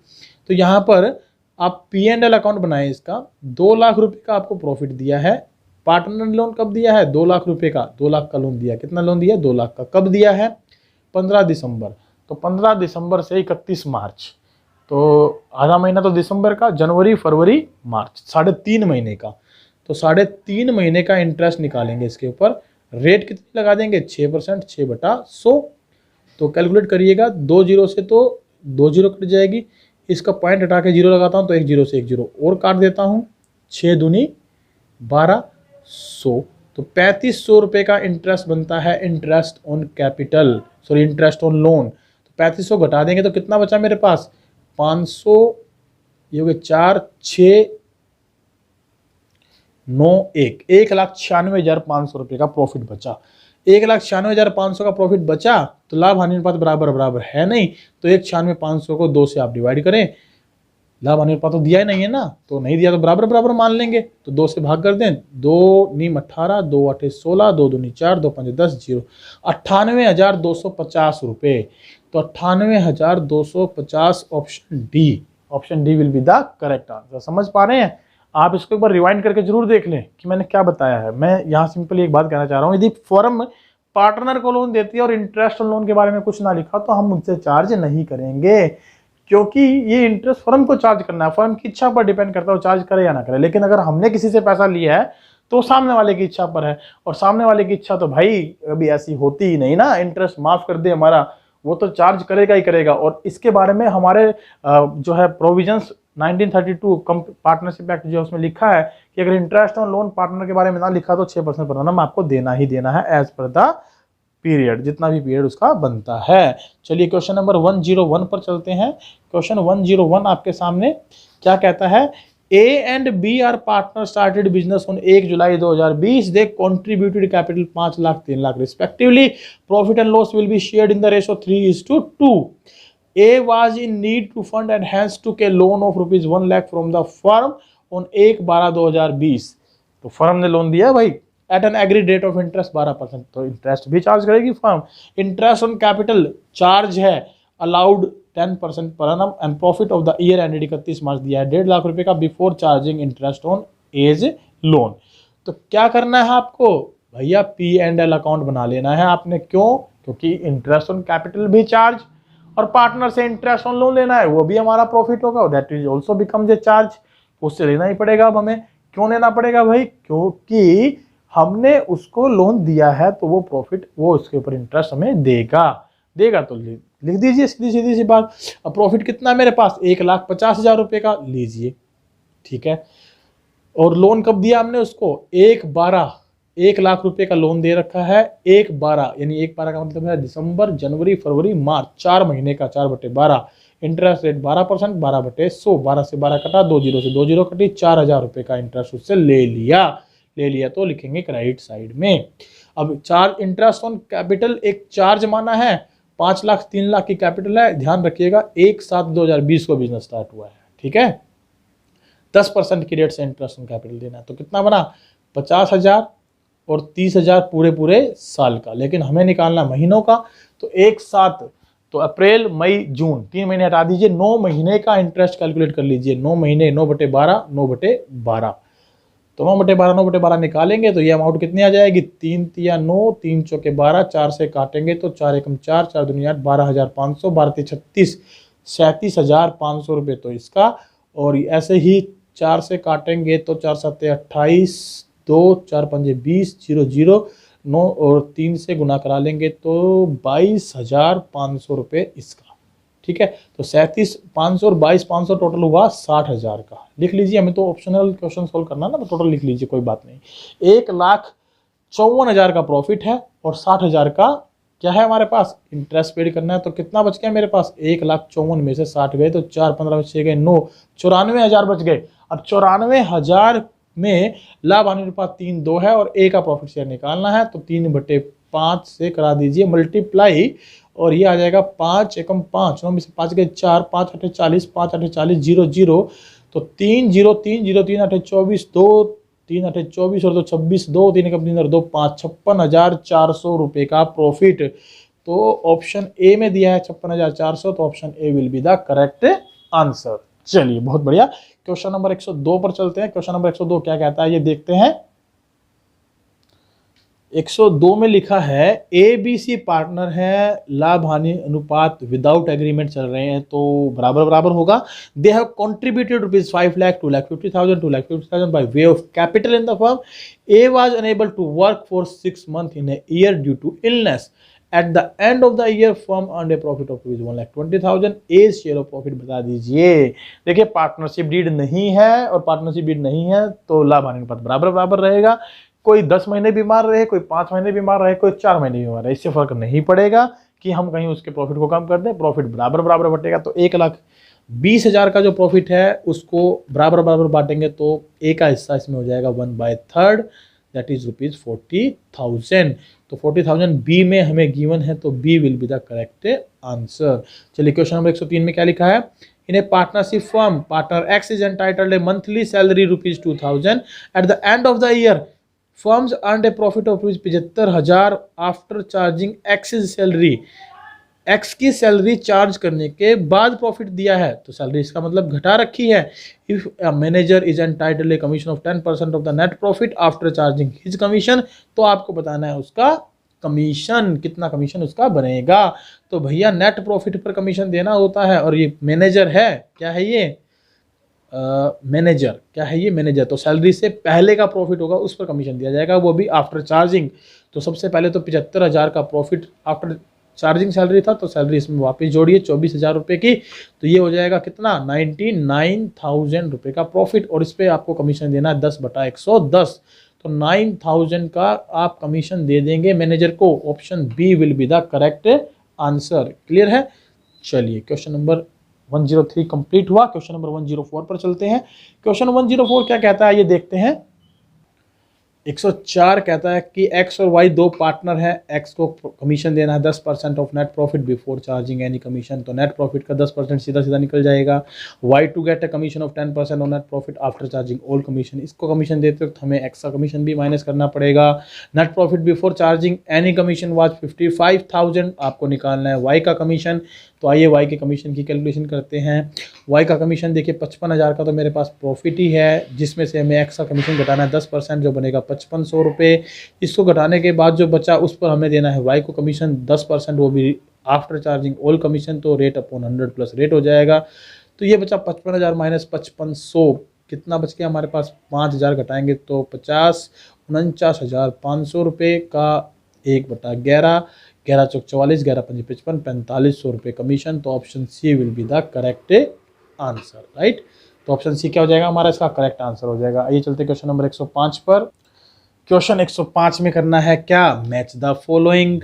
तो यहाँ पर आप P&L अकाउंट बनाए इसका, 2 लाख रुपए का आपको प्रॉफिट दिया है। पार्टनर ने लोन कब दिया है 2 लाख रुपए का, 2 लाख का लोन दिया। कितना लोन दिया 2 लाख का। कब दिया है 15 दिसंबर। तो 15 दिसंबर से 31 मार्च, तो आधा महीना तो दिसंबर का, जनवरी फरवरी मार्च 3.5 महीने का। तो 3.5 महीने का इंटरेस्ट निकालेंगे इसके ऊपर। रेट कितनी लगा देंगे 6%, 6/100। तो कैलकुलेट करिएगा, 2 जीरो से तो 2 जीरो कट जाएगी, इसका पॉइंट हटा के जीरो लगाता हूँ तो 1 जीरो से 1 जीरो और काट देता हूँ, 6 दूनी 1200। तो 3500 रुपये का इंटरेस्ट बनता है interest on capital, sorry interest on loan. तो 3500 घटा देंगे तो कितना बचा मेरे पास 500, ये हो गए 4 6 9 1 1,96,500 रुपये का प्रॉफिट बचा। 1,96,500 का प्रॉफिट बचा तो लाभ हानि अनुपात बराबर बराबर है नहीं, तो 1,96,500 को 2 से आप डिवाइड करें। लाभ हानि अनुपात तो दिया ही नहीं है ना, तो नहीं दिया तो बराबर बराबर मान लेंगे, तो 2 से भाग कर दें। 2 नीम 18, 2 8 16, 2 दूनी 4, 2 5 10, 0 98,250 रुपये। तो 98,250 option D will be the correct answer. समझ पा रहे हैं आप? इसको एक बार रिवाइंड करके जरूर देख लें कि मैंने क्या बताया है। मैं यहाँ सिंपली एक बात कहना चाह रहा हूँ, यदि फर्म पार्टनर को लोन देती है और इंटरेस्ट ऑन लोन के बारे में कुछ ना लिखा तो हम उनसे चार्ज नहीं करेंगे, क्योंकि ये इंटरेस्ट फर्म को चार्ज करना है, फर्म की इच्छा पर डिपेंड करता है वो चार्ज करे या ना करे। लेकिन अगर हमने किसी से पैसा लिया है तो सामने वाले की इच्छा पर है, और सामने वाले की इच्छा तो भाई अभी ऐसी होती ही नहीं ना, इंटरेस्ट माफ कर दे हमारा, वो तो चार्ज करेगा ही करेगा। और इसके बारे में हमारे जो है प्रोविजंस 1932 पार्टनरशिप एक्ट जो है उसमें लिखा है कि अगर इंटरेस्ट ऑन लोन पार्टनर के बारे में ना लिखा तो 6% पर एनम आपको देना ही देना है एज पर द पीरियड, जितना भी पीरियड उसका बनता है। चलिए क्वेश्चन नंबर 101 पर चलते हैं। क्वेश्चन 101 आपके सामने क्या कहता है, A and B are partners started business on 1 July 2020. They contributed capital 5 lakh 3 lakh respectively. Profit and loss will be shared in the ratio 3:2. A was in need to fund and hence took a loan of ₹1 lakh from the firm on 1/12/2020. तो firm ने loan दिया भाई at an agreed rate of interest 12%, तो interest भी charge करेगी firm. Interest on capital charge है allowed 10% per annum and profit of the year ended 31 March दिया है 1.5 लाख रुपए का before charging interest on as loan. तो क्या करना है आपको भैया, P&L अकाउंट बना लेना है आपने। क्यों? क्योंकि इंटरेस्ट ऑन कैपिटल भी चार्ज और पार्टनर से इंटरेस्ट ऑन लोन लेना है, वो भी हमारा प्रॉफिट होगा, that is also becomes a charge, उससे लेना ही पड़ेगा अब हमें। क्यों लेना पड़ेगा भाई? क्योंकि हमने उसको लोन दिया है तो वो प्रॉफिट, वो उसके ऊपर इंटरेस्ट हमें देगा तो लिख दीजिए सीधी सीधी सी बात। अब प्रॉफिट कितना है मेरे पास 1,50,000 रुपये का लीजिए, ठीक है। और लोन कब दिया हमने उसको 1 लाख रुपए का लोन दे रखा है 1/12, यानी 1/12 का मतलब है दिसंबर जनवरी फरवरी मार्च 4 महीने का 4/12। इंटरेस्ट रेट 12%, 12/100, 12 से 12 कटा, 2 जीरो से 2 जीरो कटी, 4,000 रुपये का इंटरेस्ट उससे ले लिया तो लिखेंगे क्रेडिट साइड में। अब चार्ज इंटरेस्ट ऑन कैपिटल एक चार्ज माना है, 5 लाख 3 लाख की कैपिटल है, ध्यान रखिएगा 1/7/2020 को बिजनेस स्टार्ट हुआ है, ठीक है। 10% की रेट से इंटरेस्ट ऑन कैपिटल देना है, तो कितना बना 50,000 और 30,000 पूरे साल का, लेकिन हमें निकालना महीनों का, तो एक साथ, तो अप्रैल मई जून 3 महीने हटा दीजिए, 9 महीने का इंटरेस्ट कैलकुलेट कर लीजिए। 9 महीने 9/12, 9/12, तो 9/12, 9/12 निकालेंगे तो ये अमाउंट कितनी आ जाएगी 3 तिया 9, 3 चौके 12, 4 से काटेंगे तो 4 एकम 4, 4 दूनी 8, 12,500, 12 36, 37,500 रुपये तो इसका, और ऐसे ही 4 से काटेंगे तो 4 सत्ते 28, 2 4 पंजे 20, 0 0 9 और 3 से गुना करा लेंगे तो 22,500 रुपये इसका। ठीक है, तो 37,500 और 22,500 टोटल हुआ 60,000 का। लिख लीजिए, हमें तो ऑप्शनल क्वेश्चन सोल्व करना ना, तो टोटल लिख लीजिए, कोई बात नहीं। 1,54,000 का प्रॉफिट है और 60,000 का क्या है हमारे पास, इंटरेस्ट पेड करना है। तो कितना बच गया मेरे पास, 1,54,000 में से 60 गए तो 4 15 बचे गए 9, 94,000 बच गए। अब 94,000 में लाभ हानि अनुपात 3:2 है और ए का प्रॉफिट शेयर निकालना है, तो 3/5 से करा दीजिए मल्टीप्लाई, और ये आ जाएगा 5 एकम 5, 9 में से 5 गए 4, 5 8 40, 5 8 40, 0 0, तो 3 0 3 0 3 8 24, 2 3 8 24 और 2 26, 2 3 एकम 3 और 2 5, 56,400 रुपये का प्रॉफिट। तो ऑप्शन ए में दिया है 56,400, तो option A will be the correct answer. चलिए बहुत बढ़िया, क्वेश्चन नंबर 102 पर चलते हैं। क्वेश्चन नंबर 102 क्या कहता है ये देखते हैं। 102 में लिखा है ABC पार्टनर है, लाभ हानि अनुपात विदाउट एग्रीमेंट चल रहे हैं तो बराबर बराबर होगा। They have contributed ₹5 lakh, 2,50,000, 2,50,000 bye way of capital in the firm. A was unable to work for 6 months in a year due to illness. At the end of the year, firm earned a profit of ₹1,20,000. A share of profit बता दीजिए। देखिए partnership deed नहीं है, और partnership deed नहीं है तो लाभ हानि अनुपात बराबर बराबर रहेगा। कोई 10 महीने बीमार रहे, कोई 5 महीने बीमार रहे, कोई 4 महीने बीमार रहे, इससे फर्क नहीं पड़ेगा कि हम कहीं उसके प्रॉफिट को कम कर दें, प्रॉफिट बराबर बराबर बटेगा। तो 1,20,000 का जो प्रॉफिट है उसको बराबर बराबर बांटेंगे तो ए का हिस्सा इसमें हो जाएगा 1/3, दैट इज ₹40,000। तो 40,000 बी में हमें गिवन है, तो B will be the correct answer. चलिए क्वेश्चन नंबर 103 में क्या लिखा है। In a partnership firm, partner X is entitled a monthly salary ₹2,000। At the end of the year firms earned a profit of ₹75,000 after charging X salary. X की salary charge करने के बाद profit दिया है, तो सैलरी इसका मतलब घटा रखी है। If manager is entitled a commission of 10% of the net profit after charging his commission, तो आपको बताना है उसका कमीशन, कितना कमीशन उसका बनेगा। तो भैया नेट प्रॉफिट पर कमीशन देना होता है, और ये मैनेजर है, क्या है ये मैनेजर, क्या है ये मैनेजर। तो सैलरी से पहले का प्रॉफिट होगा उस पर कमीशन दिया जाएगा, वो भी आफ्टर चार्जिंग। तो सबसे पहले तो 75,000 का प्रॉफिट आफ्टर चार्जिंग सैलरी था, तो सैलरी इसमें वापस जोड़िए 24,000 रुपये की, तो ये हो जाएगा कितना 99,000 रुपये का प्रॉफिट, और इस पर आपको कमीशन देना है 10/110। तो 9,000 का आप कमीशन दे देंगे मैनेजर को। Option B will be the correct answer. Clear है। चलिए क्वेश्चन नंबर 103 कंप्लीट हुआ। क्वेश्चन नंबर 104 पर चलते हैं। क्वेश्चन 104 क्या कहता है ये देखते हैं। 104 कहता है कि एक्स और वाई दो पार्टनर है, एक्स को कमीशन देना है 10% of net profit before charging any commission, तो नेट प्रॉफिट का 10% सीधा सीधा निकल जाएगा। Y to get a commission of 10% of net profit after charging all commission, इसको कमीशन देते वक्त हमें एक्स का कमीशन भी माइनस करना पड़ेगा। Net profit before charging any commission was 55,000, आपको निकालना है वाई का कमीशन। तो आइए वाई के कमीशन की कैलकुलेशन करते हैं। वाई का कमीशन देखिए 55,000 का तो मेरे पास प्रॉफिट ही है, जिसमें से हमें एक्स का कमीशन घटाना है 10%, जो बनेगा 5500 रुपये। इसको घटाने के बाद जो बचा उस पर हमें देना है वाई को कमीशन 10%, वो भी आफ्टर चार्जिंग ऑल कमीशन, तो रेट अपॉन 100 प्लस रेट हो जाएगा। तो ये बचा 55,000 माइनस 5500, कितना बच गया हमारे पास, 5,000 घटाएंगे तो 49,500 रुपये का 1/11, 11 चौक 44, 11 पंजे 55, 4500 रुपये कमीशन। तो option C will be the correct answer, right. तो ऑप्शन सी क्या हो जाएगा हमारा, इसका करेक्ट आंसर हो जाएगा। आइए चलते क्वेश्चन नंबर 105 पर। क्वेश्चन 105 में करना है क्या, match the following.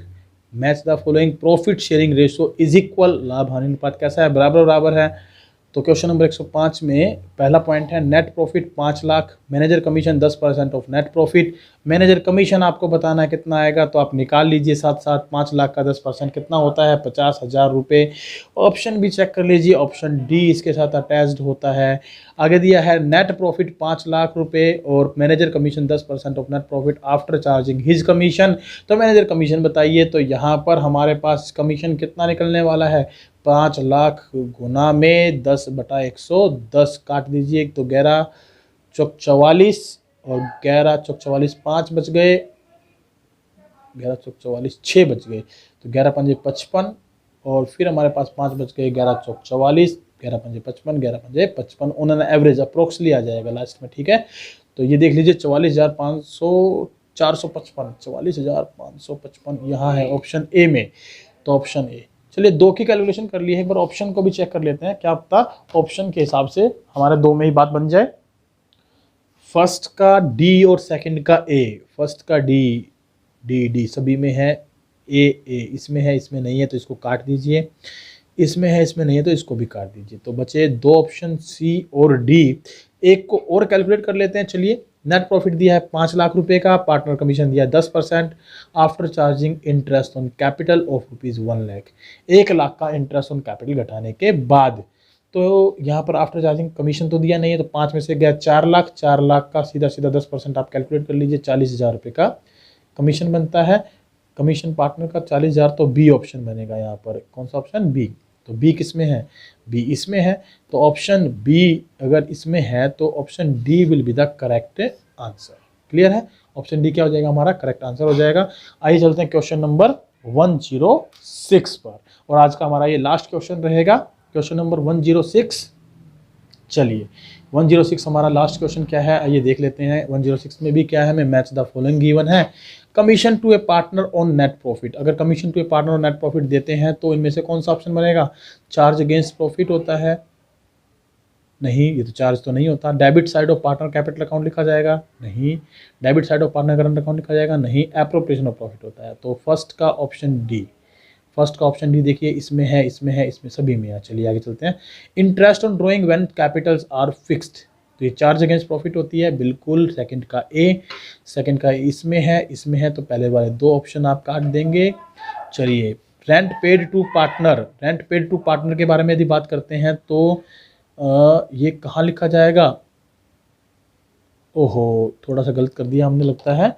Match the following, profit sharing ratio is equal, लाभ हानि अनुपात कैसा है, बराबर बराबर है। तो क्वेश्चन नंबर 105 में पहला पॉइंट है net profit 5 lakh, manager commission 10% of net profit. Manager commission आपको बताना है कितना आएगा, तो आप निकाल लीजिए साथ साथ। 5 लाख का 10% कितना होता है, 50,000 रुपये। ऑप्शन भी चेक कर लीजिए, ऑप्शन डी इसके साथ अटैच्ड होता है। आगे दिया है नेट प्रॉफिट 5 लाख रुपये और manager commission 10% of net profit after charging his commission. तो मैनेजर कमीशन बताइए, तो यहाँ पर हमारे पास कमीशन कितना निकलने वाला है, 5 लाख गुना में 10/110 काट दीजिए, तो 11 चौक 44 और 11 चौक 44 5 बच गए, 11 चौक 44 6 बच गए, तो 11 पंजे 55, और फिर हमारे पास 5 बच गए, 11 चौक 44, 11 पंजे 55, 11 पंजे 55, उन्होंने एवरेज अप्रोक्स लिया जाएगा लास्ट में, ठीक है। तो ये देख लीजिए 44,500 455, 44,555 यहाँ है ऑप्शन ए में, तो ऑप्शन ए। चलिए 2 की कैलकुलेशन कर ली है, एक बार ऑप्शन को भी चेक कर लेते हैं, क्या पता ऑप्शन के हिसाब से हमारे 2 में ही बात बन जाए। फर्स्ट का डी और सेकंड का ए, फर्स्ट का डी सभी में है, ए इसमें है, इसमें नहीं है तो इसको काट दीजिए, इसमें है, इसमें नहीं है तो इसको भी काट दीजिए, तो बचे 2 ऑप्शन सी और डी। एक को और कैलकुलेट कर लेते हैं। चलिए नेट प्रॉफिट दिया है 5 लाख रुपए का, पार्टनर कमीशन दिया है 10% after charging interest on capital of ₹1 lakh, 1 lakh का इंटरेस्ट ऑन कैपिटल घटाने के बाद। तो यहाँ पर आफ्टर चार्जिंग कमीशन तो दिया नहीं है, तो 5 में से गया 4 लाख, 4 लाख का सीधा 10% आप कैलकुलेट कर लीजिए, 40,000 रुपये का कमीशन बनता है। कमीशन पार्टनर का 40,000, तो बी ऑप्शन बनेगा यहाँ पर। कौन सा ऑप्शन? बी। तो बी किस में है? बी इसमें है, तो ऑप्शन बी अगर इसमें है तो option D will be the correct answer. Clear है? ऑप्शन डी क्या हो जाएगा? हमारा करेक्ट आंसर हो जाएगा। आइए चलते हैं क्वेश्चन नंबर 106 पर, और आज का हमारा ये लास्ट क्वेश्चन रहेगा, क्वेश्चन नंबर 106। चलिए 106 हमारा लास्ट क्वेश्चन क्या है, आइए देख लेते हैं। 106 में भी क्या है, हमें मैच द फॉलोइंग गिवन है। Commission to a partner on net profit, अगर commission to a partner on net profit देते हैं तो इनमें से कौन सा ऑप्शन बनेगा? चार्ज अगेंस्ट प्रॉफिट होता है? नहीं, ये तो चार्ज तो नहीं होता। Debit side of partner capital account लिखा जाएगा? नहीं। Debit side of partner current account लिखा जाएगा? नहीं। एप्रोप्रिएशन ऑफ प्रॉफिट होता है, तो फर्स्ट का ऑप्शन डी, फर्स्ट का ऑप्शन डी देखिए, इसमें है, इसमें है, इसमें सभी में है। चलिए आगे चलते हैं। Interest on drawing when capitals are fixed, तो ये चार्ज अगेंस्ट प्रॉफिट होती है, बिल्कुल। सेकंड का ए, सेकंड का इसमें है, इसमें है, तो पहले वाले 2 ऑप्शन आप काट देंगे। चलिए rent paid to partner, rent paid to partner के बारे में यदि बात करते हैं तो ये कहाँ लिखा जाएगा? ओहो, थोड़ा सा गलत कर दिया हमने लगता है।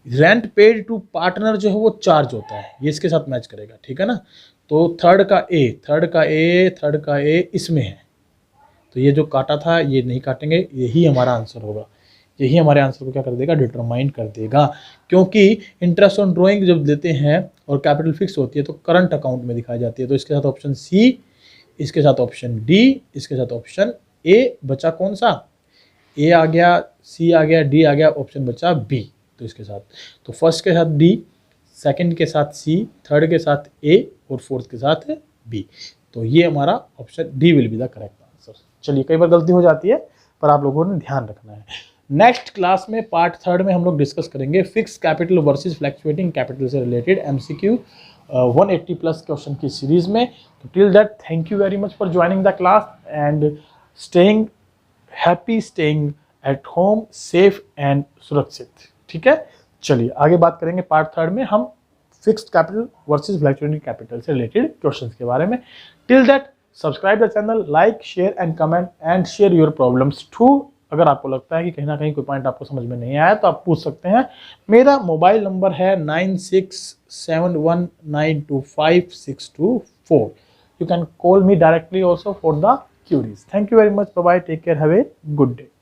रेंट पेड टू पार्टनर जो है वो चार्ज होता है, ये इसके साथ मैच करेगा, ठीक है ना। तो थर्ड का ए इसमें है, तो ये जो काटा था ये नहीं काटेंगे, यही हमारा आंसर होगा। यही हमारे आंसर को क्या कर देगा? डिटरमाइन कर देगा, क्योंकि इंटरेस्ट ऑन ड्रॉइंग जब देते हैं और कैपिटल फिक्स होती है तो करंट अकाउंट में दिखाई जाती है, तो इसके साथ ऑप्शन सी, इसके साथ ऑप्शन डी, इसके साथ ऑप्शन ए, बचा कौन सा? ए आ गया, सी आ गया, डी आ गया, ऑप्शन बचा बी। तो इसके साथ, तो फर्स्ट के साथ डी, सेकंड के साथ सी, थर्ड के साथ ए और फोर्थ के साथ बी, तो ये हमारा option D will be the correct answer. चलिए कई बार गलती हो जाती है, पर आप लोगों ने ध्यान रखना है। नेक्स्ट क्लास में पार्ट 3 में हम लोग डिस्कस करेंगे fix capital versus fluctuating capital से रिलेटेड MCQ 180 प्लस क्वेश्चन की सीरीज में। तो till that, thank you very much for joining the class and staying happy, staying at home, safe and सुरक्षित। ठीक है, चलिए आगे बात करेंगे पार्ट 3 में हम fixed capital versus fluctuating capital से रिलेटेड क्वेश्चंस के बारे में। Till that, subscribe the channel, like, share and comment and share your problems too. अगर आपको लगता है कि कहीं ना कहीं कोई पॉइंट आपको समझ में नहीं आया तो आप पूछ सकते हैं। मेरा मोबाइल नंबर है 9671925624। You can call me directly also for the queries. Thank you very much. Bye bye. Take care. Have a good day.